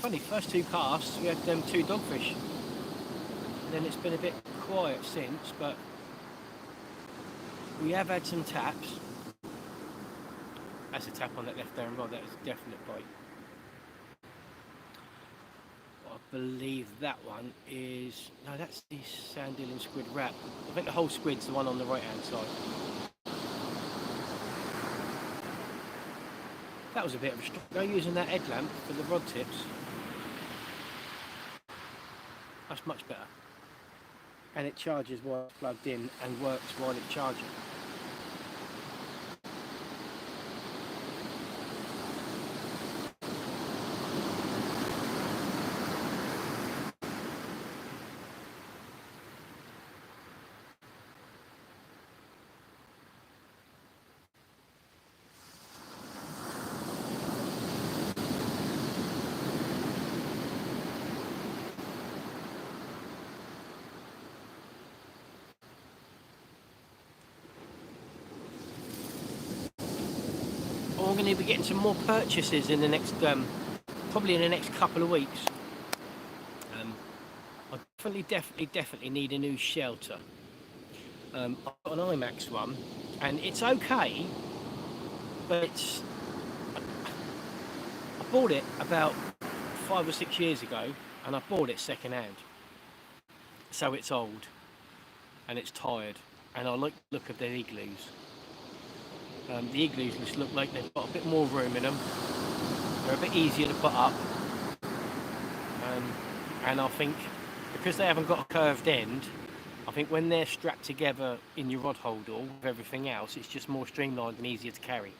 Funny, first two casts we had two dogfish, and then it's been a bit quiet since, but we have had some taps. That's a tap on that left down rod, that is a definite bite. I believe that one is, no, that's the sandhill squid wrap. I think the whole squid's the one on the right hand side. That was a bit of a struggle. Go using that headlamp for the rod tips. That's much better. And it charges while it's plugged in and works while it's charging. I'm going to be getting some more purchases in the next, probably in the next couple of weeks. I definitely need a new shelter. I've got an IMAX one, and it's okay, but I bought it about 5 or 6 years ago, and I bought it second hand. So it's old, and it's tired, and I like the look of the igloos. The igloos just look like they've got a bit more room in them. They're a bit easier to put up. And I think because they haven't got a curved end, I think when they're strapped together in your rod holder with everything else, it's just more streamlined and easier to carry.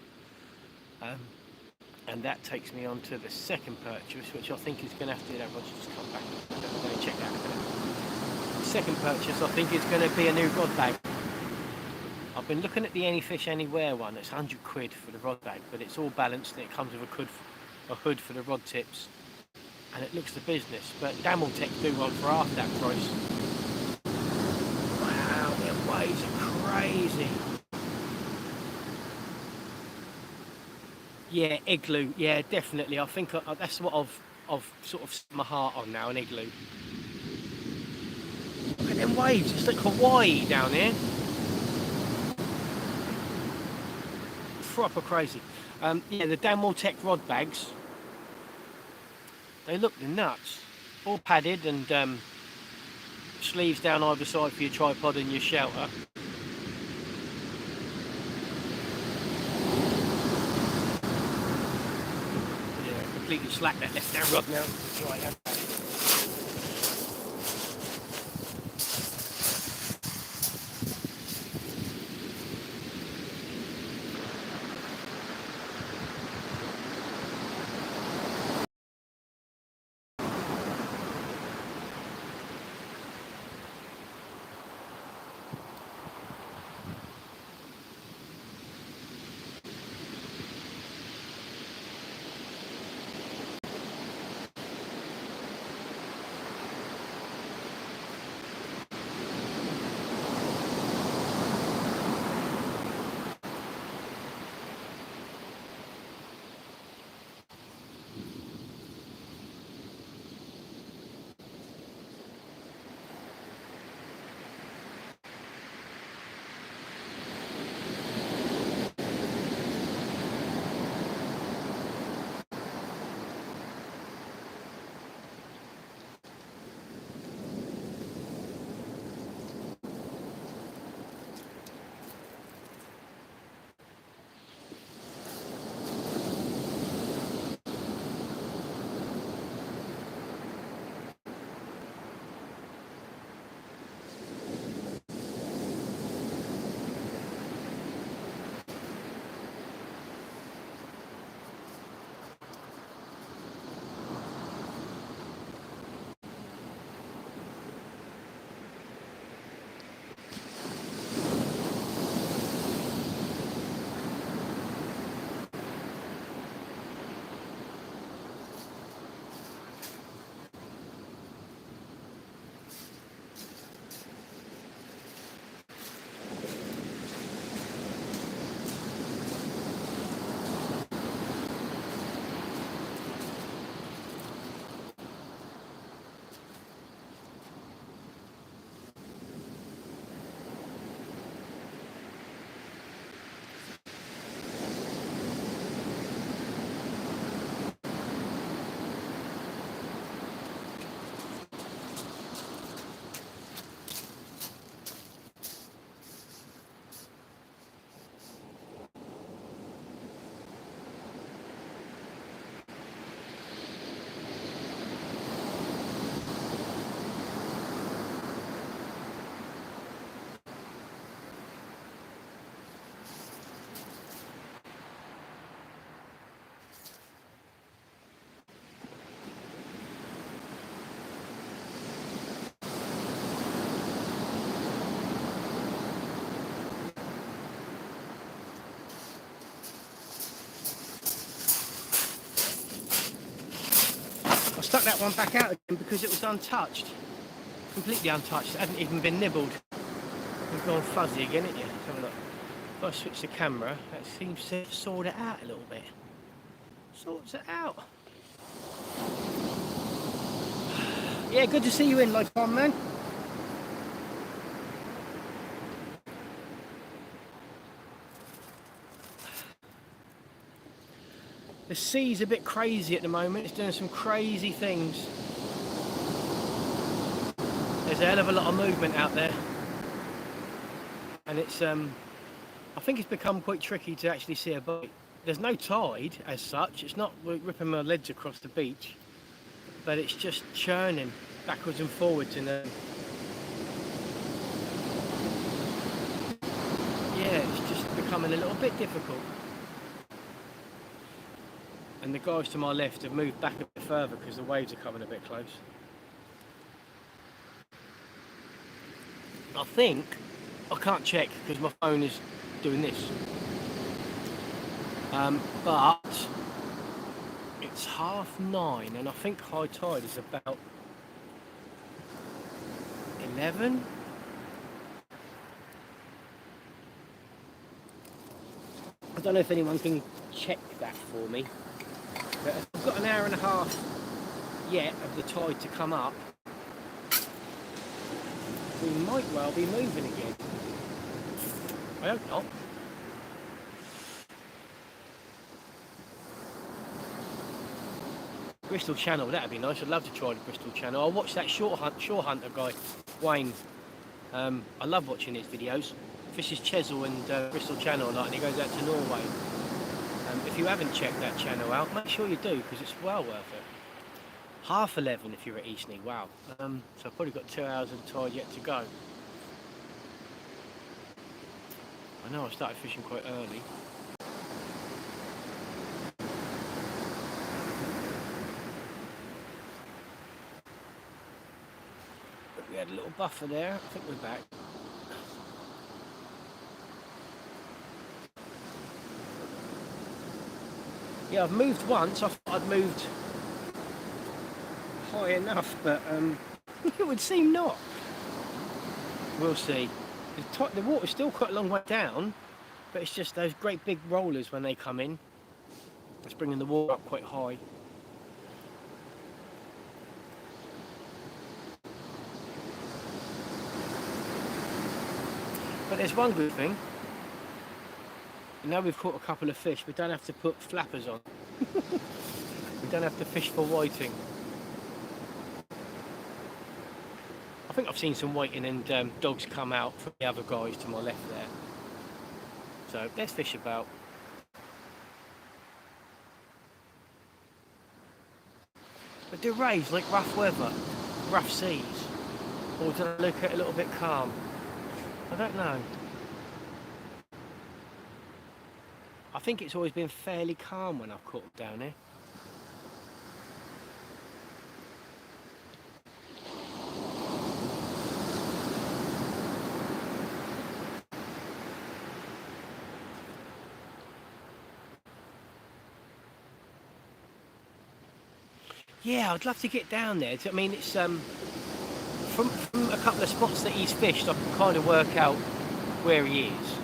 And that takes me on to the second purchase, which I think is going to have to do that. Rod's just come back. I'm going to check that out. The second purchase, I think, is going to be a new rod bag. I've been looking at the Any Fish Anywhere one. It's 100 quid for the rod bag, but it's all balanced and it comes with a hood for the rod tips, and it looks the business. But Dameltech do one for half that price. Wow, their waves are crazy. Yeah, igloo. Yeah, definitely. I think that's what I've sort of set my heart on now, an igloo. Look at them waves. It's like Hawaii down here. Proper crazy. Yeah, the Danwell Tech rod bags. They look nuts. All padded and sleeves down either side for your tripod and your shelter. Yeah, completely slack that left down rod now. Right, I stuck that one back out again because it was untouched. Completely untouched. It hadn't even been nibbled. We've gone fuzzy again, isn't it? Let's have a look. If I switch the camera, that seems to sort it out a little bit. Sorts it out. Yeah, good to see you in, like one man. The sea's a bit crazy at the moment. It's doing some crazy things. There's a hell of a lot of movement out there. And it's, I think it's become quite tricky to actually see a boat. There's no tide as such. It's not ripping my legs across the beach. But it's just churning backwards and forwards in a... Yeah, it's just becoming a little bit difficult. And the guys to my left have moved back a bit further because the waves are coming a bit close. I think, I can't check because my phone is doing this. But it's 9:30 and I think high tide is about 11. I don't know if anyone can check that for me. But I've got an hour and a half yet of the tide to come up. We might well be moving again. I hope not. Bristol Channel, that'd be nice. I'd love to try the Bristol Channel. I'll watch that shore hunter guy, Wayne. I love watching his videos. Fishes Chesil and Bristol Channel a lot, and he goes out to Norway. If you haven't checked that channel out, make sure you do, because it's well worth it. 11:30 if you're at Eastney, wow. So I've probably got 2 hours of the tide yet to go. I know I started fishing quite early. But we had a little buffer there. I think we're back. Yeah, I've moved once. I thought I'd moved high enough, but it would seem not. We'll see. The water's still quite a long way down, but it's just those great big rollers when they come in. It's bringing the water up quite high. But there's one good thing. Now we've caught a couple of fish, we don't have to put flappers on. We don't have to fish for whiting. I think I've seen some whiting and dogs come out from the other guys to my left there. So there's fish about. But do rays like rough weather, rough seas? Or do they look at a little bit calm? I don't know. I think it's always been fairly calm when I've caught down here. Yeah, I'd love to get down there. I mean, it's from a couple of spots that he's fished, I can kind of work out where he is.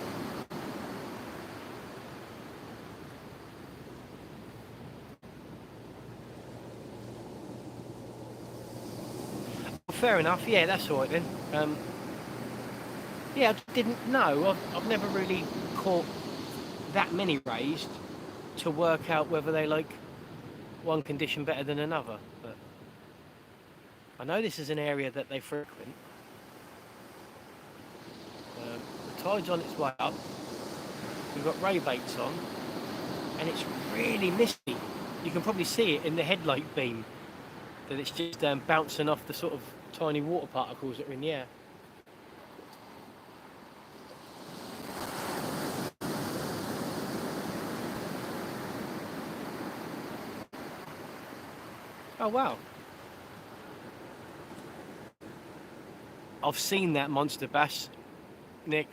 Fair enough, yeah, that's all right then. Yeah, I didn't know. I've never really caught that many rays to work out whether they like one condition better than another. But I know this is an area that they frequent. The tide's on its way up. We've got ray baits on, and it's really misty. You can probably see it in the headlight beam that it's just bouncing off the sort of tiny water particles that are in the air. Oh wow. I've seen that monster bass, Nick.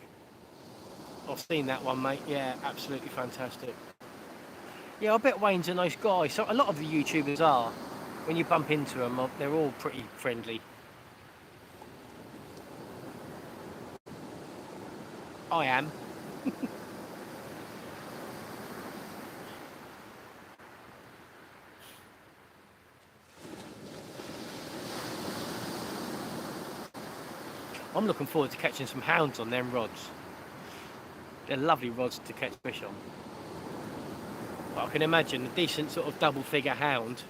I've seen that one, mate. Yeah, absolutely fantastic. Yeah, I bet Wayne's a nice guy. So a lot of the YouTubers are. When you bump into them, they're all pretty friendly. I am. I'm looking forward to catching some hounds on them rods. They're lovely rods to catch fish on. But I can imagine a decent sort of double figure hound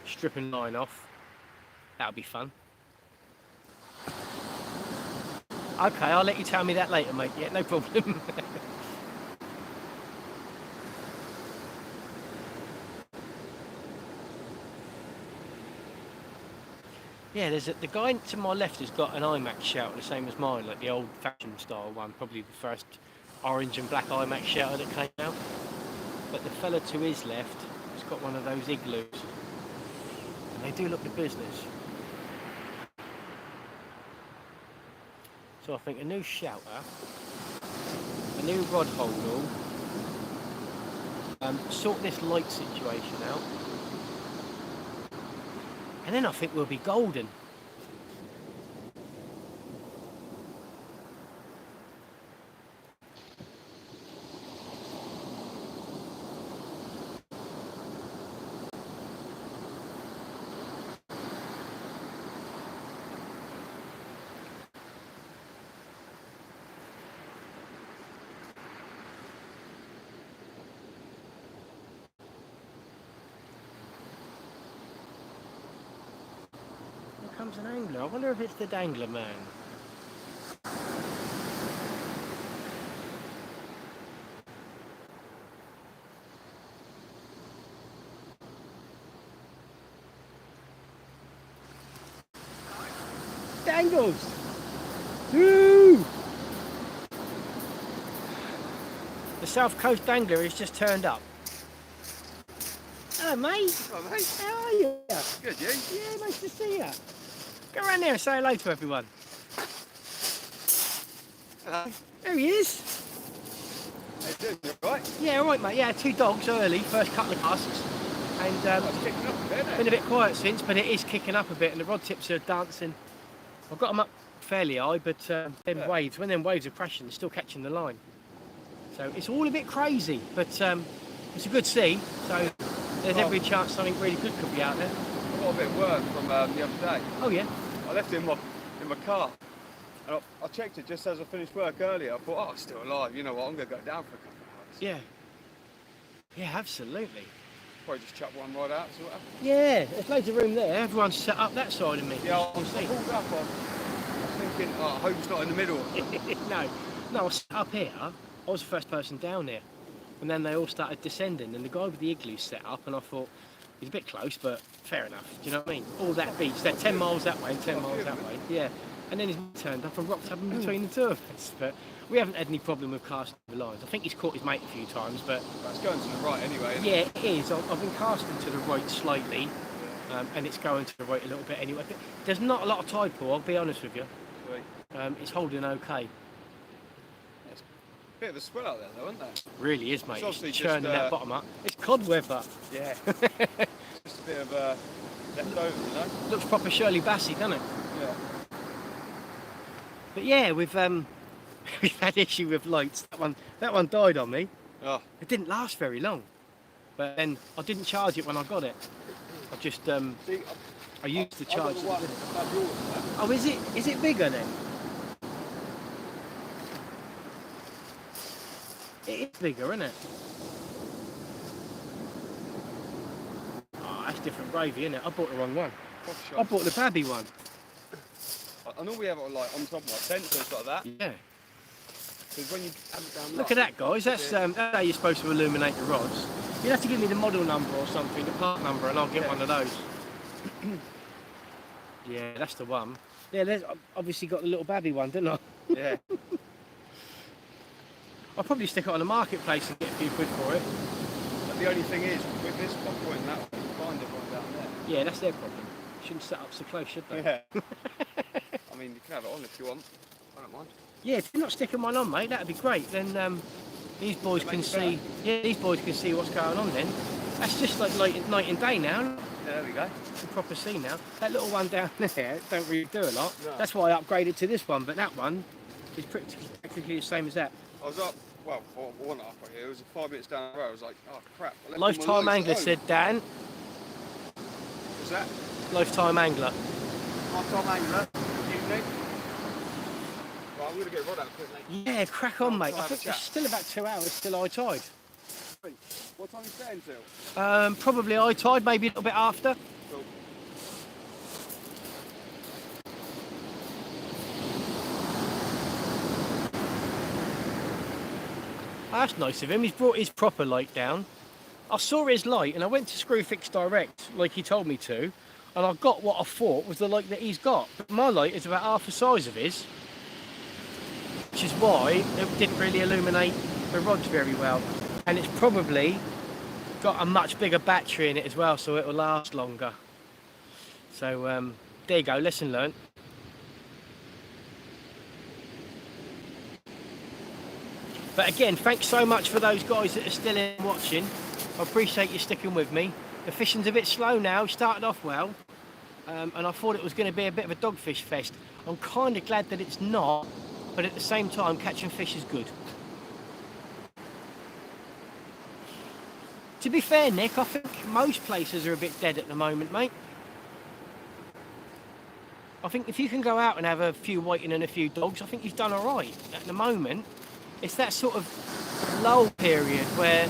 stripping line off. That'll be fun. Okay, I'll let you tell me that later, mate. Yeah, no problem. Yeah, the guy to my left has got an IMAX shouter, the same as mine, like the old-fashioned style one, probably the first orange and black IMAX shouter that came out. But the fella to his left has got one of those igloos, and they do look the business. So I think a new shouter, a new rod holdall, sort this light situation out, and then I think we'll be golden. comes an angler. I wonder if it's the dangler man. Dangles! Woo! The South Coast Dangler has just turned up. Hello, mate. Hello, mate. How are you? Good, you? Yeah, nice to see you. Go around there and say hello to everyone. Hello. There he is. How you doing? You alright? Yeah, all right, mate. Yeah, 2 dogs early, first couple of casts. And It's kicking up a bit, isn't it? been a bit quiet since, but it is kicking up a bit, and the rod tips are dancing. I've got them up fairly high, but them waves, when them waves are crashing, they're still catching the line. So it's all a bit crazy, but it's a good sea, so there's every chance something really good could be out there. I got a bit of work from the other day. Oh yeah? I left it in my car. And I checked it just as I finished work earlier. I thought, oh, it's still alive. You know what? I'm going to go down for a couple of hours. Yeah. Yeah, absolutely. Probably just chuck one right out, see what happens. Yeah, there's loads of room there. Everyone's set up that side of me. Yeah, I pulled up on. I was thinking, oh, I hope it's not in the middle. No, I was set up here. I was the first person down there. And then they all started descending, and the guy with the igloo set up, and I thought, he's a bit close, but fair enough. Do you know what I mean? All that beach, they're 10 miles that way and 10 miles that way. Yeah. And then he's turned up and rocked up in between the two of us. But we haven't had any problem with casting the lines. I think he's caught his mate a few times, but... It's going to the right anyway, isn't it? Yeah, it is. I've been casting to the right slightly, and it's going to the right a little bit anyway. But there's not a lot of tide pull, I'll be honest with you. Sweet. It's holding okay. It's a bit of a swell out there, though, isn't there? Really is, mate. It's obviously It's churning just, that bottom up. It's cod weather. Yeah. Just a bit of left over, you know? Looks proper Shirley Bassey, doesn't it? Yeah. But yeah, we've we've had issue with lights. That one died on me. Oh. It didn't last very long. But then I didn't charge it when I got it. I just See, I used the charge. I've got the one above yours, Oh, is it bigger then? It is bigger, isn't it? Oh, that's different gravy, isn't it? I bought the wrong one. I bought the Babby one. I normally have it like on top of my sensors like that. Yeah. Because when you have it down Look at that, guys. That's how you're supposed to illuminate the rods. You'd have to give me the model number or something, the part number, and I'll get one of those. Yeah, that's the one. Yeah, there's I've obviously got the little Babby one, didn't I? Yeah. I'll probably stick it on the marketplace and get a few quid for it. But the only thing is, with this one pointing that way, you find everyone down there. Yeah, that's their problem. Shouldn't set up so close, should they? Yeah. I mean, you can have it on if you want. I don't mind. Yeah, if you're not sticking one on, mate, that'd be great. Then these boys can see. Yeah, these boys can see what's going on. Then that's just like night and day now. Yeah, there we go. You can proper see now. That little one down there don't really do a lot. No. That's why I upgraded to this one. But that one is practically the same as that. I was up, well, one up right here. It was 5 minutes down the road. I was like, oh crap. I left Lifetime my lights angler alone. said, Dan. What's that? Lifetime angler. Lifetime angler. Evening. Right, I'm going to get a rod out quickly. Yeah, crack on, mate. I Have a think chat. it's still about 2 hours till high tide. What time are you staying till? Probably high tide, maybe a little bit after. Cool. Oh, that's nice of him. He's brought his proper light down. I saw his light and I went to Screwfix Direct like he told me to, and I got what I thought was the light that he's got. But my light is about half the size of his, which is why it didn't really illuminate the rods very well. And it's probably got a much bigger battery in it as well, so it'll last longer. So there you go, lesson learnt. But again, thanks so much for those guys that are still in watching. I appreciate you sticking with me. The fishing's a bit slow now, started off well, and I thought it was going to be a bit of a dogfish fest. I'm kind of glad that it's not, but at the same time, catching fish is good. To be fair, Nick, I think most places are a bit dead at the moment, mate. I think if you can go out and have a few whiting and a few dogs, I think you've done all right. At the moment, it's that sort of lull period where,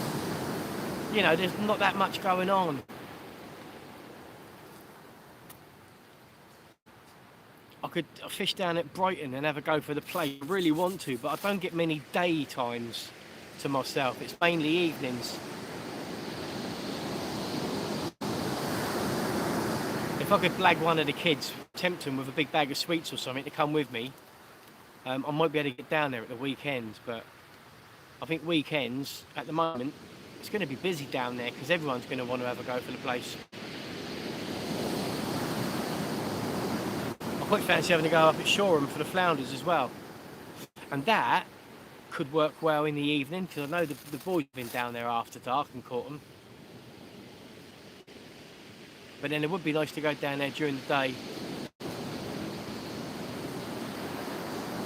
you know, there's not that much going on. I could fish down at Brighton and have a go for the plate. I really want to, but I don't get many day times to myself. It's mainly evenings. If I could blag one of the kids, tempt them with a big bag of sweets or something to come with me, I might be able to get down there at the weekends. But I think weekends, at the moment, it's going to be busy down there because everyone's going to want to have a go for the place. I quite fancy having to go up at Shoreham for the flounders as well. And that could work well in the evening because I know the boys have been down there after dark and caught them. But then it would be nice to go down there during the day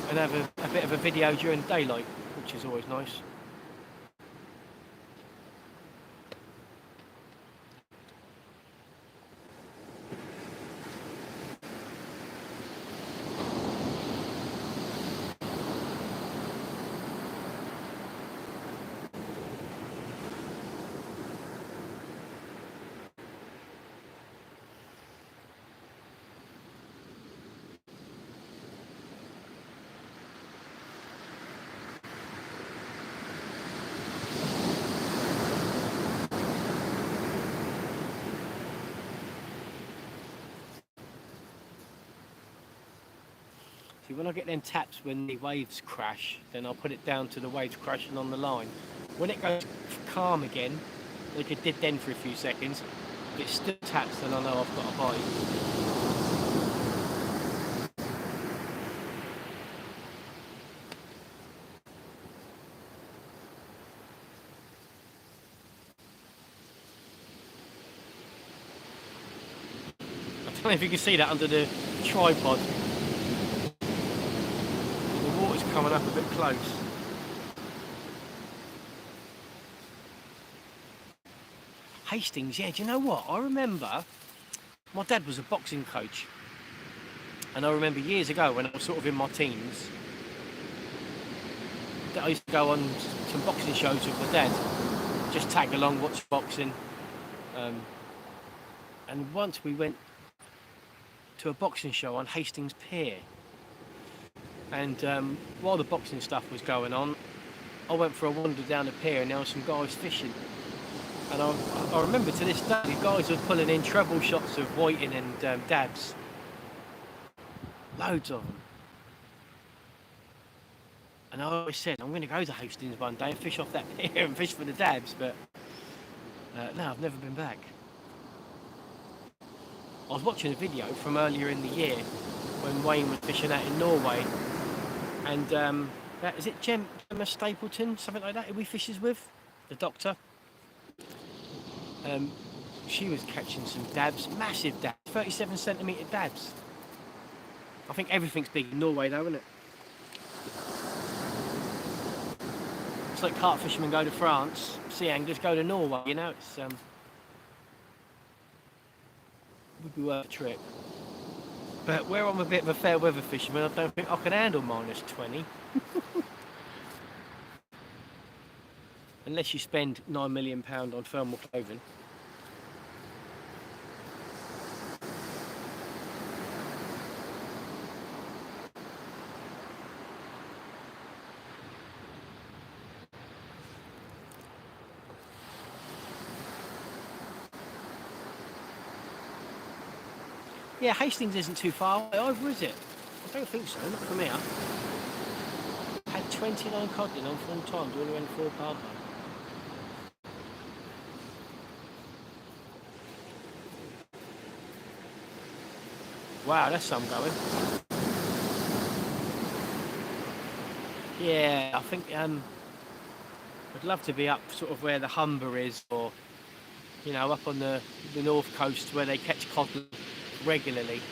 and have a bit of a video during the daylight, which is always nice. See, when I get them taps when the waves crash, then I'll put it down to the waves crashing on the line. When it goes calm again, like it did then for a few seconds, if it still taps, then I know I've got a bite. I don't know if you can see that under the tripod. The water's coming up a bit close. Hastings, yeah, do you know what? I remember my dad was a boxing coach. And I remember years ago when I was sort of in my teens, that I used to go on some boxing shows with my dad. Just tag along, watch boxing. And once we went to a boxing show on Hastings Pier. And while the boxing stuff was going on, I went for a wander down the pier and there were some guys fishing. And I remember to this day, the guys were pulling in treble shots of whiting and dabs. Loads of them. And I always said, I'm going to go to Hastings one day and fish off that pier and fish for the dabs, but no, I've never been back. I was watching a video from earlier in the year when Wayne was fishing out in Norway, and is it Gemma Stapleton, something like that, who we fishes with? The doctor? She was catching some dabs, massive dabs, 37cm dabs. I think everything's big in Norway though, isn't it? It's like carp fishermen go to France, sea anglers go to Norway, you know, it's would be worth a trip. But where I'm a bit of a fair weather fisherman, I don't think I can handle -20. Unless you spend £9 million on thermal clothing. Yeah, Hastings isn't too far away either, is it? I don't think so, not from here. Had 29 codling on full time, doing around 4 cargo. Wow, that's some going. Yeah, I think I'd love to be up sort of where the Humber is, or you know, up on the north coast where they catch cod regularly.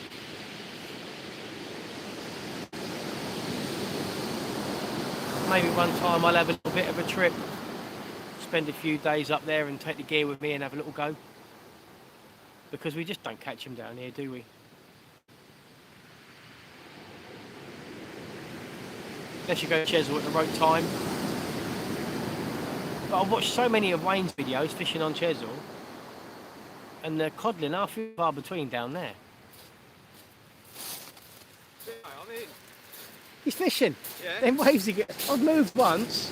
Maybe one time I'll have a little bit of a trip, spend a few days up there and take the gear with me and have a little go. Because we just don't catch them down here, do we? Unless you go to Chesil at the right time. But I've watched so many of Wayne's videos fishing on Chesil, and the codling are few far between down there. I'm in. He's fishing. Yeah. Then waves again. I've moved once.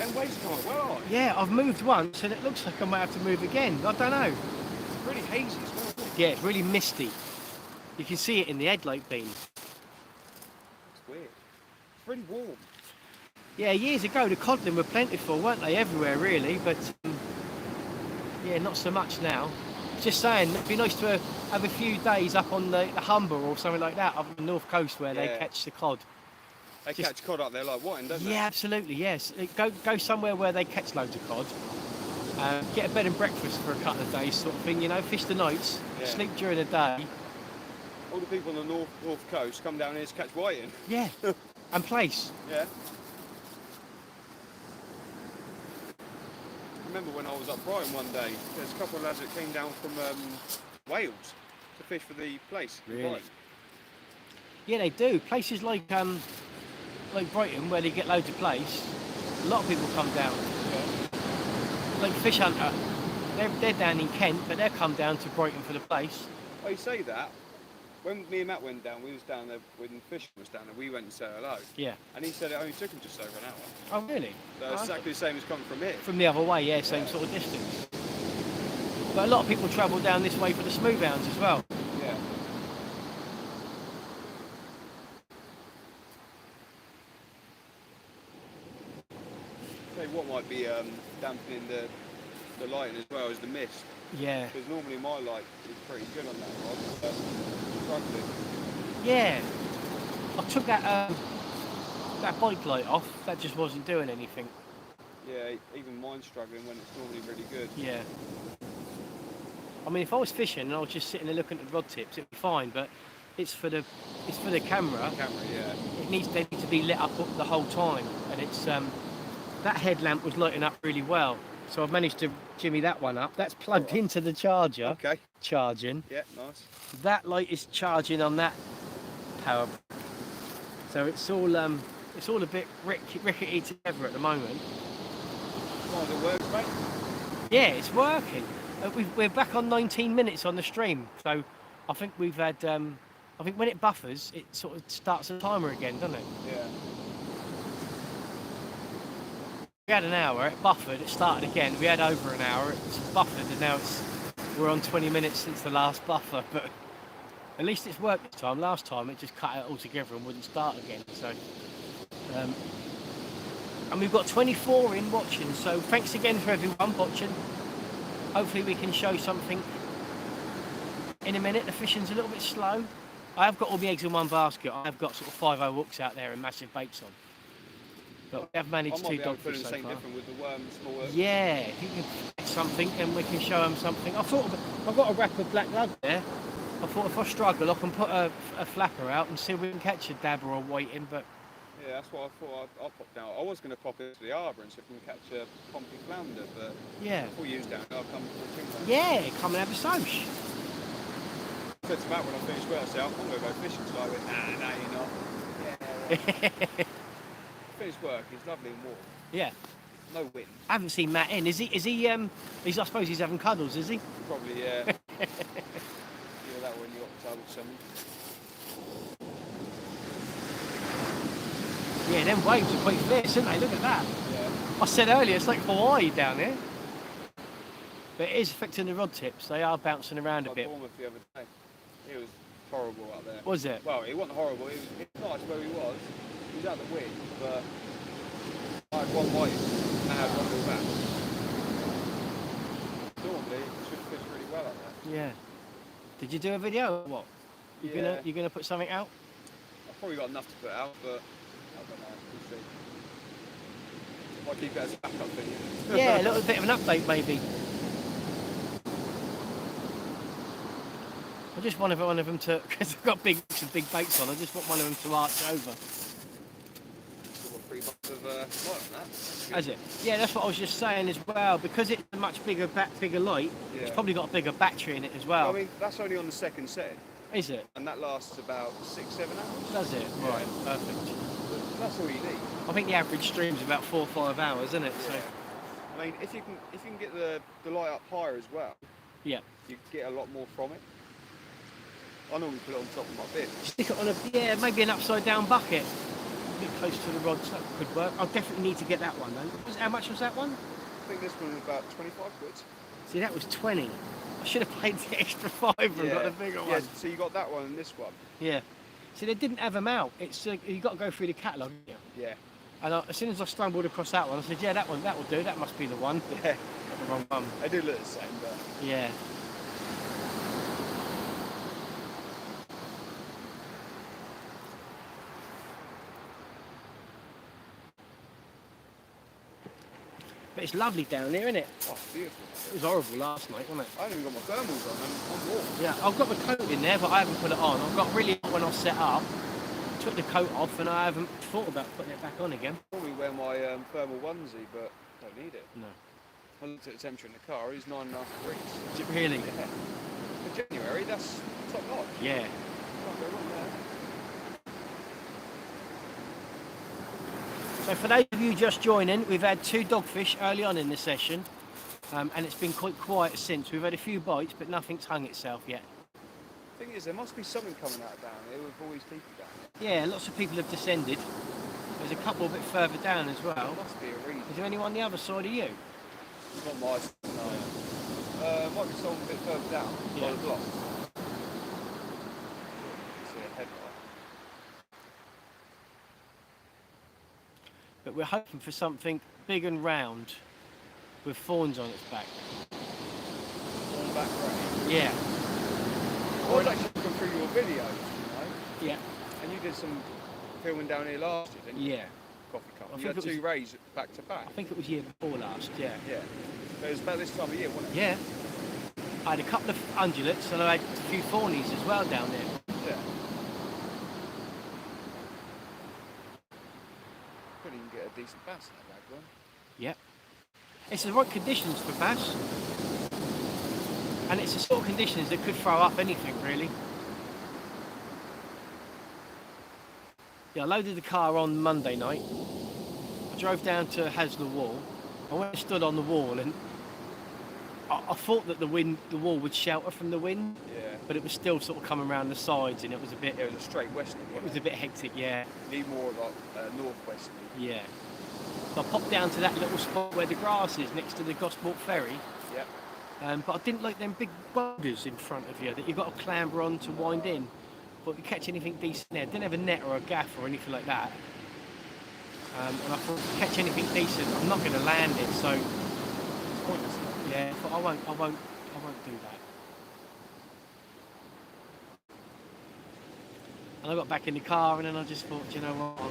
And waves come on. Where are you? Yeah, I've moved once and it looks like I might have to move again. I don't know. It's really hazy as well. Yeah, it's really misty. You can see it in the headlight beam. It's weird. It's really warm. Yeah, years ago the codlin were plentiful, weren't they? Everywhere really, but yeah, not so much now. Just saying, it'd be nice to have a few days up on the Humber or something like that, up on the north coast where they catch the cod. They catch cod up there like whiting, don't they? Yeah, absolutely, yes. Go somewhere where they catch loads of cod. Get a bed and breakfast for a couple of days, sort of thing. You know, fish the nights, sleep during the day. All the people on the north coast come down here to catch whiting. Yeah, and place. Yeah. I remember when I was up Brighton one day, there's a couple of lads that came down from Wales to fish for the place. in Really? Brighton. Yeah, they do. Places like Brighton, where they get loads of place, a lot of people come down. Yeah. Like Fish Hunter, they're down in Kent, but they'll come down to Brighton for the place. Oh, you say that. When me and Matt went down, we was down there when Fish was down there, we went and said hello. Yeah. And he said it only took him just over an hour. Oh, really? So it's exactly the same as coming from here. From the other way, yeah, same sort of distance. But a lot of people travel down this way for the smooth hounds as well. Yeah. Tell you what might be dampening the lighting as well as the mist. Yeah. Because normally my light is pretty good on that rod, but struggling. Yeah. I took that bike light off. That just wasn't doing anything. Yeah, even mine's struggling when it's normally really good. Yeah. I mean, if I was fishing and I was just sitting there looking at the rod tips, it'd be fine. But it's for the camera. Camera, yeah. They need to be lit up the whole time, and it's that headlamp was lighting up really well. So I've managed to jimmy that one up. That's plugged into the charger. Okay. Charging. Yeah, nice. That light is charging on that power. So it's all a bit rickety together at the moment. Well, it works, mate. Yeah, it's working. We're back on 19 minutes on the stream. So I think we've had. I think when it buffers, it sort of starts a timer again, doesn't it? Yeah. We had an hour, it buffered, it started again. We had over an hour, it's buffered, and now we're on 20 minutes since the last buffer. But at least it's worked this time. Last time it just cut out altogether and wouldn't start again. So, and we've got 24 in watching. So thanks again for everyone watching. Hopefully we can show something in a minute. The fishing's a little bit slow. I have got all the eggs in one basket. I have got sort of 5-0 hooks out there and massive baits on. But we have managed to dogfish so far. Different with the worms, small worms. Yeah, if you can catch something and we can show them something. I've got a wrap of black lug there. I thought if I struggle, I can put a flapper out and see if we can catch a dabber or whiting. But yeah, that's what I thought. I'll pop down. I was going to pop into the harbour and see if we can catch a pompey flounder, but yeah, before you down, I'll come to the yeah, come and have a soch. I said to Matt when I finished work, I said, I'm going to go fishing. So I went, nah, you're not. Yeah, right. Finished work, it's lovely and warm. Yeah. No wind. I haven't seen Matt in. Is he? I suppose he's having cuddles, is he? Probably, yeah. Yeah, that when you got the tub or something. Yeah, them waves are quite fierce, aren't they? Look at that. Yeah. I said earlier, it's like Hawaii down here. But it is affecting the rod tips. They are bouncing around a bit. Bournemouth the other day. It was horrible up there. Was it? Well, it wasn't horrible. It was nice where he was. He was out the wind, but I had one white and I had one little back. Normally, it should fish really well up there. Yeah. Did you do a video or what? You gonna put something out? I've probably got enough to put out, but I don't know. We'll see. Might keep it as a backup video. Yeah, a little bit of an update maybe. I just want one of them to, because I've got some big baits on, I just want one of them to arch over. Still got 3 months of light on that. Has it? Yeah, that's what I was just saying as well. Because it's a much bigger light, it's probably got a bigger battery in it as well. I mean, that's only on the second set. Is it? And that lasts about 6-7 hours. Does it? Yeah. Right, perfect. But that's all you need. I think the average stream's about 4 or 5 hours, isn't it? Yeah. So. I mean, if you can get the light up higher as well, Yeah. you get a lot more from it. I normally put it on top of my bin. Stick it on a, yeah, maybe an upside down bucket. A bit close to the rods, that could work. I'll definitely need to get that one though. How much was that one? I think this one was about 25 quid. See, that was 20. I should have paid the extra 5 and got the bigger one. Yeah, so you got that one and this one. Yeah. See, they didn't have them out. It's you got to go through the catalogue. Yeah. Yeah. And as soon as I stumbled across that one, I said, yeah, that one, that will do. That must be the one. Yeah. Got the wrong one. They do look the same, but... Yeah. But it's lovely down there, isn't it? Oh, it's beautiful. It was horrible last night, wasn't it? I haven't even got my thermals on and I'm warm. Yeah, I've got my coat in there, but I haven't put it on. I've got really hot when I set up. Took the coat off and I haven't thought about putting it back on again. I normally wear my thermal onesie, but don't need it. No. I looked at the temperature in the car, it's 9.5 degrees. Is it really? Yeah. For January, that's top notch. Yeah. Can't go wrong there. So for those of you just joining, we've had 2 dogfish early on in the session, and it's been quite quiet since. We've had a few bites, but nothing's hung itself yet. The thing is, there must be something coming out down here with all these people down there. Yeah, lots of people have descended. There's a couple a bit further down as well. There must be a reason. Is there anyone on the other side of you? It's not my no. Might be someone a bit further down by the block. See a headlight. But we're hoping for something big and round with thorns on its back. On the back range. Yeah. I was actually looking through your videos, you know, Yeah. and you did some filming down here last year, didn't you? Yeah. Coffee cup. I You think had it was- 2 rays back to back. I think it was year before last, yeah. Yeah. But it was about this time of year, wasn't it? Yeah. I had a couple of undulates and I had a few fawnies as well down there. Yeah. Couldn't even get a decent bass in that back one. Yep. It's the right conditions for bass. And it's the sort of conditions that could throw up anything, really. Yeah, I loaded the car on Monday night. I drove down to Hasler Wall. I went and stood on the wall and I thought that the wall would shelter from the wind, Yeah. but it was still sort of coming around the sides and it was a bit, Yeah, it was a straight westerly. it was a bit hectic, yeah. Need more like northwesterly. Yeah. So I popped down to that little spot where the grass is next to the Gosport Ferry. Yep. But I didn't like them big boulders in front of you that you've got to clamber on to wind in. But you catch anything decent there. Didn't have a net or a gaff or anything like that. And I thought, if I catch anything decent, I'm not going to land it. So, It's pointless. yeah, but I won't do that. And I got back in the car and then I just thought, you know what?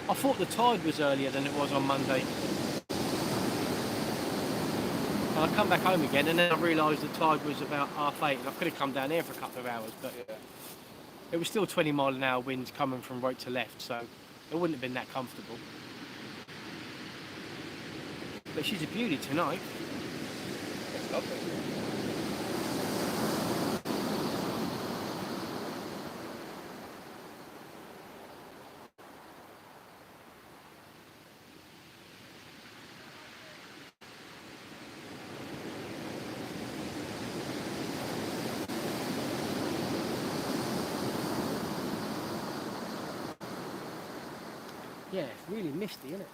I thought the tide was earlier than it was on Monday. And I come back home again and then I realised the tide was about 8:30 and I could have come down here for a couple of hours, but Yeah. it was still 20 mile an hour winds coming from right to left, so it wouldn't have been that comfortable. But she's a beauty tonight. It's lovely. Yeah, it's really misty, isn't it?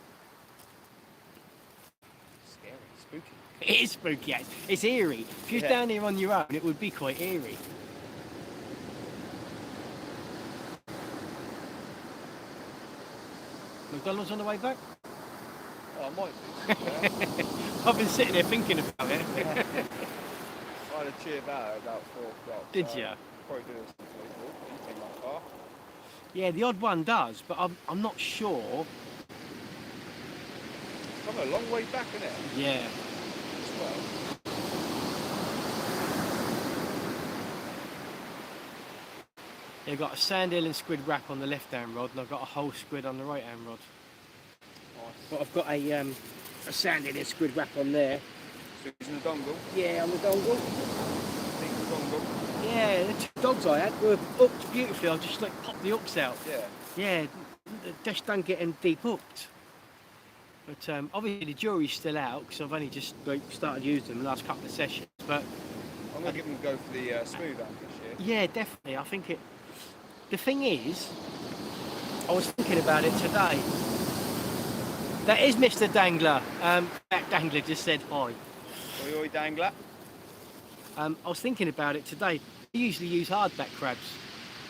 Scary, spooky. It is spooky, actually. It's eerie. If you're Yeah. down here on your own, it would be quite eerie. McDonald's on the way back? Oh, I might do. I've been sitting there thinking about it. I had a cheer bar about 4 o'clock. Did so you? Probably do this before you take my car. Yeah, the odd one does, but I'm not sure. It's come a long way back, isn't it? Yeah. As well. They've got a sandhill and squid wrap on the left-hand rod, and I've got a whole squid on the right-hand rod. Nice. But I've got a sandhill and squid wrap on there. So using the dongle. Yeah, on the dongle. Think the dongle. Yeah, the 2 dogs I had were hooked beautifully. I just like popped the hooks out. Yeah. Yeah, just don't get them deep hooked. But obviously the jury's still out because I've only just like started using them the last couple of sessions. But I'm going to give them a go for the smooth amp this year. Yeah, definitely. I think it. The thing is, I was thinking about it today. That is Mr. Dangler. Jack Dangler just said hi. Oi, oi, dangler. I was thinking about it today. I usually use hardback crabs,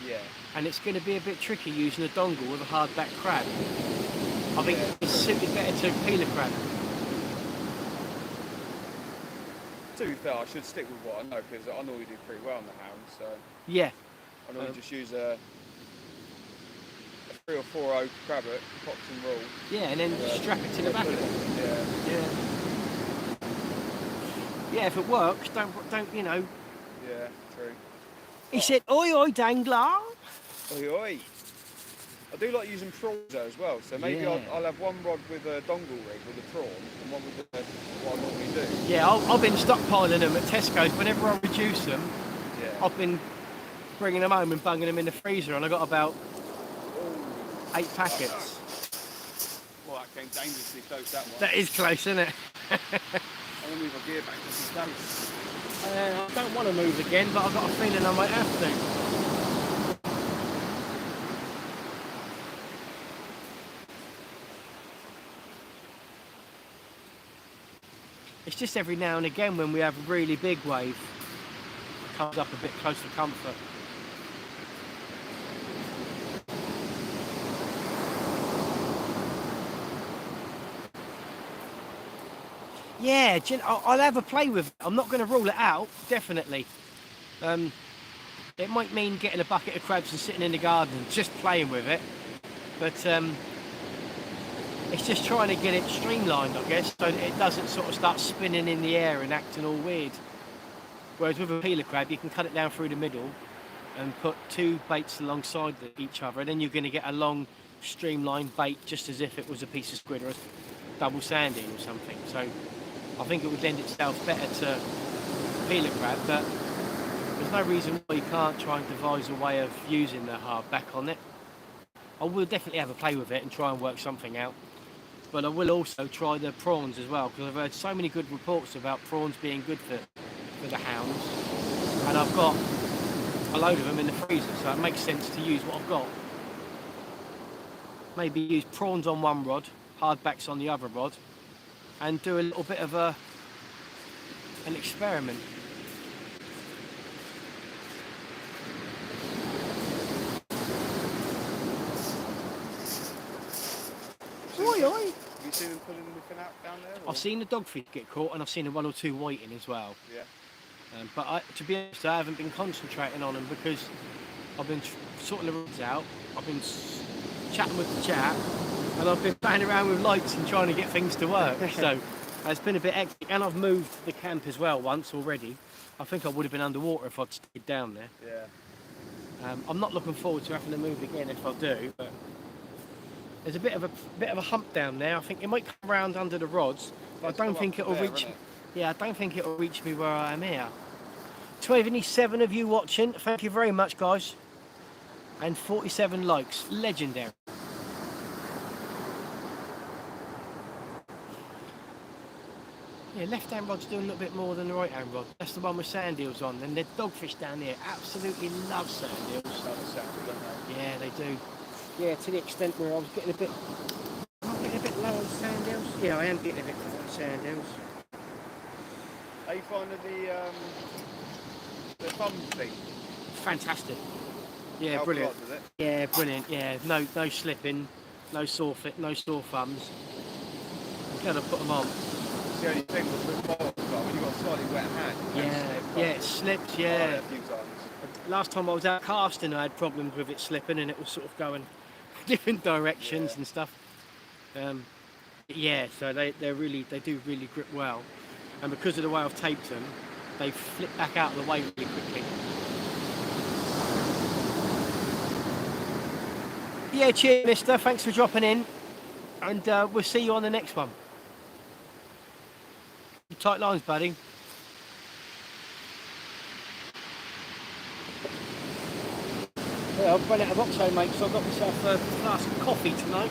Yeah. and it's going to be a bit tricky using a dongle with a hardback crab. I think Yeah. it's suited better to peeler crab. To be fair, I should stick with what I know because I normally do pretty well on the hound. So Yeah, I normally just use a 3 or 4 oak crabbit, pops and roll. yeah, and then strap it to the back of it. Yeah. Yeah. Yeah, if it works, don't you know. Yeah, true. He said, "Oi, oi, Dangler." Oi, oi. I do like using prawns though as well, so maybe Yeah. I'll have one rod with a dongle rig with a prawn and one with what I normally do. Yeah, I've been stockpiling them at Tesco's. Whenever I reduce them, Yeah. I've been bringing them home and bunging them in the freezer, and I got about Oh, 8 packets. well, that came dangerously close, that one. That is close, isn't it? I'm going to move my gear back just in case. I don't want to move again, but I've got a feeling I might have to. It's just every now and again when we have a really big wave, it comes up a bit close for comfort. Yeah, I'll have a play with it. I'm not going to rule it out, definitely. It might mean getting a bucket of crabs and sitting in the garden and just playing with it. But it's just trying to get it streamlined, I guess, so that it doesn't sort of start spinning in the air and acting all weird. Whereas with a peeler crab, you can cut it down through the middle and put 2 baits alongside each other, and then you're going to get a long, streamlined bait, just as if it was a piece of squid or a double sanding or something. So I think it would lend itself better to peeler crab, but there's no reason why you can't try and devise a way of using the hardback on it. I will definitely have a play with it and try and work something out. But I will also try the prawns as well, because I've heard so many good reports about prawns being good for the hounds. And I've got a load of them in the freezer, so it makes sense to use what I've got. Maybe use prawns on one rod, hardbacks on the other rod, and do a little bit of an experiment. Oi, oi. Have you seen them pulling anything out down there? Or? I've seen the dogfish get caught, and I've seen 1 or 2 whiting as well. Yeah. But to be honest, I haven't been concentrating on them because I've been sorting the rods out. I've been chatting with the chap, and I've been playing around with lights and trying to get things to work. So it's been a bit hectic, and I've moved the camp as well once already. I think I would have been underwater if I'd stayed down there. Yeah. I'm not looking forward to having to move again if I do, but there's a bit of a hump down there. I think it might come around under the rods, but I don't think it'll reach. Yeah, I don't think it'll reach me where I am here. 27 of you watching. Thank you very much, guys. And 47 likes. Legendary. Yeah, left-hand rod's doing a little bit more than the right-hand rod. That's the one with sand eels on. And the dogfish down here absolutely love sand eels. Yeah, they do. Yeah, to the extent where I was getting a bit... Am I getting a bit low on sand eels? Yeah, I am getting a bit low on sand eels. How you finding the thumb thing? Fantastic. Yeah, How brilliant. blood, is it? Yeah, brilliant. Yeah, no slipping, no sore thumbs. I'm glad I put them on. It's the only thing with bottles, like when you've got a slightly wet hand. It slips. Yeah. Yeah. A few times. Last time I was out casting, I had problems with it slipping, and it was sort of going different directions and stuff. Yeah, so they do really grip well, and because of the way I've taped them, they flip back out of the way really quickly. Yeah, cheers, mister. Thanks for dropping in, and we'll see you on the next one. Tight lines, buddy. Yeah, I've run out of oxo, mate, so I've got myself a flask of coffee tonight.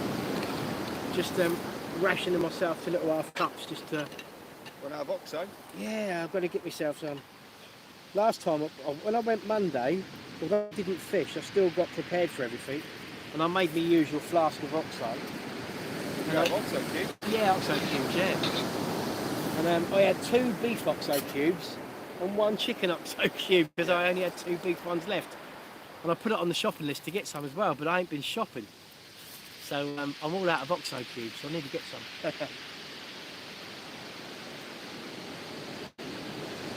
Just rationing myself to little half cups, just to... Run out of oxo? Yeah, I've got to get myself some. last time, when I went Monday, although I didn't fish, I still got prepared for everything. And I made my usual flask of oxo. Yeah, oxo cube. Yeah, oxo cubes, yeah. And I had 2 beef oxo cubes and 1 chicken oxo cube because I only had 2 beef ones left. And I put it on the shopping list to get some as well, but I ain't been shopping. So I'm all out of oxo cubes, so I need to get some.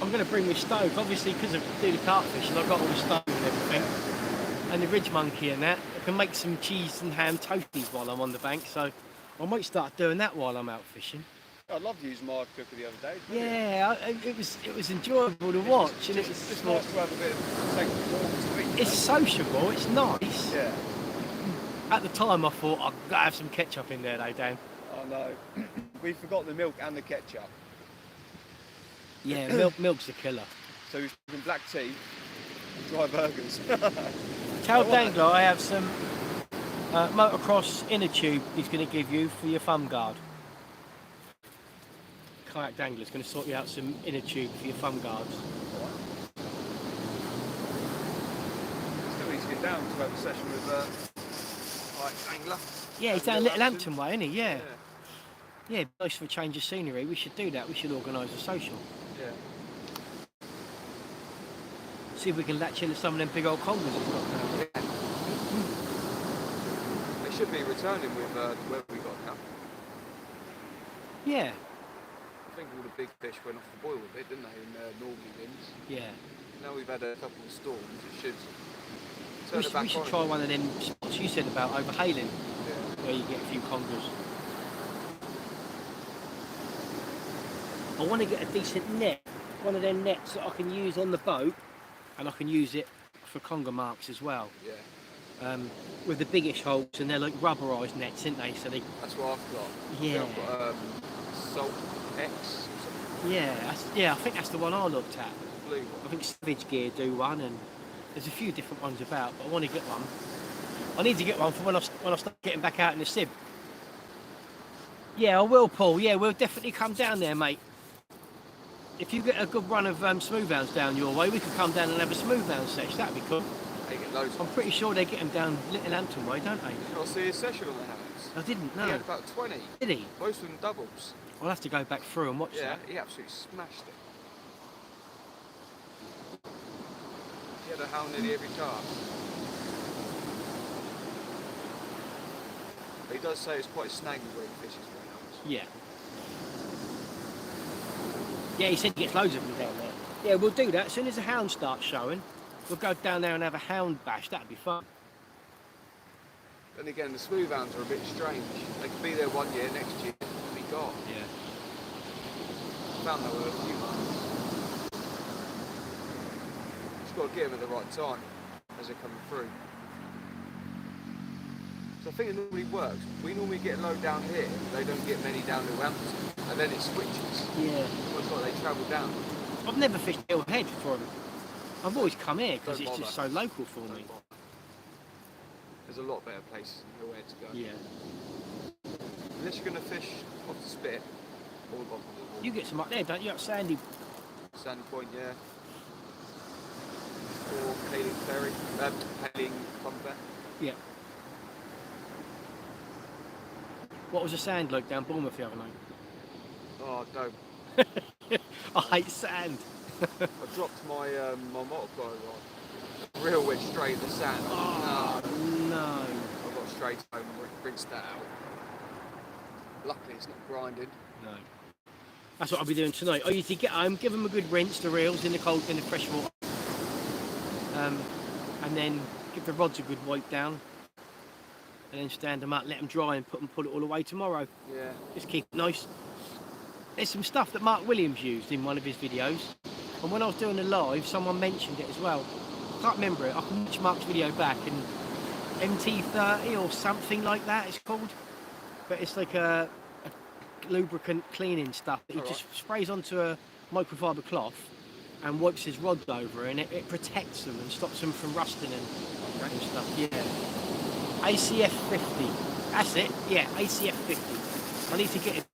I'm going to bring my stove, obviously because I do the carp fishing, I've got all the stove and everything. And the ridge monkey and that. I can make some cheese and ham toasties while I'm on the bank, so I might start doing that while I'm out fishing. I loved using my cooker the other day. Yeah, it was enjoyable to watch, and It's just nice to have a bit of take to eat. it's sociable, it's nice. Yeah. At the time I thought I've got to have some ketchup in there though, Dan. I know. We forgot the milk and the ketchup. Yeah, milk's the killer. So we've taken black tea, dry burgers. Tell Dangler I have some motocross inner tube he's going to give you for your thumb guard. Kayak Dangler's going to sort you out some inner tube for your thumb guards. Still need to get down to have a session with Angler. Yeah, he's down Little Hampton way, isn't he? Yeah. Yeah. Yeah, nice for a change of scenery. We should do that. We should organise a social. Yeah. See if we can latch into some of them big old congers we've got now. Yeah. They should be returning with where we got now. Yeah. I think all the big fish went off the boil a bit, didn't they, in northern winds? Yeah. Now we've had a couple of storms, it should turn it back We should on. try one of them spots you said about overhaling, Yeah. where you get a few congers. I want to get a decent net, one of them nets that I can use on the boat, and I can use it for conger marks as well. Yeah. With the biggish holes, and they're like rubberised nets, aren't they? So they. That's what I've got. Yeah. I've got Salt X or something. Yeah, I think that's the one I looked at. Blue one. I think Savage Gear do one, and there's a few different ones about, but I want to get one. I need to get one for when I start getting back out in the sib. Yeah, I will, Paul. Yeah, we'll definitely come down there, mate. If you get a good run of smooth hounds down your way, we could come down and have a smooth hound sesh. That'd be cool. They get loads. I'm pretty sure they get them down Little Hampton way, don't they? Did you not see his session on the hounds? I didn't know. He had about 20. Did he? Most of them doubles. I'll have to go back through and watch Yeah, that. he absolutely smashed it. He had a hound nearly every cast. But he does say it's quite snaggy where he fishes for hounds. Yeah. Yeah, he said he gets loads of them down there. Yeah, we'll do that. As soon as the hound starts showing, we'll go down there and have a hound bash. That'd be fun. Then again, the smooth hounds are a bit strange. They could be there one year, next year, be gone. Yeah. I found that with a few months. Just got to get them at the right time as they're coming through. So I think it normally works. We normally get low down here, they don't get many down to Hampton, and then it switches. Yeah. It's like they travel down. I've never fished Hill Head for them. I've always come here because Don't it's just so bother. local for me. There's a lot better places than nowhere to go. Yeah. Unless you're going to fish off the spit, or the bottom of the water. You get some up there, don't you? Up Sandy. Sandy Point, yeah. Or Paling Ferry, Paling Combat. Yeah. What was the sand like down Bournemouth the other night? Oh, don't. I hate sand. I dropped my my multiplier rod. Real wedge straight in the sand. Oh, no. I got straight home and rinsed that out. Luckily it's not grinding. No. That's what I'll be doing tonight. I usually get home, give them a good rinse, the reels in the cold, in the fresh water. And then give the rods a good wipe down. And then stand them up, let them dry and put it all away tomorrow. Yeah. Just keep it nice. There's some stuff that Mark Williams used in one of his videos. And when I was doing the live, someone mentioned it as well. I can't remember it. I can watch Mark's video back and MT30 or something like that it's called. But it's like a lubricant cleaning stuff that he just sprays onto a microfiber cloth and wipes his rods over, and it protects them and stops them from rusting and stuff. Yeah. ACF 50. That's it. Yeah, ACF 50. I need to get a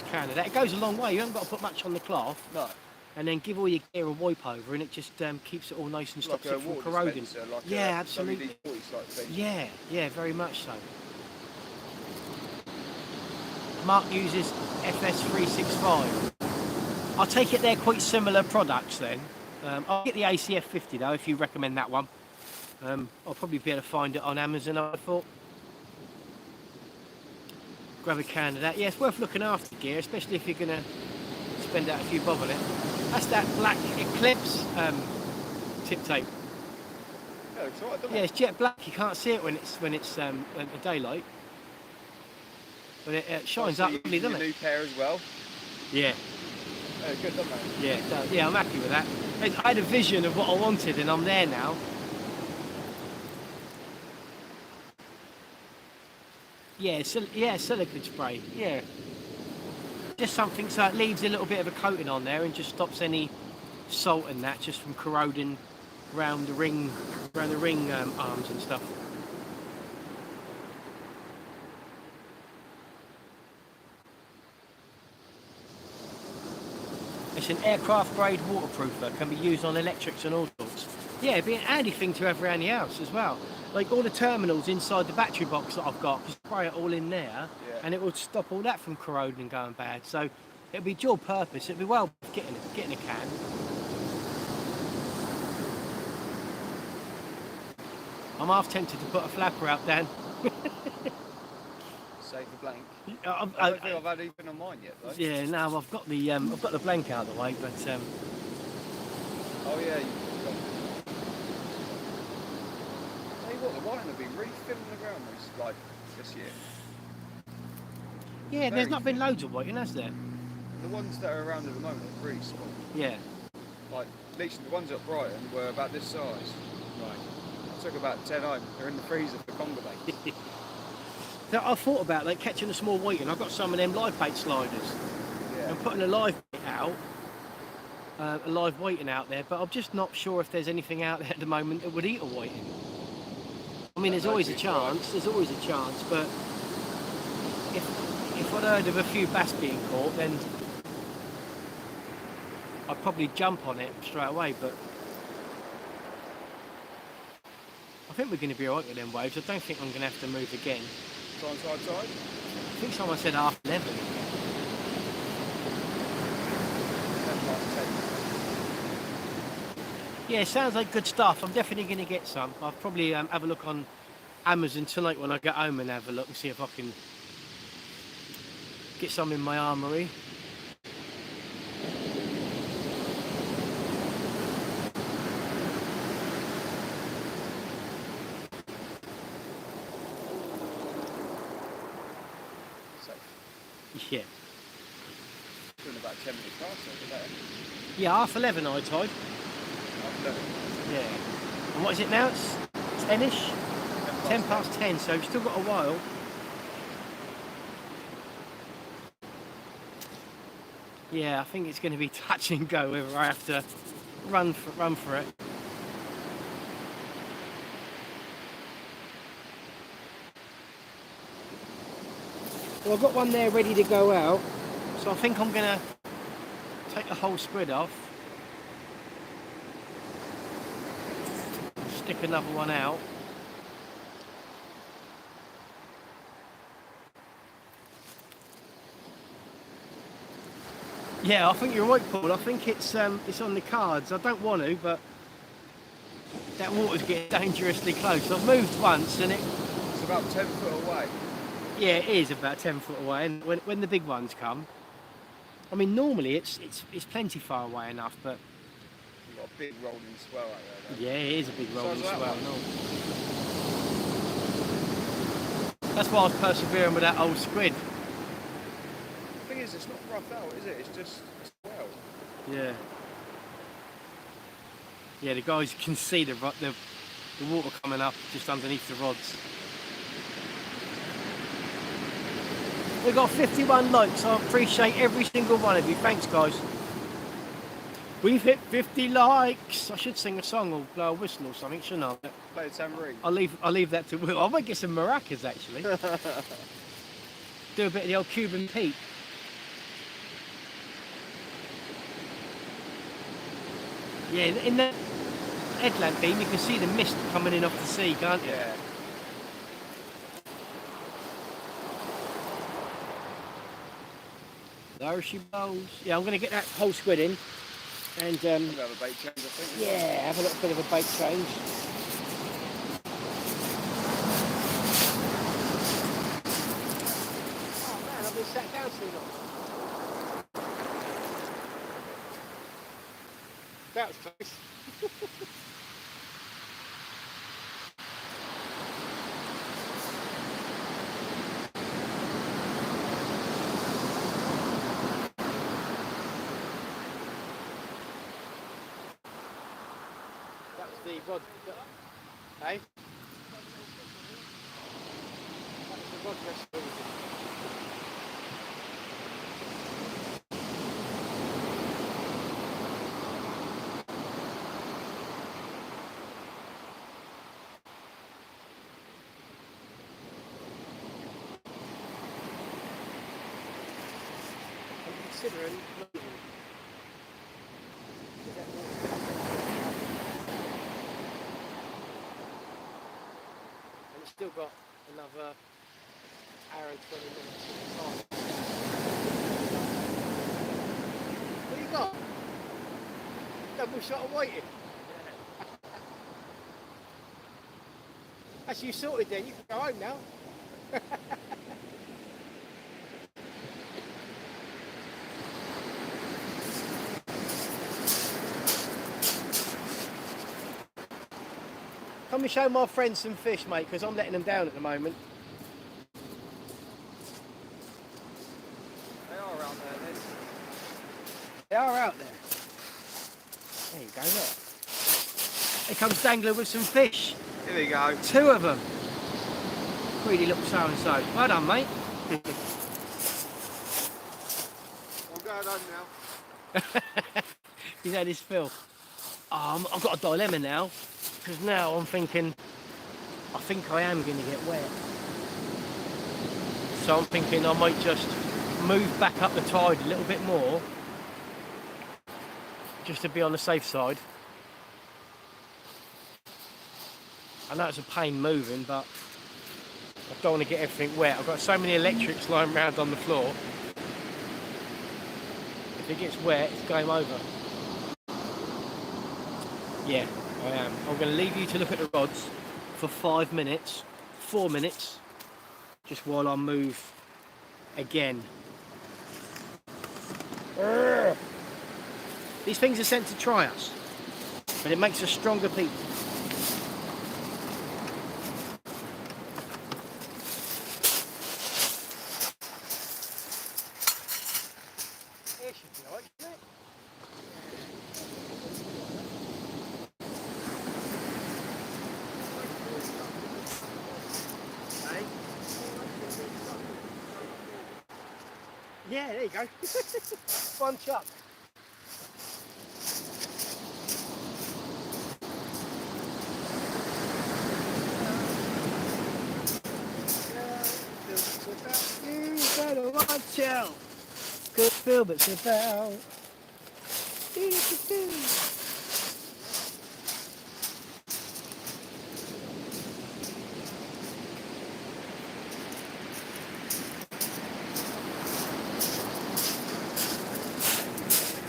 can of that. It goes a long way. You haven't got to put much on the cloth. No. and then give all your gear a wipe over, and it just keeps it all nice and It's stops like a it from water corroding. dispenser, like Yeah, a absolutely. WD-40 type thing. Yeah, yeah, very much so. Mark uses FS365. I'll take it they're quite similar products then. I'll get the ACF 50 though, if you recommend that one. I'll probably be able to find it on Amazon, I thought. Grab a can of that. Yeah, it's worth looking after gear, especially if you're going to spend out a few bob on it. That's that black Eclipse tip tape. Yeah, it's alright, doesn't Yeah, it? it's jet black. You can't see it when it's a daylight, but it shines up lovely, doesn't New it? pair as well. Yeah, Yeah, good, doesn't it? yeah, it does. Yeah, I'm happy with that. I had a vision of what I wanted, and I'm there now. Yeah, silicone spray. Yeah, just something so it leaves a little bit of a coating on there and just stops any salt and that just from corroding around the ring arms and stuff. It's an aircraft grade waterproofer, can be used on electrics and all sorts. Yeah, it'd be an handy thing to have around the house as well. Like all the terminals inside the battery box that I've got, just spray it all in there, Yeah. and it will stop all that from corroding and going bad. So it'd be dual purpose. It'd be well worth getting a can. I'm half tempted to put a flapper out, Dan. Save the blank. I I don't think I've had anything on mine yet, though. Yeah, no, I've got the blank out of the way, but Oh yeah, you've got. Tell you what, the whiting have been really filling the ground this year. yeah, there's Very not been loads of whiting, has there? The ones that are around at the moment are really small. Yeah. Like, literally the ones at Brighton were about this size. Right. I took about 10 home. They're in the freezer for Conga bait. So I thought about like catching a small whiting. I've got some of them live bait sliders Yeah. and putting a live bait out, a live whiting out there, but I'm just not sure if there's anything out there at the moment that would eat a whiting. I mean, there's always a chance. There's always a chance, but if I'd heard of a few bass being caught, then I'd probably jump on it straight away. But I think we're going to be alright with them waves. I don't think I'm going to have to move again. Try side. I think someone said half 11. 10 past 10. Yeah, sounds like good stuff. I'm definitely going to get some. I'll probably have a look on Amazon tonight when I get home and have a look and see if I can get some in my armoury. Safe. Yeah. Doing about 10 minutes past so today. Yeah, half 11 high tide. Yeah. And what is it now? It's 10ish? 10 past 10, so we've still got a while. Yeah, I think it's going to be touch and go whether I have to run for it. Well, I've got one there ready to go out, so I think I'm going to take the whole squid off, stick another one out. Yeah, I think you're right, Paul. I think it's on the cards. I don't want to, but that water's getting dangerously close. I've moved once, and It's about 10 foot away. yeah, it is about 10 foot away. And when the big ones come, I mean, normally it's plenty far away enough, but You've got a big rolling swell out there. Though. yeah, it is a big rolling So is that swell. one. No. That's why I was persevering with that old squid. The thing is, it's not roughed out, is it? It's just a swell. Yeah. Yeah, the guys can see the water coming up just underneath the rods. We've got 51 likes, I appreciate every single one of you. Thanks, guys. We've hit 50 likes. I should sing a song or blow a whistle or something, shouldn't I? Play the tambourine. I'll leave that to Will. I might get some maracas actually. Do a bit of the old Cuban Pete. Yeah, in the headlamp beam you can see the mist coming in off the sea, can't you? Yeah. There she goes. Yeah, I'm going to get that whole squid in and We'll have a bait change, I think. yeah, have a little bit of a bait change. Oh man, I've been sat down too long. That was close. That was the rod. Hey? That was the rod wrestler. I'm considering moving. And it's still got another hour and 20 minutes of time. What you got? Double shot of waiting. That's you sorted then, you can go home now. Come and show my friends some fish, mate, because I'm letting them down at the moment. They are out there, Liz. They are out there. There you go, look. Here comes Dangler with some fish. Here we go. 2 of them. Greedy little so-and-so. Well done, mate. I'm going home now. He's had his fill. Oh, I've got a dilemma now. Because now I'm thinking, I think I am going to get wet. So I'm thinking I might just move back up the tide a little bit more. Just to be on the safe side. I know it's a pain moving, but I don't want to get everything wet. I've got so many electrics lying around on the floor. If it gets wet, it's game over. Yeah, I am. I'm going to leave you to look at the rods for 4 minutes, just while I move again. Urgh. These things are sent to try us, but it makes us stronger people. It should be alright, shouldn't it? Hey? Yeah, there you go. One chuck. You better watch out. Good feel, but it's about.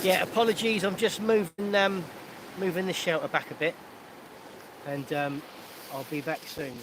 Yeah, apologies. I'm just moving the shelter back a bit, and I'll be back soon.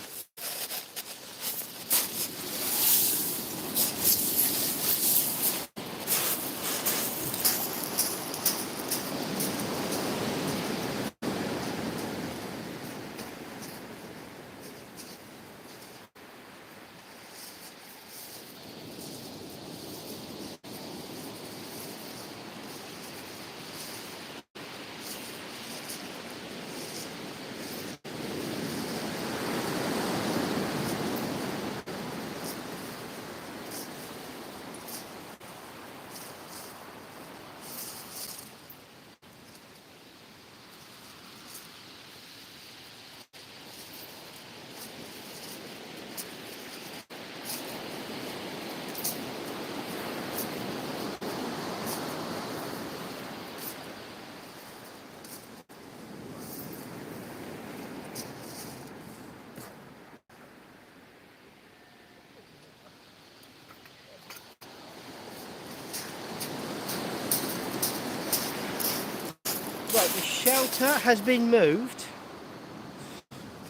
Right, the shelter has been moved.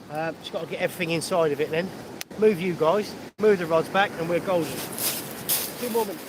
Just got to get everything inside of it then. Move you guys, move the rods back, and we're golden. 2 more minutes.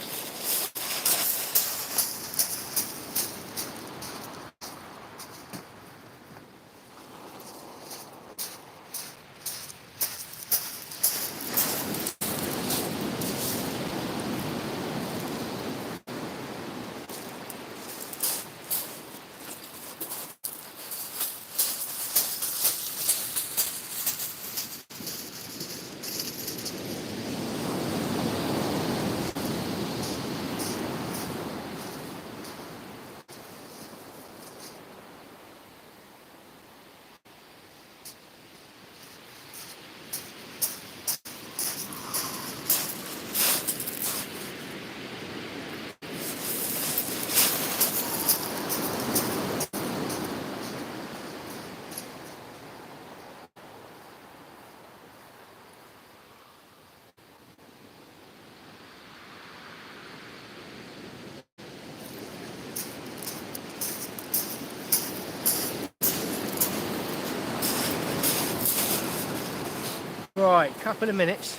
Right, couple of minutes.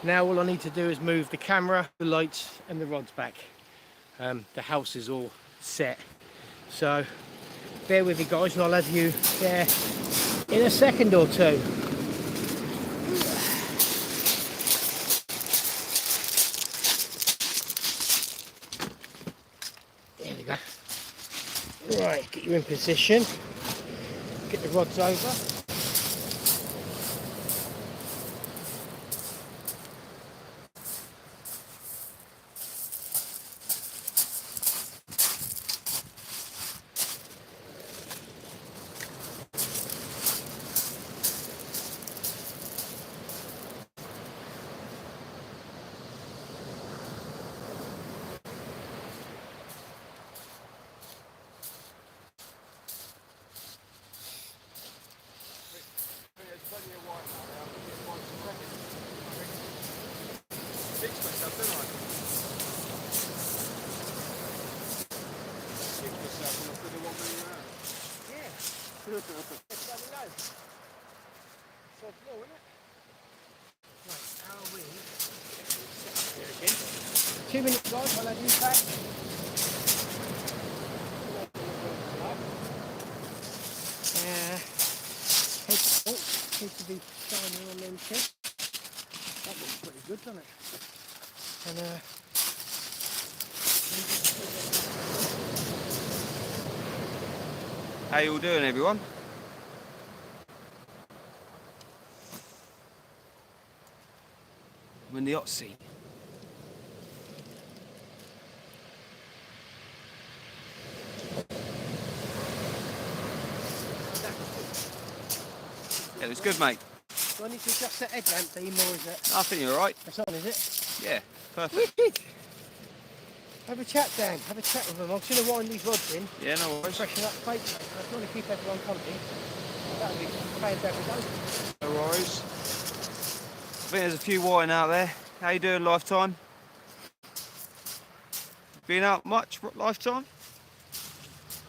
Now all I need to do is move the camera, the lights and the rods back. The house is all set. So bear with me guys and I'll have you there in a second or two. There we go. Right, get you in position. Get the rods over. Right, are we? 2 minutes guys, I'll have you back. Seems to be shining on them too. That looks pretty good, doesn't it? And How you all doing, everyone? I'm in the hot seat. Yeah, it was good, mate. do I need to adjust that headlamp beam or is it? I think you're all right. That's on, is it? Yeah, perfect. Wicked! Have a chat, Dan. Have a chat with them. I'm just going to wind these rods in. Yeah, no worries. Freshen up the plate. I just want to keep everyone company. That would be fantastic. No worries. I think there's a few whiting out there. How you doing, Lifetime? Been out much, Lifetime?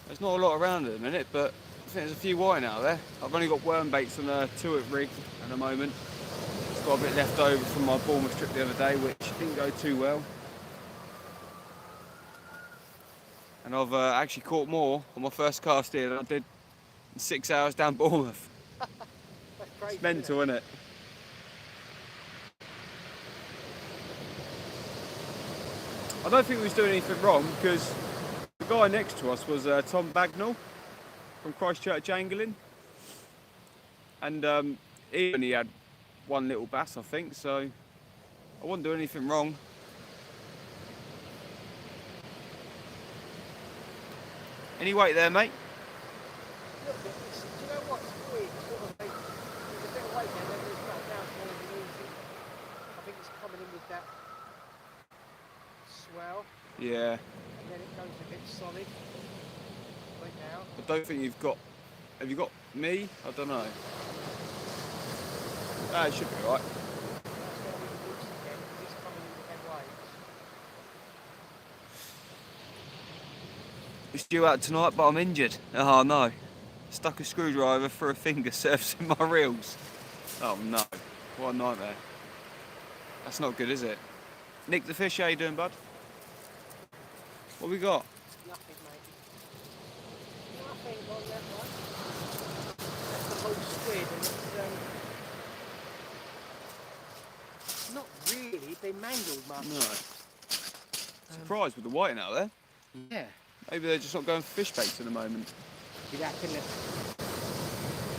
There's not a lot around at the minute, but I think there's a few whiting out there. I've only got worm baits on a 2-it rig at the moment. Just got a bit left over from my Bournemouth trip the other day, which didn't go too well. And I've actually caught more on my first cast here than I did in 6 hours down Bournemouth. That's crazy, It's mental, isn't it? I don't think we was doing anything wrong because the guy next to us was Tom Bagnall from Christchurch Angling, and he only had one little bass, I think, so I wouldn't do anything wrong. Any weight there, mate? Do you know what? It's weird. Sort of like, there's a bit of weight there, then there's not now more than easy. I think it's coming in with that swell. Yeah. And then it goes a bit solid. Right now. I don't think you've got... Have you got me? I don't know. Ah, it should be alright. That's going to be the loose again, because it's coming in with them waves. It's due out tonight, but I'm injured. Oh no. Stuck a screwdriver through a finger surfacing my reels. Oh no. What a nightmare. That's not good, is it? Nick the fish, how you doing, bud? What we got? Nothing, mate. Nothing on that one. That's the whole squid, and it's not really been mangled much. No. Surprised with the whiting out there. Yeah. Maybe they're just not going for fish baits at the moment. You reckon it?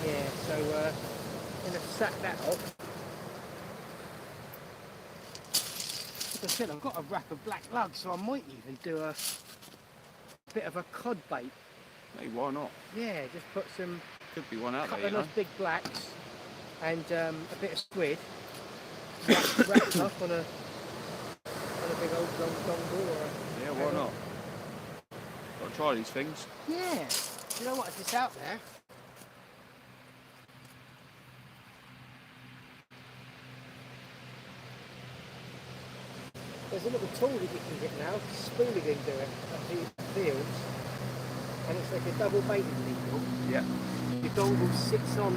Yeah, so I'm going to sack that off. Like I said, I've got a rack of black lug, so I might even do a bit of a cod bait. Hey, why not? Yeah, just put some Could be one out there, couple you of know. nice big blacks and a bit of squid wrapped up on a big old long dongle or a... Yeah, why not? Got to try these things. Yeah, you know what, if it's out there, there's a little tool that you can get now, Spoolie can do it at the fields, and it's like a double baited needle. Yeah. Your dongle sits on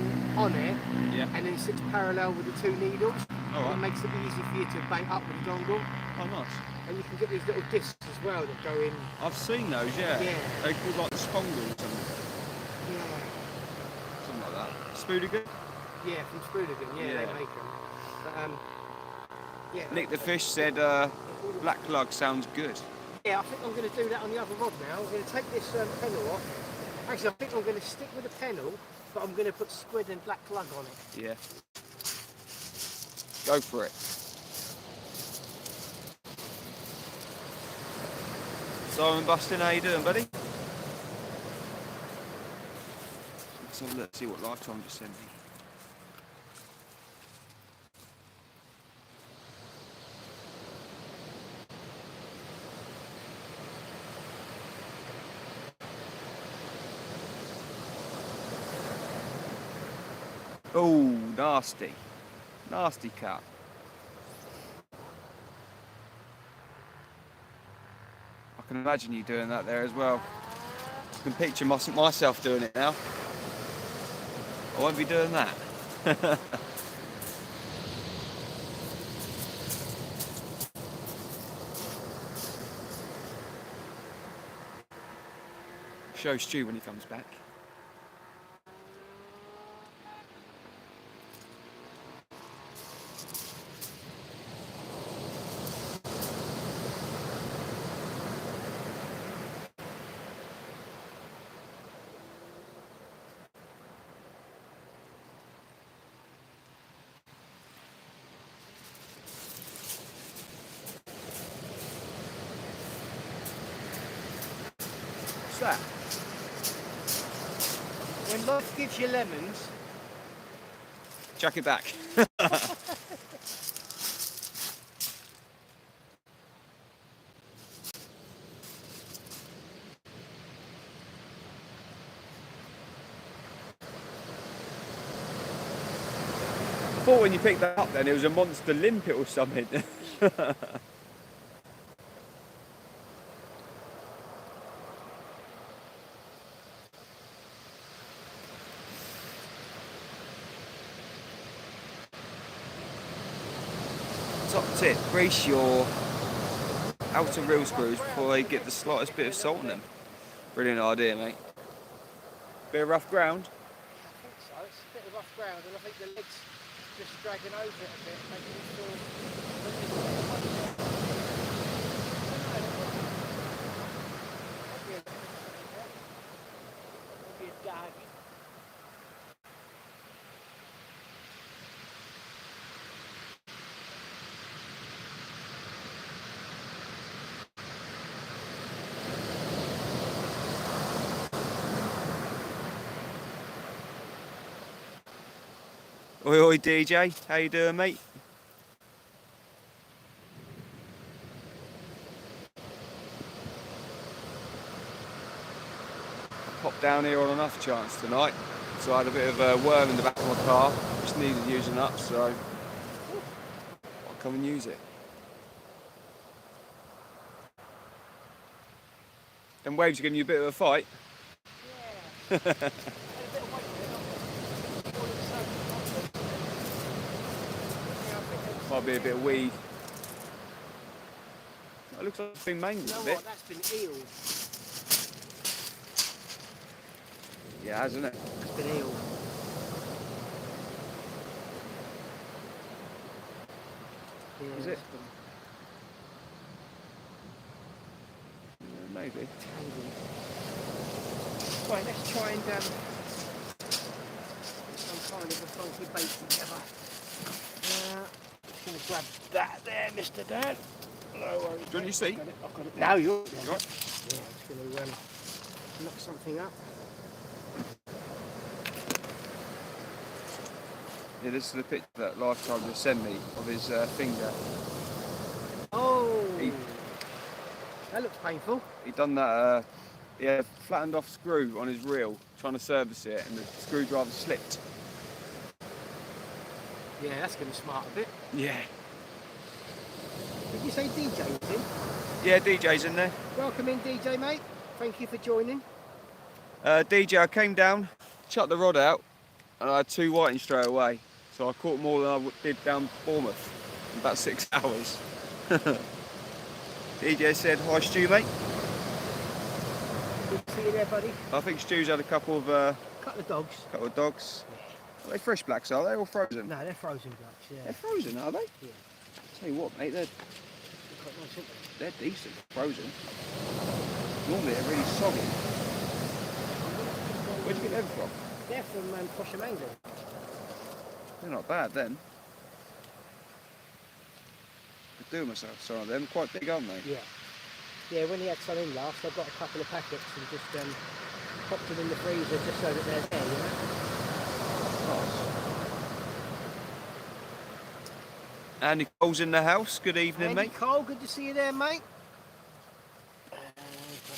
it, Yeah. and then sits parallel with the two needles. All right. It makes it easy for you to bait up with the dongle. Oh, nice. And you can get these little discs as well that go in. I've seen those, yeah. Yeah. They called like the Spongle or something. Yeah. Something like that. Spoolie good? Yeah, from Spoonigan, yeah, Yeah. they make them. But, yeah. Nick the fish said black lug sounds good. Yeah, I think I'm going to do that on the other rod now. I'm going to take this pennel off. Actually, I think I'm going to stick with the pennel, but I'm going to put squid and black lug on it. Yeah. Go for it. Simon Bustin, how you doing, buddy? Let's have a look, see what Lifetime just sent me. Oh, nasty. Nasty cut. I can imagine you doing that there as well. I can picture myself doing it now. I won't be doing that. Show Stu when he comes back. What's that? When life gives you lemons, Chuck it back. I thought when you picked that up then it was a monster limpet or something. Top tip, grease your outer reel screws before they get the slightest bit of salt in them. Brilliant idea, mate. Bit of rough ground. I think so. It's a bit of rough ground, and I think the legs just dragging over it a bit, making it feel. Maybe a dag. Oi oi DJ, how you doing, mate? Popped down here on an off chance tonight, so I had a bit of a worm in the back of my car, which needed using up, so I'll come and use it. Them waves are giving you a bit of a fight. Yeah. Had a bit of weight there. Might be a bit of weed. It looks like it's been mangled You know a bit. what? That's been eeled. Yeah, hasn't it? That's been eeled. Yeah, Is it? it's been Yeah, maybe. tangled. Right, let's try and put some kind of a funky bait together. Just going to grab that there, Mr. Dad. No worries. Do you want your seat? I've got it. Now you're. Right. Yeah, I'm just going to knock something up. Yeah, this is the picture that Lifetime just sent me of his finger. Oh, He- that looks painful. He done that. He had a flattened off screw on his reel, trying to service it, and the screwdriver slipped. Yeah, that's going to smart a bit. Yeah. Did you say DJ was in? Yeah, DJ's in there. Welcome in, DJ, mate. Thank you for joining. DJ, I came down, chucked the rod out, and I had 2 whiting straight away. So I caught more than I did down Bournemouth in about 6 hours. DJ said, "Hi Stu, mate." Good to see you there, buddy. I think Stu's had a couple of Couple of dogs. dogs. Are they fresh blacks, are they, or frozen? No, they're frozen ducks, yeah. They're frozen, are they? Yeah. Tell you what, mate, They're quite nice, aren't they? they're decent frozen. Normally they're really soggy. Where'd you get them from? They're from Poshamanga. They're not bad then. Could do myself some of them. Quite big, aren't they? Yeah. Yeah, when he had some in last, I got a couple of packets and just popped them in the freezer just so that they're there, you know? Nice. And Nicole's in the house. Good evening, Andy mate. Cole, good to see you there, mate. Grab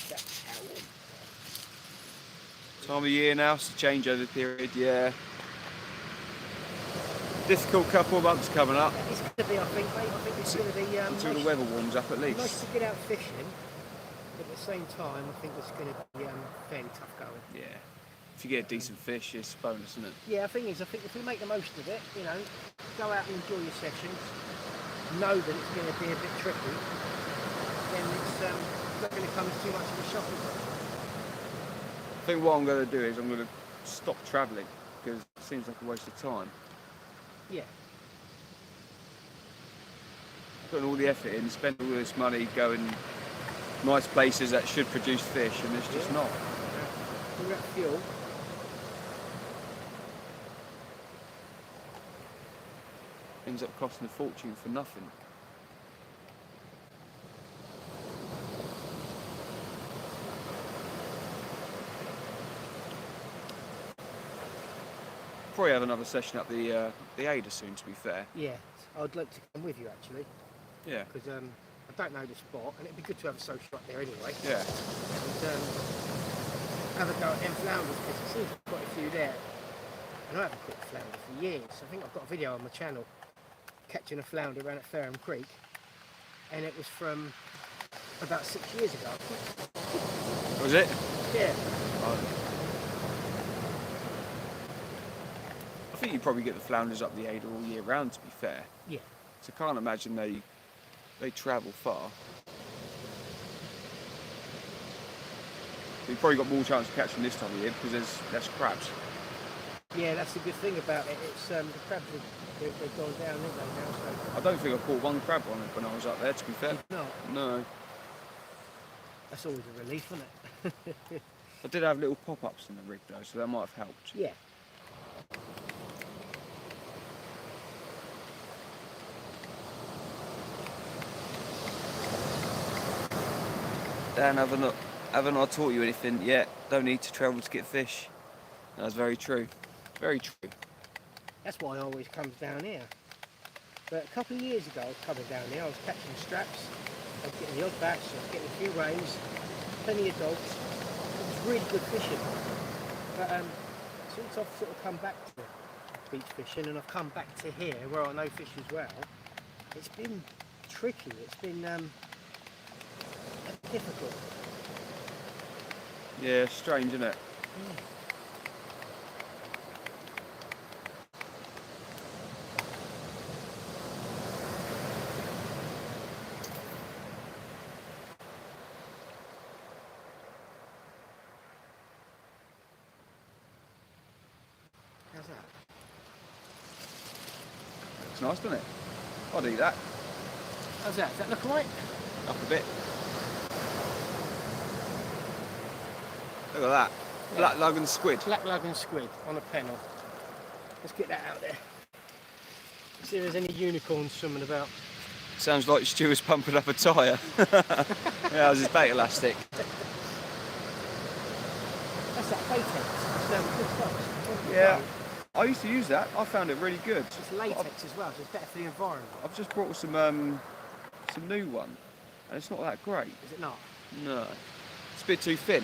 that towel. Time of year now, it's the changeover period, yeah. Difficult couple of months coming up It's going to be, I think, mate. I think it's going to be until the nice, weather warms up at nice least. to get out fishing, but at the same time, I think it's going to be fairly tough going. Yeah. If you get a decent fish, it's a bonus, isn't it? Yeah, the thing is, I think if we make the most of it, you know, go out and enjoy your sessions, know that it's going to be a bit tricky, then it's not going to come as too much of a shock. Is it? I think what I'm going to do is I'm going to stop travelling because it seems like a waste of time. Yeah. Putting all the effort in, spending all this money going nice places that should produce fish, and it's just not. We've got fuel. Ends up costing a fortune for nothing. Probably have another session up the Ada soon, to be fair. Yeah, I'd like to come with you actually, Yeah. because I don't know the spot, and it'd be good to have a social up there anyway. Yeah. And have a go at them flounders, because it seems like quite a few there. And I haven't caught a flounder for years. I think I've got a video on my channel catching a flounder around at Fareham Creek, and it was from about 6 years ago. Was it? Yeah. I think you probably get the flounders up the Ada all year round, to be fair. Yeah. So I can't imagine they travel far. You've probably got more chance of catching this time of year because there's less crabs. Yeah, that's the good thing about it. It's the crabs they've gone down, haven't they, now? I don't think I caught one crab on it when I was up there, to be fair. So no, No. that's always a relief, isn't it? I did have little pop-ups in the rig though, so that might have helped. Yeah. Dan, haven't I taught you anything yet? Don't need to travel to get fish. That's very true. Very true. That's why I always comes down here. But a couple of years ago, I was coming down here. I was catching straps. I was getting the odd bass. I was getting a few rays. Plenty of dogs. It was really good fishing. But since I've sort of come back to beach fishing and I've come back to here where I know fish as well, it's been tricky. It's been difficult. Yeah, strange, isn't it? How's that? It's nice, doesn't it? I'd eat that. How's that? Does that look alright? Up a bit. Look at that. Black lug and squid. Black lug and squid on a pennel. Let's get that out there. See if there's any unicorns swimming about. Sounds like Stu was pumping up a tyre. Yeah, how's his bait elastic? That's that latex. Good stuff. Yeah. I used to use that. I found it really good. It's latex as well, so it's better for the environment. I've just brought some new one, and it's not that great. Is it not? No. It's a bit too thin.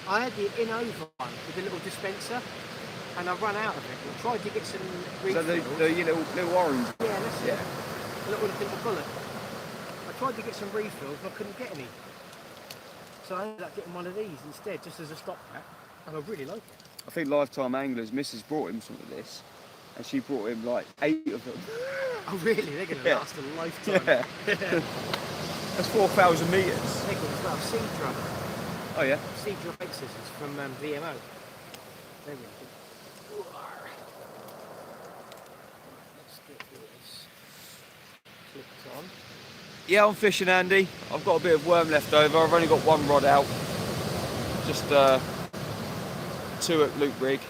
I had the in-over one with the little dispenser, and I ran out of it. I tried to get some So refills. the little orange. Yeah, that's it. Yeah. A little bullet. I tried to get some refills, but I couldn't get any. So I ended up getting one of these instead, just as a stopgap, and I really like it. I think Lifetime Anglers, Mrs. brought him some of this, and she brought him like 8 of them. Oh really? They're going to Yeah. last a lifetime. Yeah. That's 4,000 metres. They're good as well. Seadra. Oh yeah. Seadra bait scissors from VMO. They're really good. Let's get this flipped on. Yeah, I'm fishing, Andy. I've got a bit of worm left over. I've only got one rod out. Just 2 at loop rig.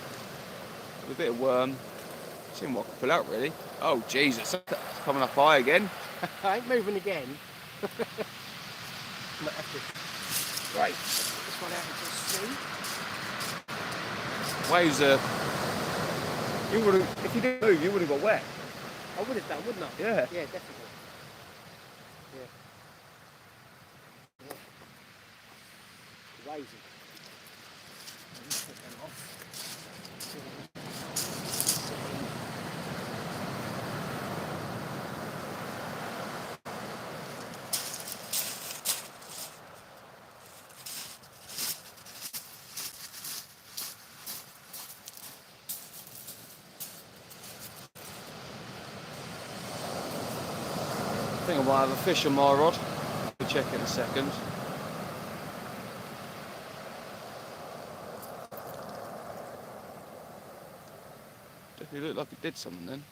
With a bit of worm. Seeing what I can pull out really. Oh Jesus, that's coming up high again. I ain't moving again. Might have to Right. this one out into sea. Waves are. You would have, if you didn't move, you would have got wet. I would have done, wouldn't I? Yeah. Yeah, definitely. Yeah. Yeah. Lazy. Let me put them off. I think I might have a fish on my rod. I'll check in a second. Definitely looked like it did something then.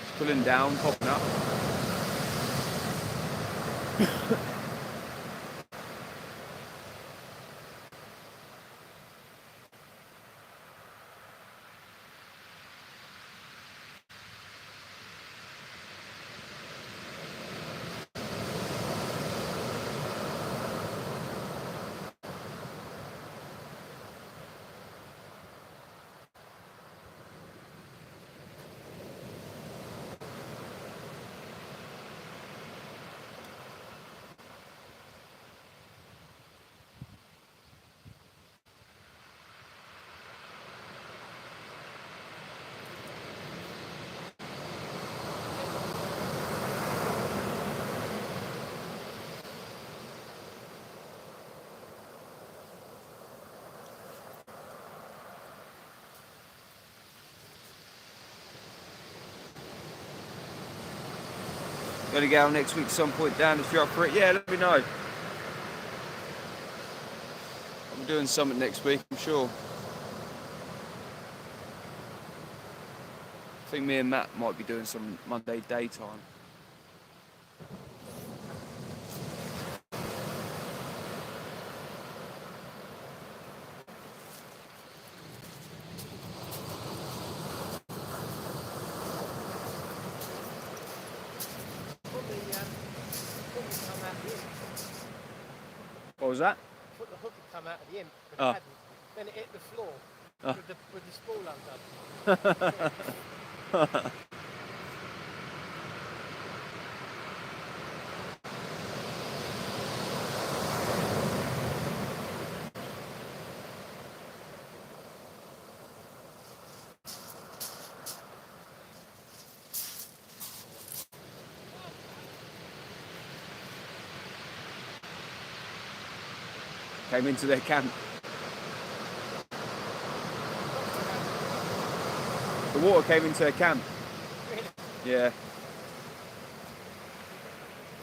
It's pulling down, popping up. Gonna go out next week some point, Dan, if you're up for it. Yeah, let me know. I'm doing something next week, I'm sure. I think me and Matt might be doing some Monday daytime. What was that? Thought the hook had come out of the end, but Oh. it hadn't. Then it hit the floor Oh. with the spool undone. Came into their camp. The water came into their camp. Yeah.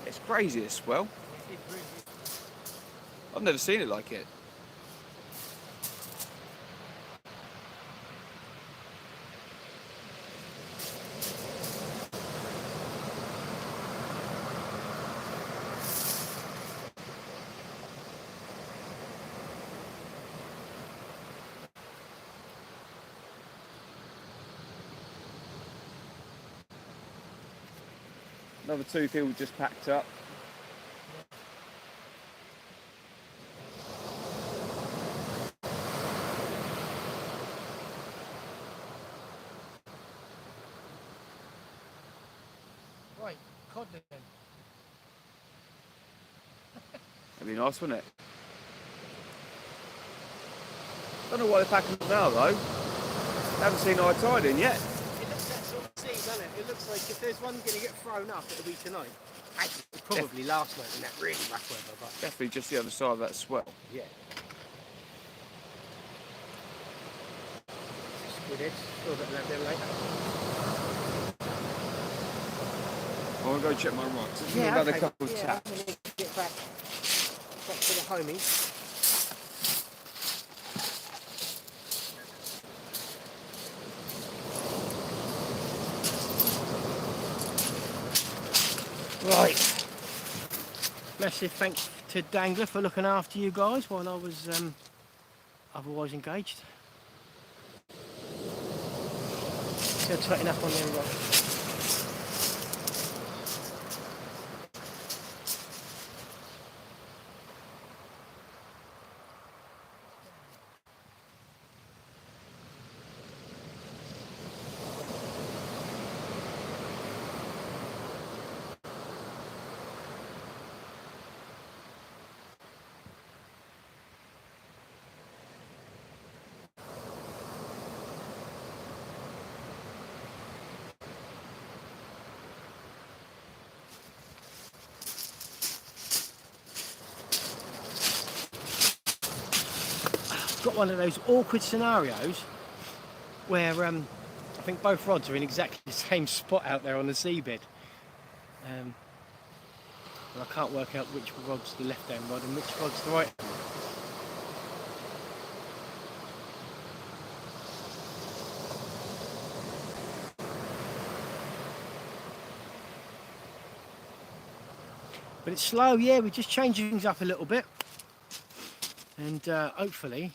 It's crazy, this swell. I've never seen it like it. Another 2 people just packed up. Right, cod then. That'd be nice, wouldn't it? Don't know why they're packing up now though. Haven't seen high tide in yet. It looks that sort of sea, doesn't it? It looks like if there's one going to get thrown up, it'll be tonight. Actually, probably last night in that really rough weather. But Definitely just the other side of that swell. yeah. Squid heads. Saw that there later. I want to go check my rocks. There's Yeah, another okay. couple of Yeah, taps. I'm gonna get back to the homies. Right. Massive thanks to Dangler for looking after you guys while I was otherwise engaged. Still tighten up on them rocks. Got one of those awkward scenarios where I think both rods are in exactly the same spot out there on the seabed. And I can't work out which rod's the left-hand rod and which rod's the right. But it's slow, yeah, we're just changing things up a little bit. And hopefully,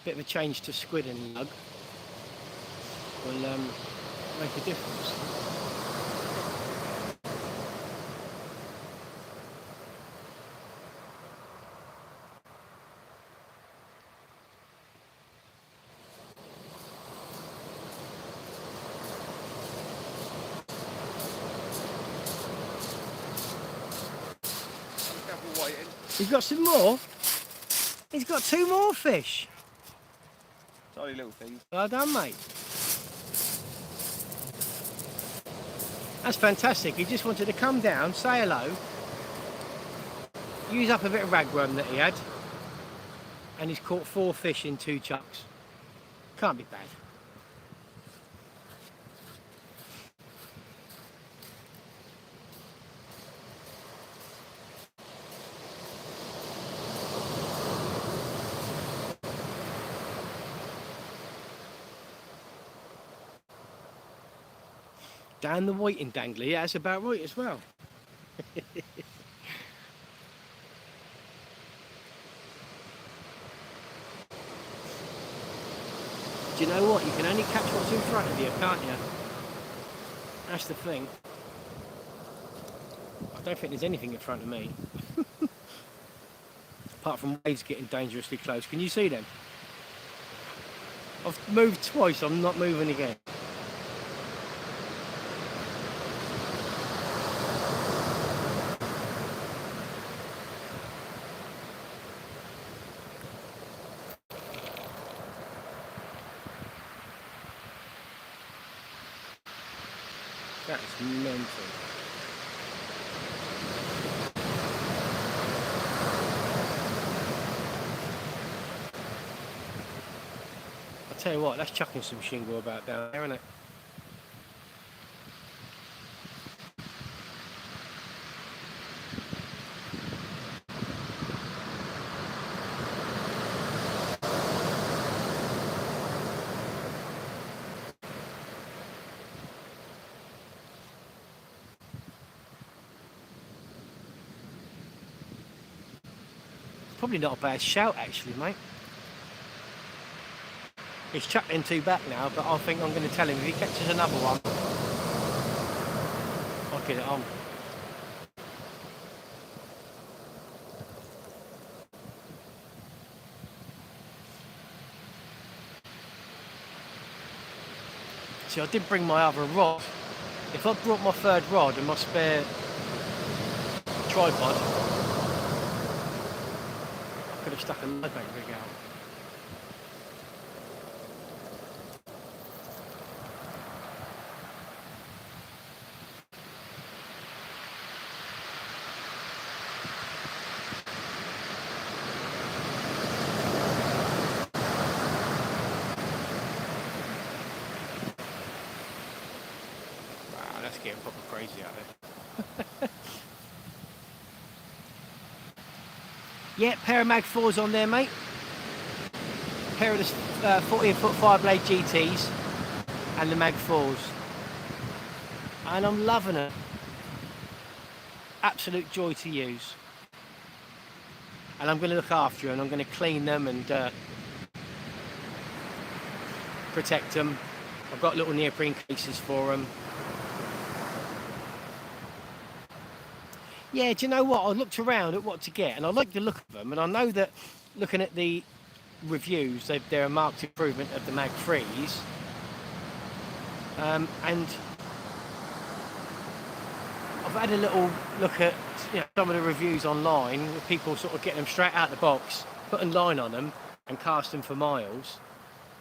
a bit of a change to squid and lug will make a difference. He's got some more? He's got 2 more fish. Tiny little things. Well done, mate. That's fantastic. He just wanted to come down, say hello, use up a bit of ragworm that he had, and he's caught 4 fish in 2 chucks. Can't be bad. Down the whiting dangler, yeah, that's about right as well. Do you know what? You can only catch what's in front of you, can't you? That's the thing. I don't think there's anything in front of me. Apart from waves getting dangerously close. Can you see them? I've moved twice, I'm not moving again. That is mental. Tell you what, that's chucking some shingle about down there, isn't it? Probably not a bad shout, actually, mate. He's chucked in 2 back now, but I think I'm going to tell him if he catches another one, I'll get it on. See, I did bring my other rod. If I brought my 3rd rod and my spare tripod, I could have stuck a live bait rig out. Wow, that's getting proper crazy out there. Yeah, pair of Mag 4s on there, mate. Pair of the 14-foot 5-blade GTs and the Mag 4s. And I'm loving it. Absolute joy to use. And I'm going to look after them, and I'm going to clean them and protect them. I've got little neoprene cases for them. Yeah, do you know what? I looked around at what to get, and I like the look of them, and I know that looking at the reviews, they're a marked improvement of the Mag 3s. And I've had a little look at some of the reviews online, with people sort of getting them straight out of the box, putting line on them, and cast them for miles.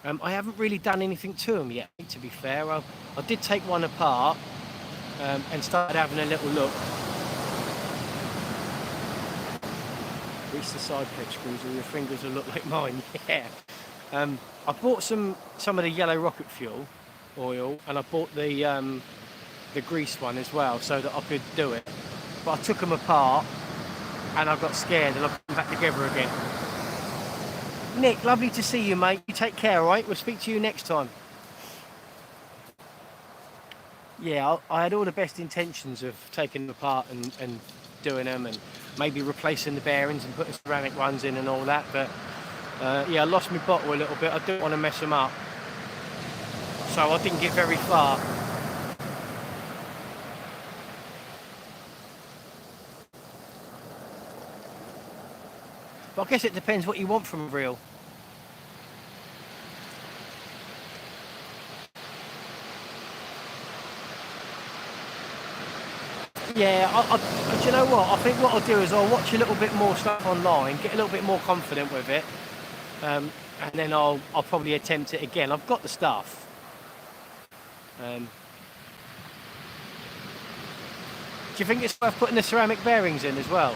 I haven't really done anything to them yet, to be fair. I did take one apart and started having a little look. Reach the side plate screws, or your fingers will look like mine. Yeah. I bought some of the yellow rocket fuel oil, and I bought the grease one as well, so that I could do it. But I took them apart, and I got scared, and I put them back together again. Nick, lovely to see you, mate. You take care, all right? We'll speak to you next time. Yeah, I had all the best intentions of taking them apart and doing them, and maybe replacing the bearings and putting ceramic ones in and all that, but yeah, I lost my bottle a little bit. I didn't want to mess them up, so I didn't get very far. But I guess it depends what you want from a reel. Yeah, do you know what? I think what I'll do is I'll watch a little bit more stuff online, get a little bit more confident with it, and then I'll probably attempt it again. I've got the stuff. Do you think it's worth putting the ceramic bearings in as well?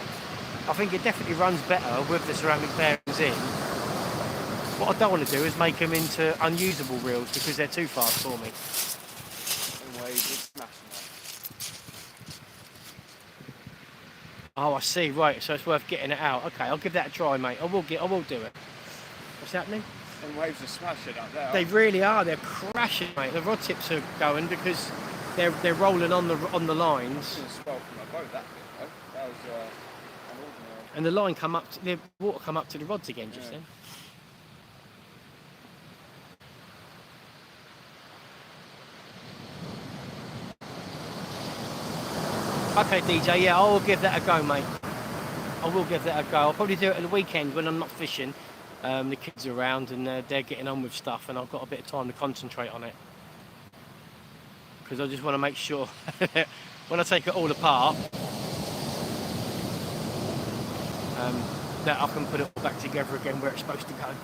I think it definitely runs better with the ceramic bearings in. What I don't want to do is make them into unusable reels because they're too fast for me. Oh, I see. Right, so it's worth getting it out. Okay, I'll give that a try, mate. I will do it. What's happening? Them waves are smashing up there. They really are. They're crashing, mate. The rod tips are going because they're rolling on the lines. It's swell from my boat, that bit, though. That was unordinary. And the line the water come up to the rods again just then. Okay, DJ, yeah, I will give that a go, mate. I will give that a go. I'll probably do it at the weekend when I'm not fishing. The kids are around and they're getting on with stuff, and I've got a bit of time to concentrate on it. Because I just want to make sure when I take it all apart, that I can put it all back together again where it's supposed to go.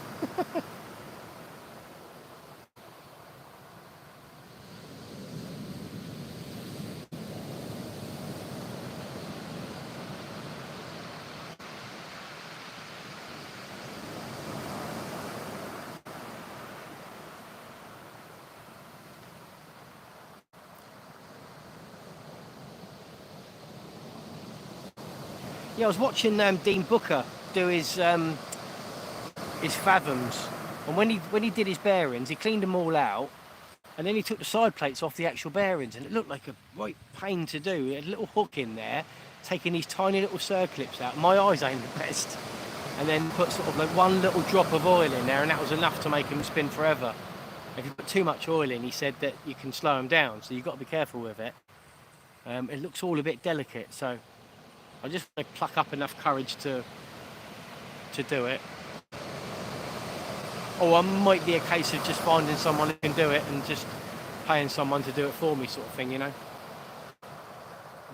Yeah, I was watching Dean Booker do his fathoms, and when he did his bearings, he cleaned them all out, and then he took the side plates off the actual bearings, and it looked like a right pain to do. He had a little hook in there, taking these tiny little circlips out. My eyes ain't the best, and then put sort of like one little drop of oil in there, and that was enough to make him spin forever. If you put too much oil in, he said that you can slow him down, so you've got to be careful with it. It looks all a bit delicate, so I just want to pluck up enough courage to do it. Or I might be a case of just finding someone who can do it and just paying someone to do it for me, sort of thing, you know.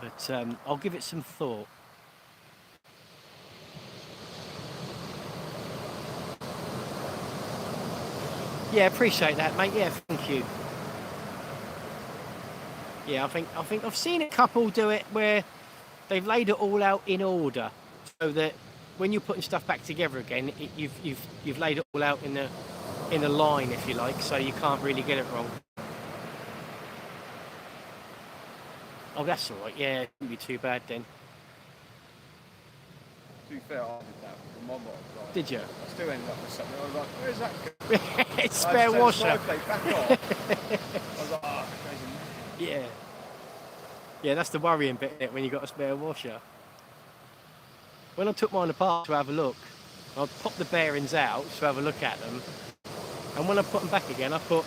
But I'll give it some thought. Yeah, appreciate that, mate. Yeah, thank you. Yeah, I think I've seen a couple do it where they've laid it all out in order, so that when you're putting stuff back together again, you've laid it all out in a line, if you like, so you can't really get it wrong. Oh, that's all right. Yeah, it wouldn't be too bad then. To be fair, I did that for my motorbike. Did you? I still ended up with something. I was like, where's that go? It's spare washer. I plate back off. I was like, oh, crazy. Yeah. Yeah, that's the worrying bit, isn't it, when you got a spare washer. When I took mine apart to have a look, I popped the bearings out to have a look at them, and when I put them back again, I put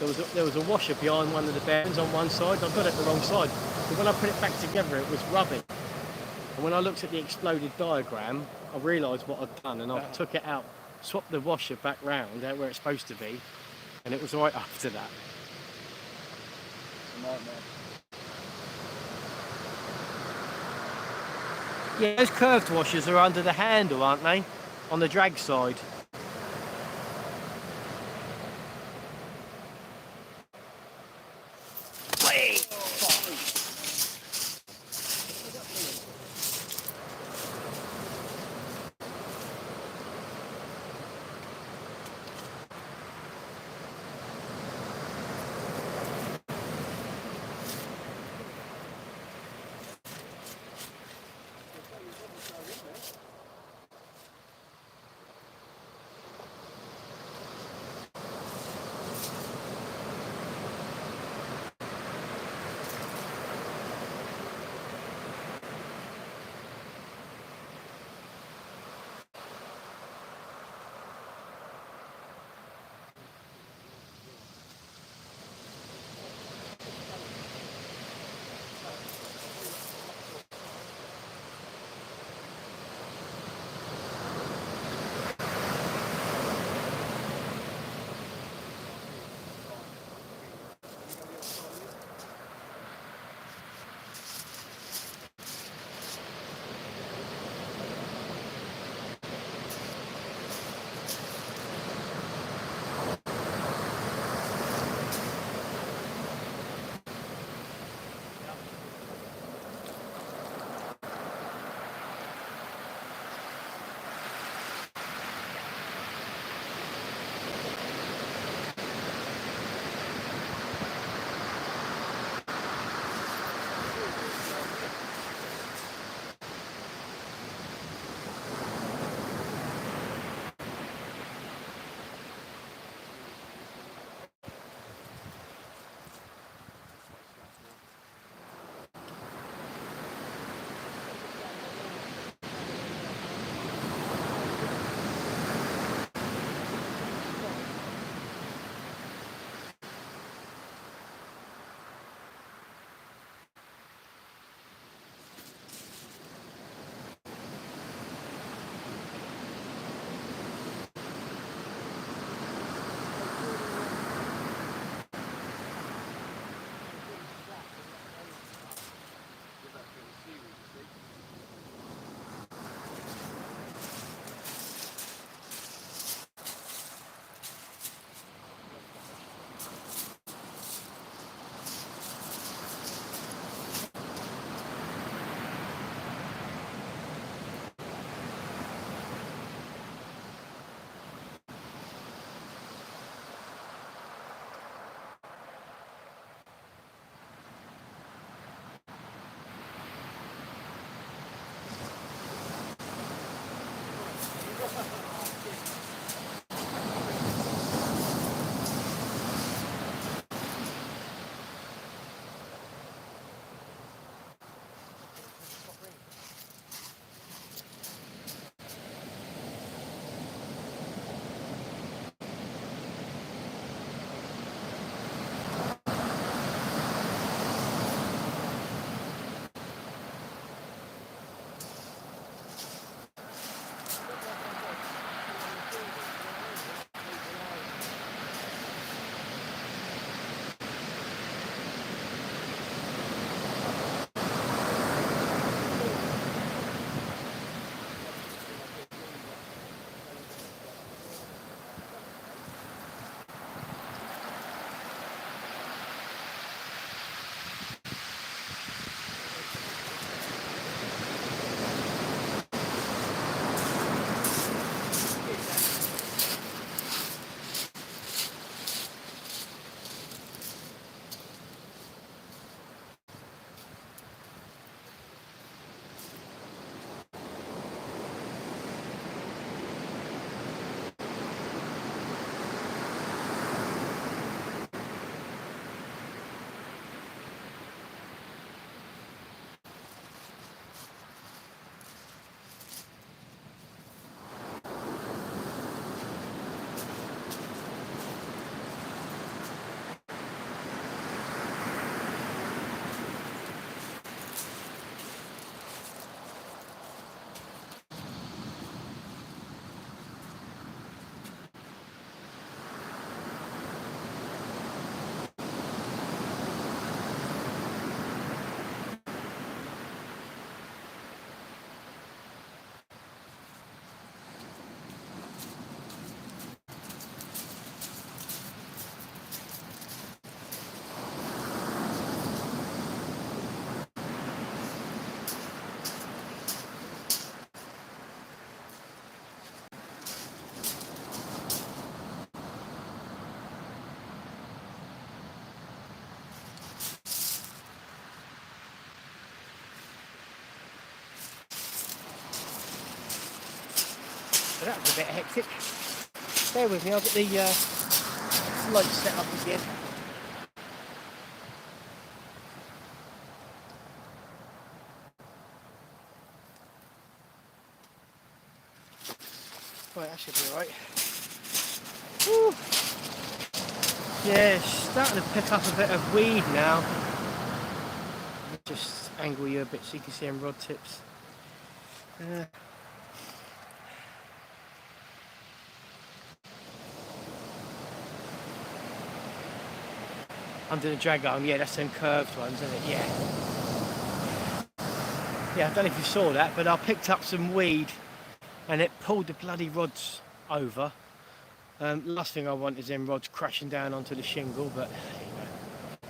there was a washer behind one of the bearings on one side. I got it the wrong side, but when I put it back together, it was rubbing. And when I looked at the exploded diagram, I realised what I'd done, and I took it out, swapped the washer back round out where it's supposed to be, and it was right after that. Nightmare. Yeah, those curved washers are under the handle, aren't they? On the drag side. So that was a bit hectic. Bear with me, I'll get the lights set up again. Right, that should be alright. Yeah, it's starting to pick up a bit of weed now. Just angle you a bit so you can see them rod tips. Under the drag arm, yeah, that's them curved ones, isn't it? Yeah. Yeah, I don't know if you saw that, but I picked up some weed and it pulled the bloody rods over. Last thing I want is them rods crashing down onto the shingle, but you know,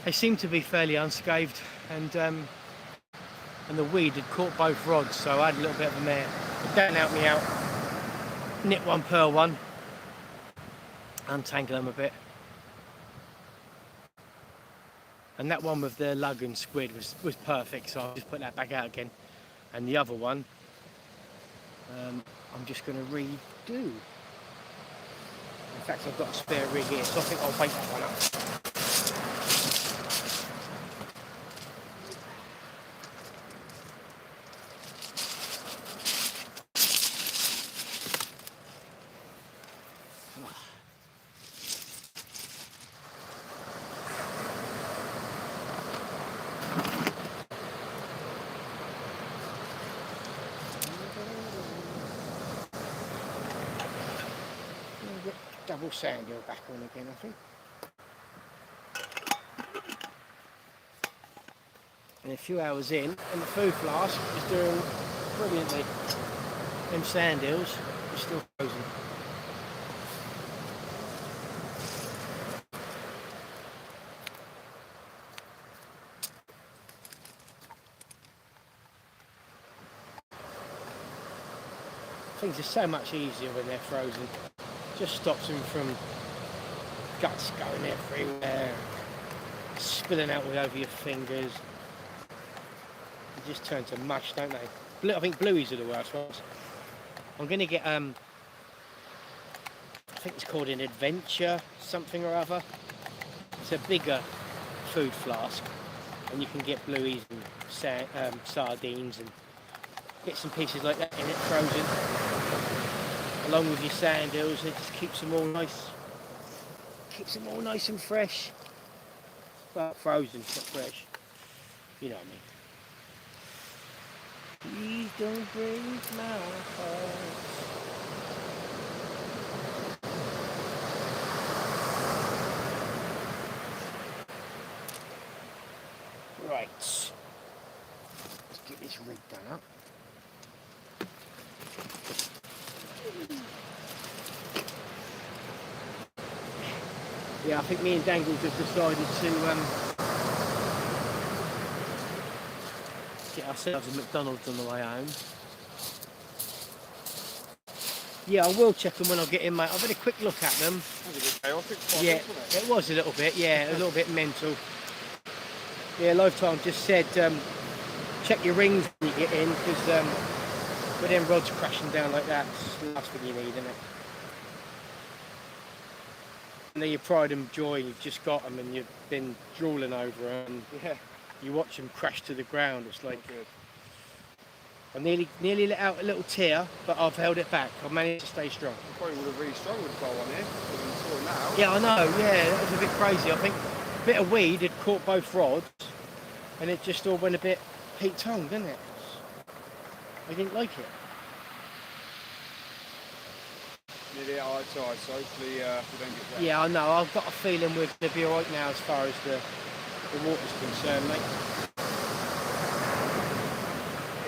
they seem to be fairly unscathed, and the weed had caught both rods, so I had a little bit of a mare. But Dan helped me out, nip one, pearl one, untangle them a bit. And that one with the lug and squid was perfect, so I'll just put that back out again. And the other one, I'm just going to redo. In fact, I've got a spare rig here, so I think I'll wake that one up. Double sand hill back on again, I think. And a few hours in, and the food flask is doing brilliantly. Them sand hills are still frozen. Things are so much easier when they're frozen. Just stops them from guts going everywhere, spilling out all over your fingers. They just turn to mush, don't they? I think blueies are the worst ones. I'm going to get I think it's called an adventure something or other. It's a bigger food flask, and you can get blueies and sardines and bits and pieces like that in it, frozen, along with your sand eels. It just keeps them all nice and fresh. Well, frozen, not fresh. You know what I mean. Please don't break my heart. Right. Let's get this rig done up. Yeah, I think me and Dangles have decided to get ourselves a McDonald's on the way home. Yeah, I will check them when I get in, mate. I've had a quick look at them. That was a bit chaotic, Yeah, wasn't it? it was a little bit, yeah, a little bit mental. Yeah, Lifetime just said check your rings when you get in, because with them rods crashing down like that, it's the last thing you need, isn't it? And then your pride and joy, you've just got them and you've been drooling over them, and Yeah. you watch them crash to the ground. It's like, Not good. I nearly let out a little tear, but I've held it back. I've managed to stay strong. You probably would have really struggled to go on here. Would have been sorting that out. Yeah, I know, yeah, that was a bit crazy. I think a bit of weed had caught both rods, and it just all went a bit heat-tongue, didn't it? I didn't like it. Nearly at eye to eye, so hopefully we don't get wet. Yeah, I know. I've got a feeling we're going to be all right now as far as the water's concerned, mate.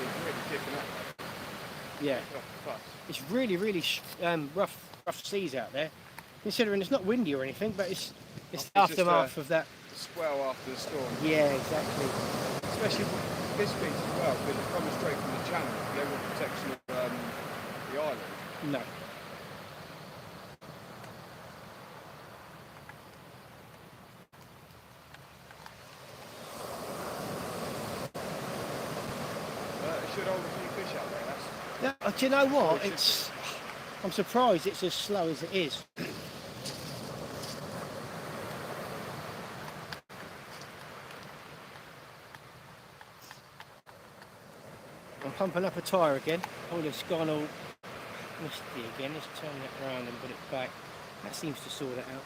It's really kicking up. Yeah. Fuss. It's really, really rough seas out there. Considering it's not windy or anything, but it's the It's aftermath of that. The swell after the storm. Yeah, exactly. Especially this beach as well, because it's coming straight from the channel. The overall protection of the island. No. It should hold a few fish out there. Yeah, do you know what? I'm surprised it's as slow as it is. I'm pumping up a tyre again. Oh, it's gone all misty again. Let's turn it around and put it back. That seems to sort it out.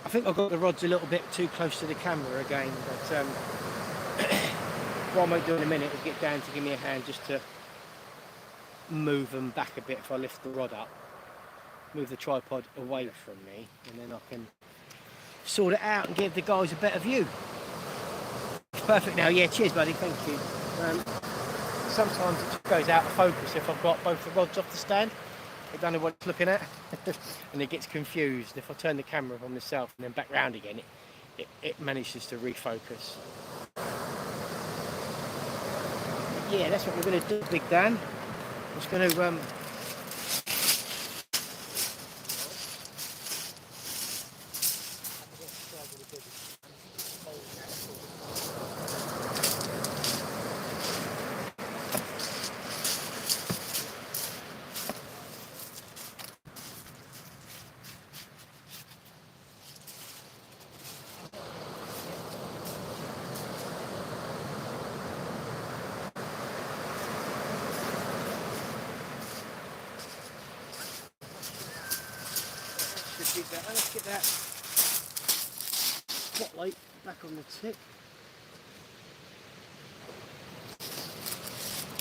I think I've got the rods a little bit too close to the camera again, but what I might do in a minute is get Dan to give me a hand just to move them back a bit if I lift the rod up. Move the tripod away from me, and then I can sort it out and give the guys a better view. It's perfect now. Yeah, cheers, buddy. Thank you. Sometimes it just goes out of focus if I've got both the rods off the stand. I don't know what it's looking at, and it gets confused. If I turn the camera on myself and then back round again, it manages to refocus. Yeah, that's what we're going to do, Big Dan. I'm just going to let's get that spotlight back on the tip.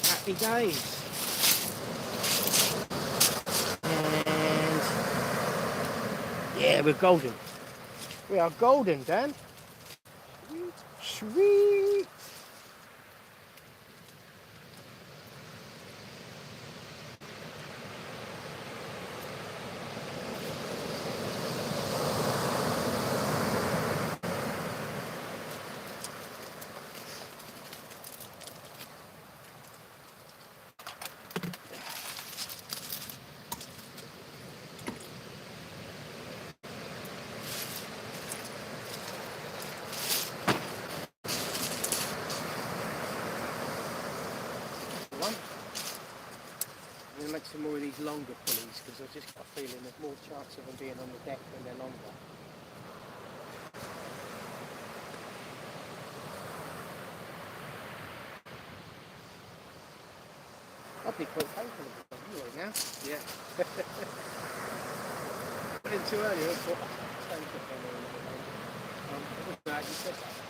Happy days. And yeah, we're golden. We are golden, Dan. Sweet. some more of these longer pulleys because I've just got a feeling there's more chance of them being on the deck when they're longer. I'd be quite thankful of you right now. Yeah. But in too early, I thought, I wasn't glad you said that.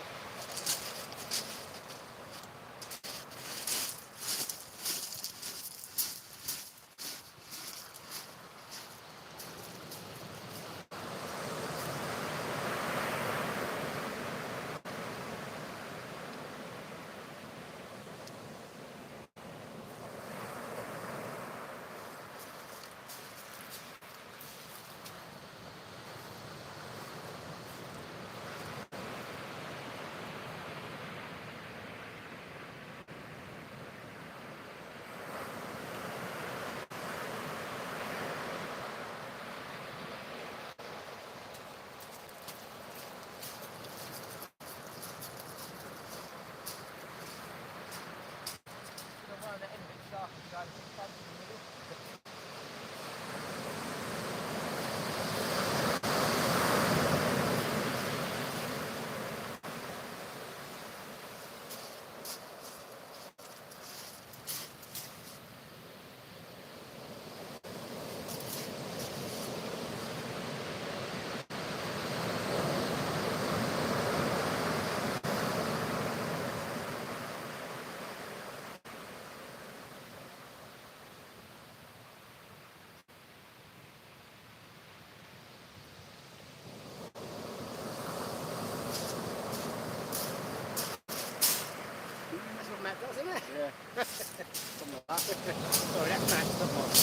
That's what Matt does, isn't it? Yeah. Something like that. Sorry, that's Matt, not mine.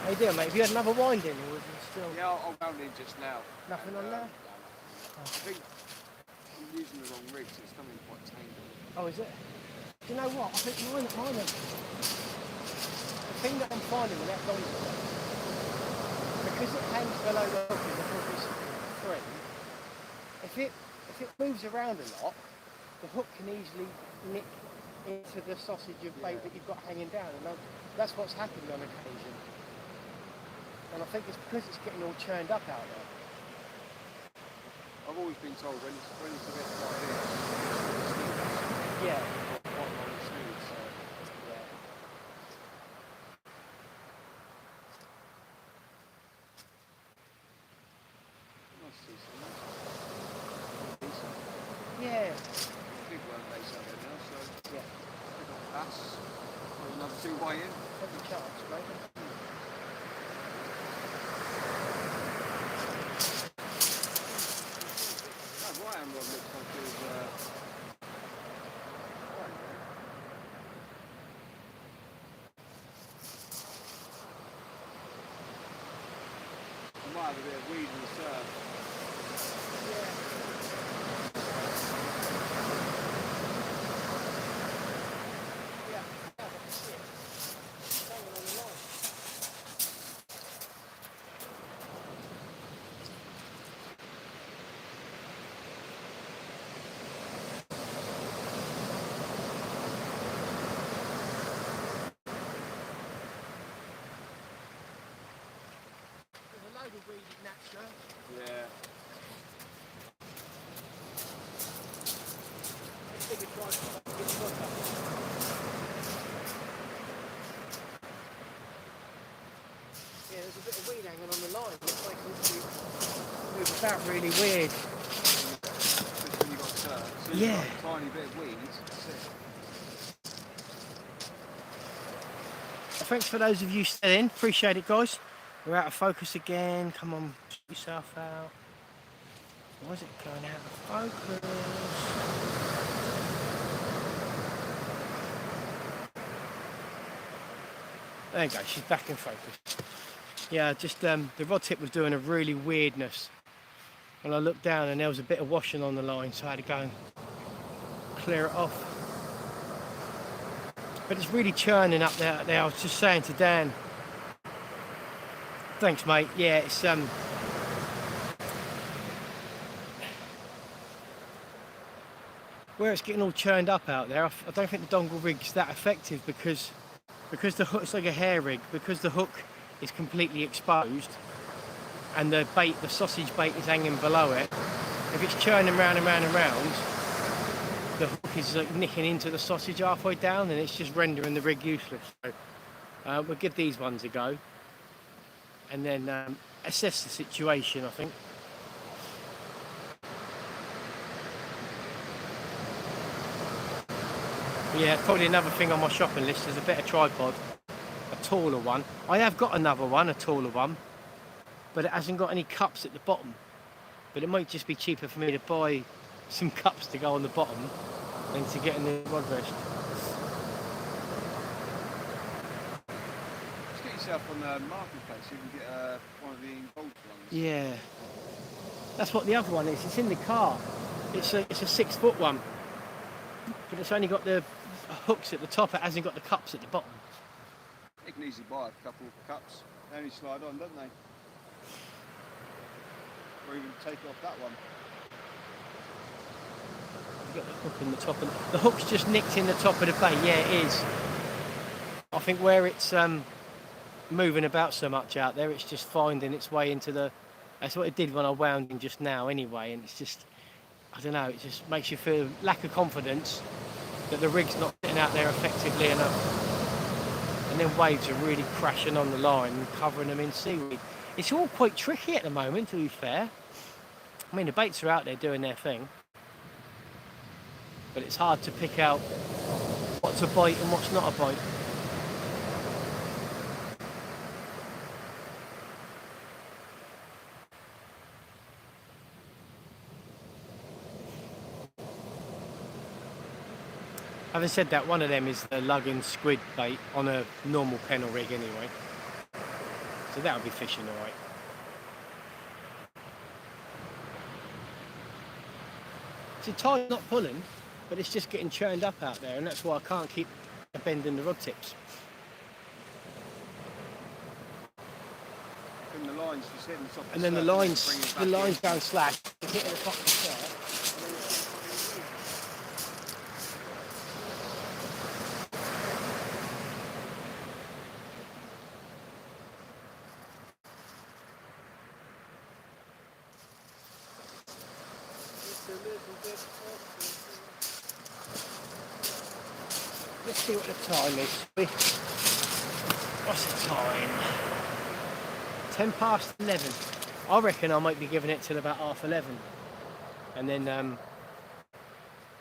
How you doing, mate? Have you had another winding or was it still Yeah, I'll round in just now. nothing on there? I think I'm using the wrong rig, so it's coming quite tangled. Oh, is it? Do you know what? I think mine are. The thing that I'm finding with that dolly because it hangs below the hook and the hook is free, if it moves around a lot, the hook can easily nick into the sausage of bait that you've got hanging down, and that's what's happened on occasion. And I think it's because it's getting all churned up out there. I've always been told when it's a bit like this, Yeah. quite long and smooth, so Yeah. nice to see some decent. Yeah. Big worm base out there now, so Yeah. we've got bass. There's another 2 way in. Every chance, mate. That right hand rod looks like it was right. I might have a bit of weed in the surf. Yeah. Yeah, I can see it. It's hanging on the line. There's a load of weed in that surf. Yeah. Let's dig a try to get the hook up. Yeah, there's a bit of weed hanging on the line. It's making it move about really weird. Just when you got surf. So Yeah. you've got a tiny bit of weed. That's it. Thanks for those of you staying in. Appreciate it, guys. We're out of focus again. Come on, sort yourself out. Why is it going out of focus? There you go, she's back in focus. Yeah, just the rod tip was doing a really weirdness. And I looked down and there was a bit of washing on the line, so I had to go and clear it off. But it's really churning up there. I was just saying to Dan. Thanks, mate. Yeah, it's where it's getting all churned up out there. I don't think the dongle rig's that effective because because the hook's like a hair rig, because the hook is completely exposed and the bait, the sausage bait is hanging below it, if it's churning round and round and round, the hook is like nicking into the sausage halfway down and it's just rendering the rig useless. So we'll give these ones a go and then assess the situation, I think. Yeah, probably another thing on my shopping list is a better tripod, a taller one. I have got another one, a taller one, but it hasn't got any cups at the bottom. But it might just be cheaper for me to buy some cups to go on the bottom than to get in the rod rest. Just get yourself on the marketplace so you can get one of the gold ones. Yeah, that's what the other one is. It's in the car. It's a 6 foot one, but it's only got the hooks at the top. It hasn't got the cups at the bottom. You can easily buy a couple of cups. They only slide on, don't they? Or even take off that one. You've got the hook in the top, and the hook's just nicked in the top of the bait. Yeah, it is. I think where it's moving about so much out there, it's just finding its way into the. That's what it did when I wound in just now, anyway. And it's just, I don't know. It just makes you feel lack of confidence that the rig's not getting out there effectively enough. And then waves are really crashing on the line and covering them in seaweed. It's all quite tricky at the moment, to be fair. I mean, the baits are out there doing their thing, but it's hard to pick out what's a bite and what's not a bite. Having said that, one of them is the lug and squid bait on a normal pennel rig anyway. So that'll be fishing alright. So the tide's not pulling, but it's just getting churned up out there, and that's why I can't keep bending the rod tips. And the lines just hitting the top of And then the lines down slack, hitting the top of the surf. Let's see what the time is. What's the time? 11:10. I reckon I might be giving it till about 11:30, and then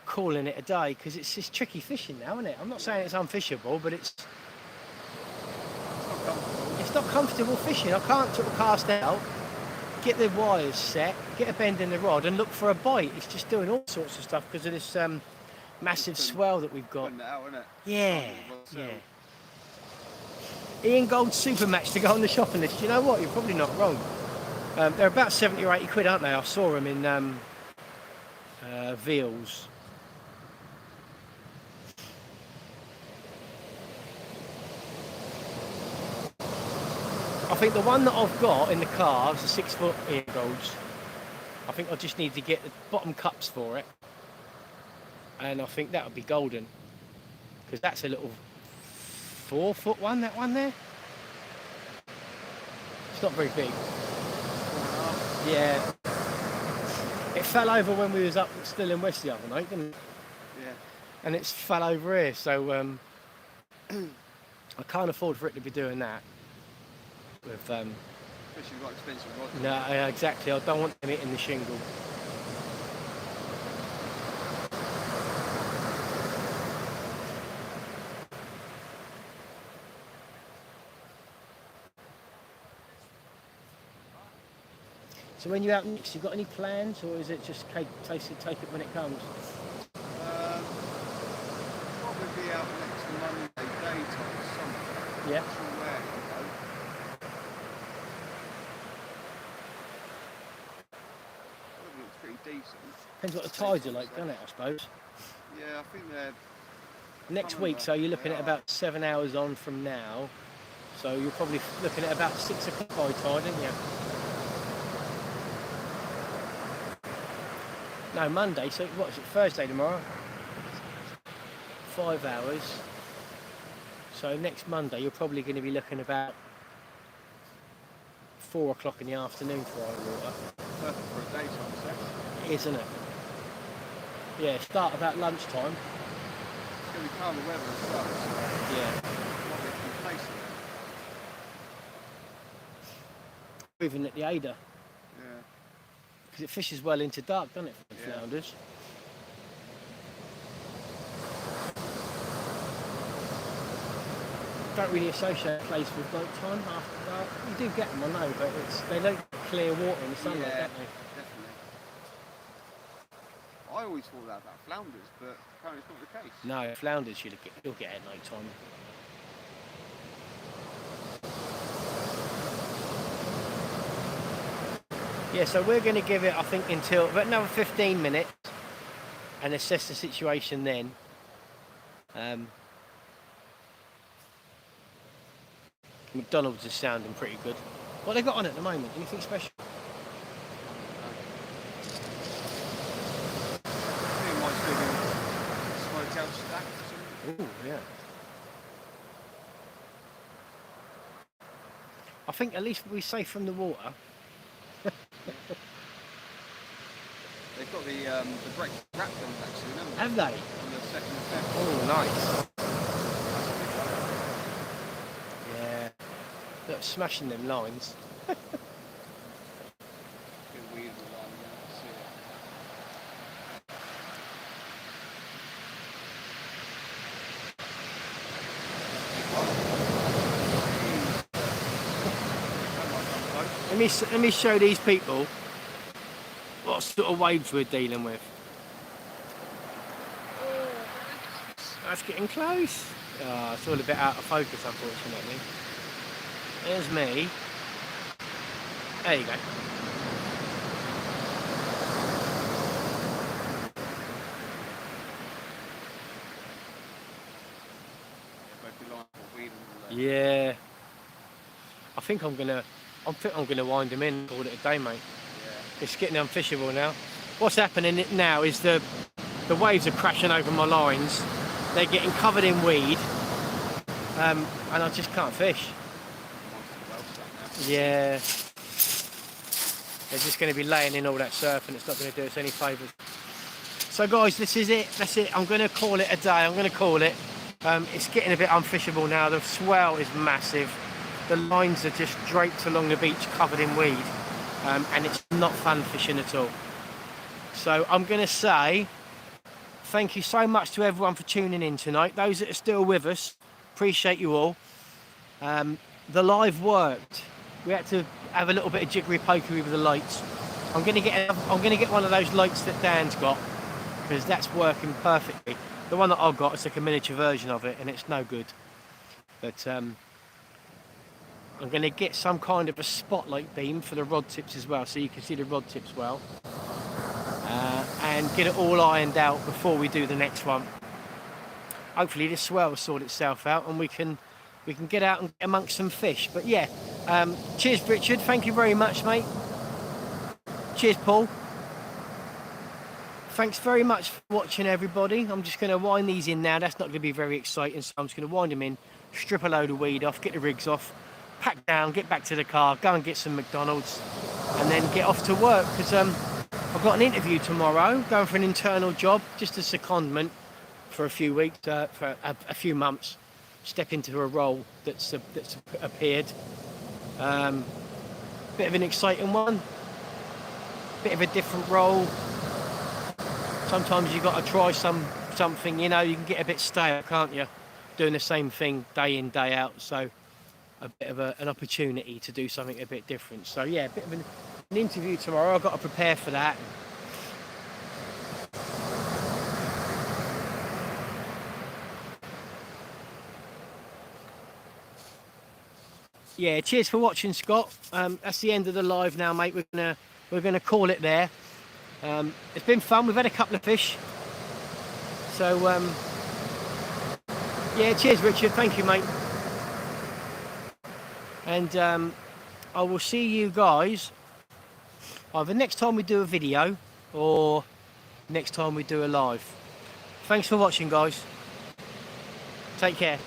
calling it a day, because it's just tricky fishing now, isn't it? I'm not saying it's unfishable, but it's not comfortable fishing. I can't sort of cast out, get the wires set, get a bend in the rod, and look for a bite. It's just doing all sorts of stuff because of this massive swell that we've got. Yeah, yeah. Ian Gold's super match to go on the shopping list. You know what? You're probably not wrong. They're about 70 or 80 quid, aren't they? I saw them in Veals. I think the one that I've got in the car is a 6 foot Ian Gold's. I think I just need to get the bottom cups for it. And I think that would be golden. Because that's a little 4 foot one, that one there. It's not very big. Yeah. It fell over when we was up still in West the other night, didn't it? Yeah. And it's fell over here, so I can't afford for it to be doing that. With Especially you've got expensive rods. no, exactly. I don't want them hitting the shingle. So when you're out next, you got any plans, or is it just take it when it comes? Probably be out next Monday daytime, summer. Yeah. Not sure where, you know. Probably looks pretty decent. Depends what the tides are like, doesn't it, I suppose? Yeah, I think they're Next week, so you're looking at about 7 hours on from now. So you're probably looking at about 6 o'clock high tide, aren't you? No, Monday, so what is it, Thursday tomorrow? 5 hours. So next Monday you're probably going to be looking about 4 o'clock in the afternoon for high water. Perfect for a daytime set. Isn't it? Yeah, start about lunchtime. It's going to be calmer weather as well, so Yeah. might be a few places there. Even at the Ada. Yeah. Because it fishes well into dark, doesn't it, for Yeah. flounders? Don't really associate a place with night time after dark. You do get them, I know, but they don't get clear water in the sunlight, Yeah, don't they? definitely. I always thought that about flounders, but apparently it's not the case. No, flounders you'll get at night time. Yeah, so we're going to give it, I think, until about another 15 minutes and assess the situation then. McDonald's is sounding pretty good. What they got on at the moment? Anything special? I think it might still be smoked out stack or something. Ooh, yeah. I think at least we're safe from the water. They've got the brake wrap guns actually, haven't they? Have they? On the 2nd of February. Oh, nice. That's a big one. Yeah. Look, smashing them lines. Bit weird with the line, you can see it. Let me show these people what sort of waves we're dealing with. That's getting close. Oh, it's all a bit out of focus, unfortunately. There's me. There you go. Yeah. I think I'm gonna wind him in, call it a day, mate. Yeah. It's getting unfishable now. What's happening now is the waves are crashing over my lines. They're getting covered in weed, and I just can't fish. Yeah. They're just going to be laying in all that surf, and it's not going to do us any favours. So guys, this is it. That's it. I'm going to call it a day. I'm going to call it. It's getting a bit unfishable now. The swell is massive. The lines are just draped along the beach, covered in weed, and it's not fun fishing at all. So I'm going to say thank you so much to everyone for tuning in tonight. Those that are still with us, appreciate you all. The live worked. We had to have a little bit of jiggery pokery with the lights. I'm going to get one of those lights that Dan's got, because that's working perfectly. The one that I've got is like a miniature version of it, and it's no good. But I'm going to get some kind of a spotlight beam for the rod tips as well, so you can see the rod tips well, and get it all ironed out before we do the next one. Hopefully this swell will sort itself out, and we can get out and get amongst some fish. But yeah, cheers Richard, thank you very much, mate. Cheers Paul. Thanks very much for watching, everybody. I'm just going to wind these in now. That's not going to be very exciting, so I'm just going to wind them in, strip a load of weed off, get the rigs off, pack down, get back to the car, go and get some McDonald's, and then get off to work, because I've got an interview tomorrow, going for an internal job, just a secondment for a few weeks, for a few months, step into a role that's appeared. Bit of an exciting one, bit of a different role. Sometimes you've got to try something, you know, you can get a bit stale, can't you? Doing the same thing day in, day out. So a bit of an opportunity to do something a bit different. So yeah, a bit of an interview tomorrow. I've got to prepare for that. Yeah, cheers for watching, Scott. That's the end of the live now, mate. We're gonna call it there. It's been fun. We've had a couple of fish. So yeah, cheers, Richard. Thank you, mate. And I will see you guys either next time we do a video or next time we do a live. Thanks for watching, guys. Take care.